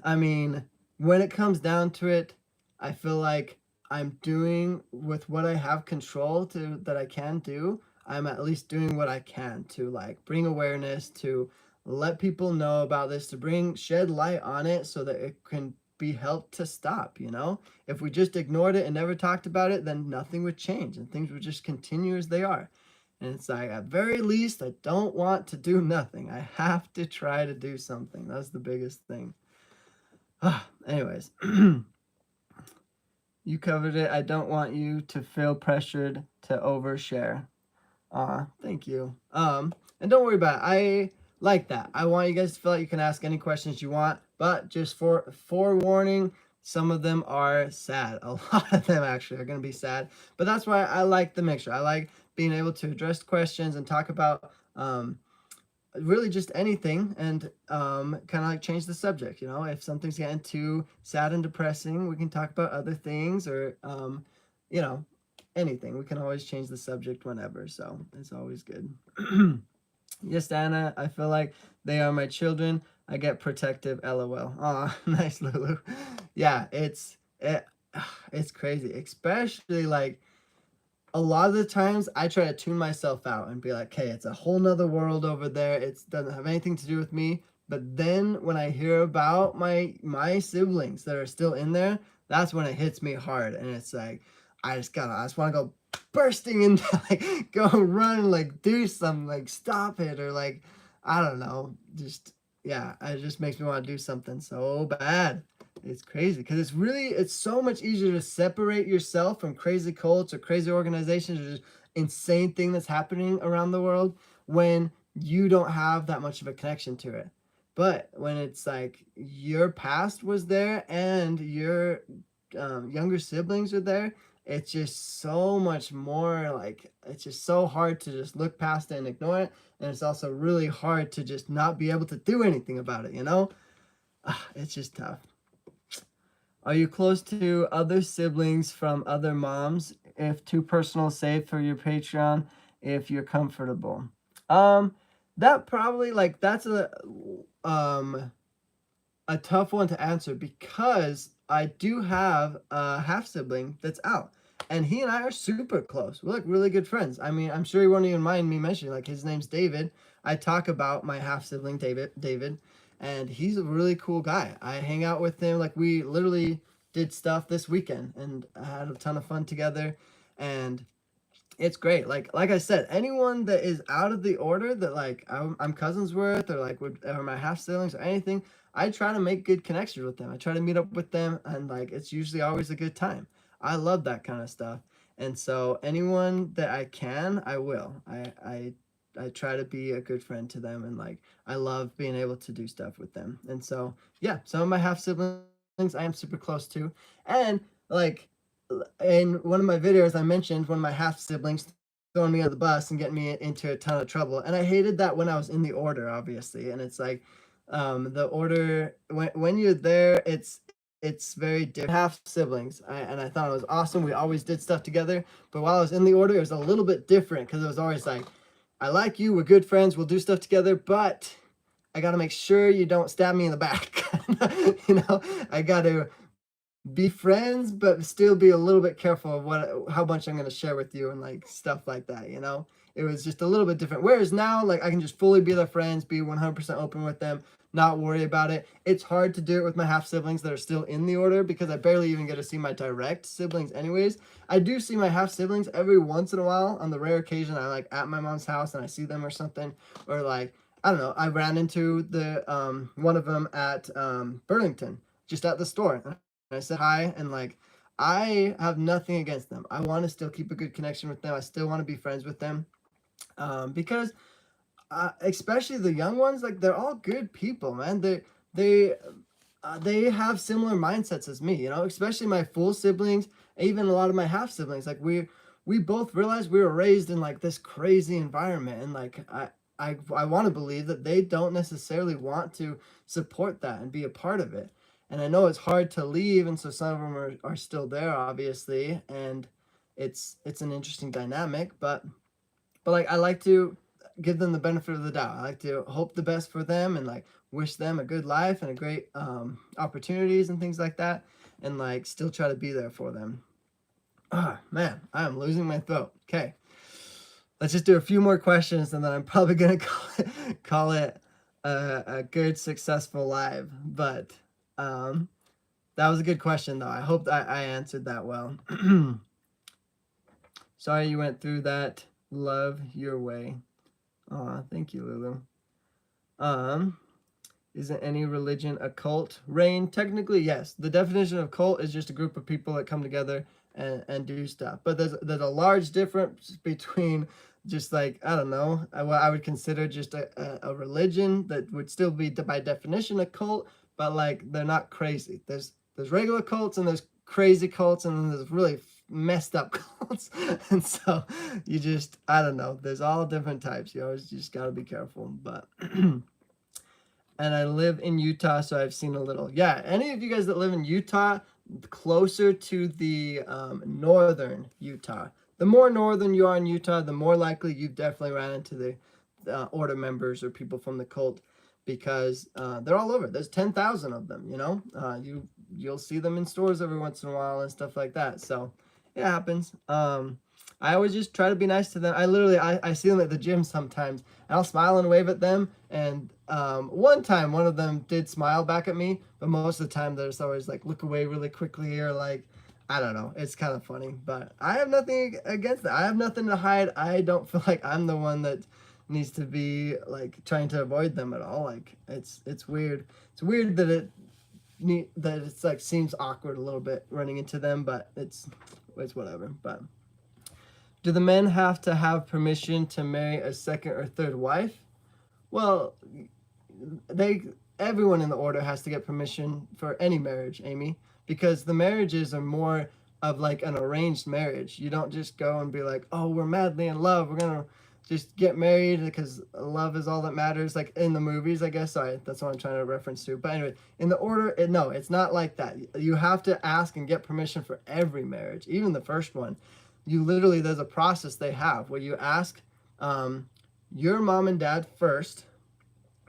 I mean, when it comes down to it, I feel like I'm doing with what I have control to, that I can do. I'm at least doing what I can to like bring awareness, to let people know about this, to shed light on it so that it can be helped to stop, you know? If we just ignored it and never talked about it, then nothing would change and things would just continue as they are. And it's like, at very least, I don't want to do nothing. I have to try to do something. That's the biggest thing. Anyways. You covered it. I don't want you to feel pressured to overshare. Thank you. And don't worry about it. I like that. I want you guys to feel like you can ask any questions you want, but just for forewarning, some of them are sad. A lot of them actually are going to be sad, but that's why I like the mixture. I like being able to address questions and talk about really just anything, and kind of like change the subject. You know, if something's getting too sad and depressing, we can talk about other things, or you know, anything. We can always change the subject whenever, so it's always good. Yes, Anna, I feel like they are my children. I get protective, lol. Aw, nice, Lulu. Yeah, it's crazy, especially like a lot of the times I try to tune myself out and be like, hey, it's a whole nother world over there. It doesn't have anything to do with me. But then when I hear about my siblings that are still in there, that's when it hits me hard. And it's like, I just want to go bursting into, like, go run, like do something, like stop it, or like, I don't know, just, yeah, it just makes me want to do something so bad. It's crazy because it's so much easier to separate yourself from crazy cults or crazy organizations or just insane thing that's happening around the world when you don't have that much of a connection to it. But when it's like your past was there and your younger siblings are there, it's just so much more, like, it's just so hard to just look past it and ignore it. And it's also really hard to just not be able to do anything about it, you know? It's just tough. Are you close to other siblings from other moms? If too personal, save for your Patreon if you're comfortable. That probably, like, that's a tough one to answer because I do have a half sibling that's out, and he and I are super close. We're like really good friends. I mean, I'm sure he won't even mind me mentioning, like, his name's David. I talk about my half sibling David, and he's a really cool guy. I hang out with him. Like, we literally did stuff this weekend and I had a ton of fun together, and it's great. Like I said, anyone that is out of the order that, like, I'm cousins with, or like or my half siblings or anything, I try to make good connections with them. I try to meet up with them, and like it's usually always a good time. I love that kind of stuff, and so anyone that I can, I will. I try to be a good friend to them, and like I love being able to do stuff with them. And so yeah, some of my half siblings I am super close to, and like in one of my videos, I mentioned one of my half siblings throwing me on the bus and getting me into a ton of trouble. And I hated that when I was in the order, obviously. And it's like, the order, when you're there, it's very different. Half siblings, and I thought it was awesome. We always did stuff together. But while I was in the order, it was a little bit different because it was always like, I like you, we're good friends, we'll do stuff together, but I got to make sure you don't stab me in the back. You know, I got to be friends, but still be a little bit careful of how much I'm going to share with you and like stuff like that, you know? It was just a little bit different. Whereas now, like, I can just fully be their friends, be 100% open with them, not worry about it. It's hard to do it with my half siblings that are still in the order because I barely even get to see my direct siblings anyways. I do see my half siblings every once in a while. On the rare occasion I like at my mom's house and I see them or something, or like, I don't know, I ran into the one of them at Burlington, just at the store. I said hi, and like, I have nothing against them. I want to still keep a good connection with them. I still want to be friends with them, because especially the young ones, like, they're all good people, man. They have similar mindsets as me, you know. Especially my full siblings, even a lot of my half siblings. Like, we both realized we were raised in like this crazy environment, and like I want to believe that they don't necessarily want to support that and be a part of it. And I know it's hard to leave, and so some of them are still there, obviously, and it's an interesting dynamic, but like, I like to give them the benefit of the doubt. I like to hope the best for them and like wish them a good life and a great opportunities and things like that, and like still try to be there for them. Ah, man, I am losing my throat. Okay, let's just do a few more questions, and then I'm probably gonna call it a good successful live. But that was a good question, though. I hope I answered that well. Sorry you went through that. Love your way. Aw, thank you, Lulu. Isn't any religion a cult? Rain, technically, yes. The definition of cult is just a group of people that come together and do stuff. But there's a large difference between just like, I don't know, what I would consider just a religion that would still be by definition a cult, but like they're not crazy. There's regular cults and there's crazy cults and then there's really messed up cults. And so you just, I don't know, there's all different types. You always just got to be careful. But and I live in Utah, so I've seen a little. Yeah, any of you guys that live in Utah, closer to the northern Utah. The more northern you are in Utah, the more likely you've definitely ran into the order members or people from the cult, because they're all over. There's 10,000 of them, you know? You'll see them in stores every once in a while and stuff like that. So it happens. I always just try to be nice to them. I see them at the gym sometimes, and I'll smile and wave at them. And one time, one of them did smile back at me, but most of the time, they're just always like look away really quickly, or like, I don't know. It's kind of funny, but I have nothing against that. I have nothing to hide. I don't feel like I'm the one that needs to be like trying to avoid them at all. Like it's weird. It's weird that it's like seems awkward a little bit running into them, but it's whatever. But do the men have to have permission to marry a second or third wife? Well, everyone in the order has to get permission for any marriage, Amy, because the marriages are more of like an arranged marriage. You don't just go and be like, oh, we're madly in love, we're gonna just get married because love is all that matters, like in the movies, I guess. Sorry, that's what I'm trying to reference to. But anyway, in the order, no, it's not like that. You have to ask and get permission for every marriage, even the first one. You literally, there's a process they have where you ask your mom and dad first.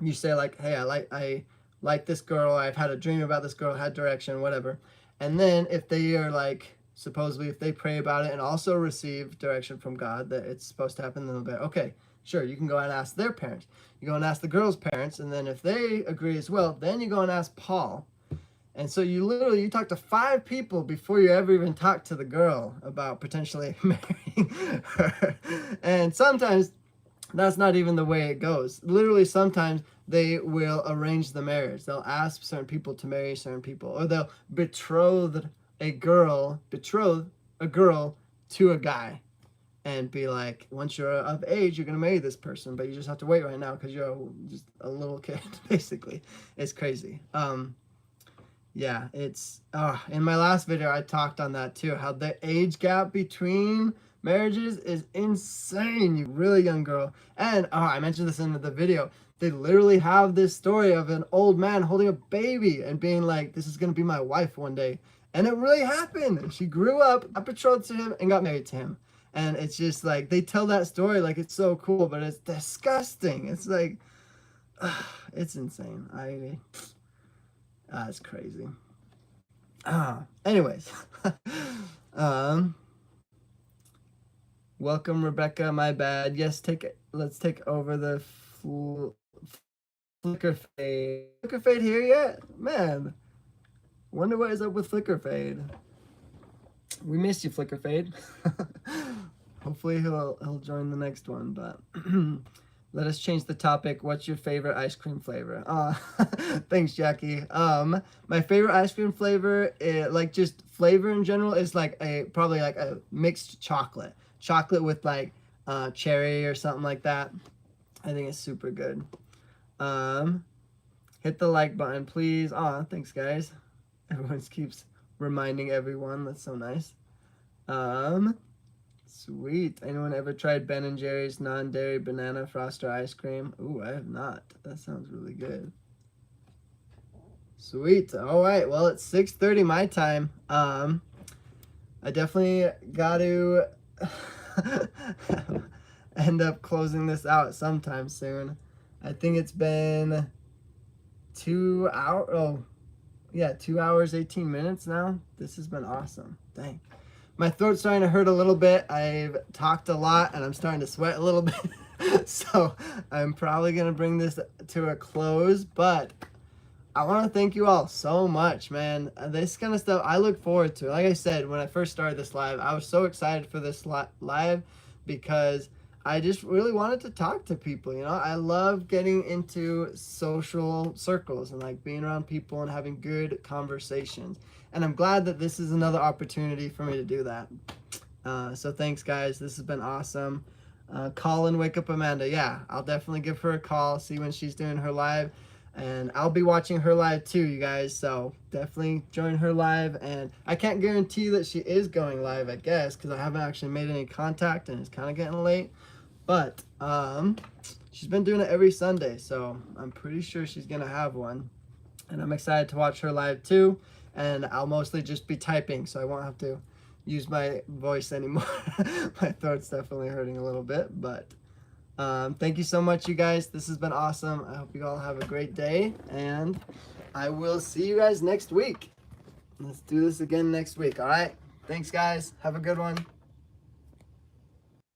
You say like, hey, I like this girl, I've had a dream about this girl, had direction, whatever. And then if they are like, supposedly if they pray about it and also receive direction from God that it's supposed to happen, then they'll be like, okay, sure, you can go and ask their parents. You go and ask the girl's parents, and then if they agree as well, then you go and ask Paul. And so you talk to 5 people before you ever even talk to the girl about potentially marrying her. And sometimes that's not even the way it goes. Literally, sometimes they will arrange the marriage. They'll ask certain people to marry certain people, or they'll betroth a girl to a guy and be like, once you're of age, you're going to marry this person, but you just have to wait right now because you're just a little kid, basically. It's crazy. Yeah, it's in my last video I talked on that too, how the age gap between marriages is insane. You really young girl, and I mentioned this in the video, they literally have this story of an old man holding a baby and being like, this is gonna be my wife one day, and it really happened. She grew up, got betrothed to him, and got married to him. And it's just like, they tell that story like it's so cool, but it's disgusting. It's like, it's insane. It's crazy. Anyways, welcome Rebecca. My bad. Yes, let's take over the flicker fade. Flicker fade here yet? Man, wonder what is up with flicker fade. We missed you, flicker fade. Hopefully he'll join the next one, but. Let us change the topic. What's your favorite ice cream flavor? Thanks, Jackie. My favorite ice cream flavor, like just flavor in general, is like probably like a mixed chocolate with like cherry or something like that. I think it's super good. Hit the like button, please. Thanks, guys. Everyone keeps reminding everyone. That's so nice. Sweet. Anyone ever tried Ben & Jerry's non-dairy banana Froster ice cream? Ooh, I have not. That sounds really good. Sweet. All right. Well, it's 6:30 my time. I definitely got to end up closing this out sometime soon. I think it's been 2 hours. Oh, yeah, 2 hours, 18 minutes now. This has been awesome. Dang. My throat's starting to hurt a little bit. I've talked a lot and I'm starting to sweat a little bit. So I'm probably going to bring this to a close. But I want to thank you all so much, man. This kind of stuff I look forward to. Like I said, when I first started this live, I was so excited for this live because I just really wanted to talk to people, you know. I love getting into social circles and like being around people and having good conversations. And I'm glad that this is another opportunity for me to do that. So thanks, guys. This has been awesome. Call and wake up Amanda. Yeah, I'll definitely give her a call, see when she's doing her live. And I'll be watching her live too, you guys. So definitely join her live. And I can't guarantee that she is going live, I guess, because I haven't actually made any contact and it's kind of getting late. But she's been doing it every Sunday, so I'm pretty sure she's going to have one. And I'm excited to watch her live too. And I'll mostly just be typing, so I won't have to use my voice anymore. My throat's definitely hurting a little bit, but thank you so much, you guys. This has been awesome. I hope you all have a great day, and I will see you guys next week. Let's do this again next week. All right, thanks, guys. Have a good one.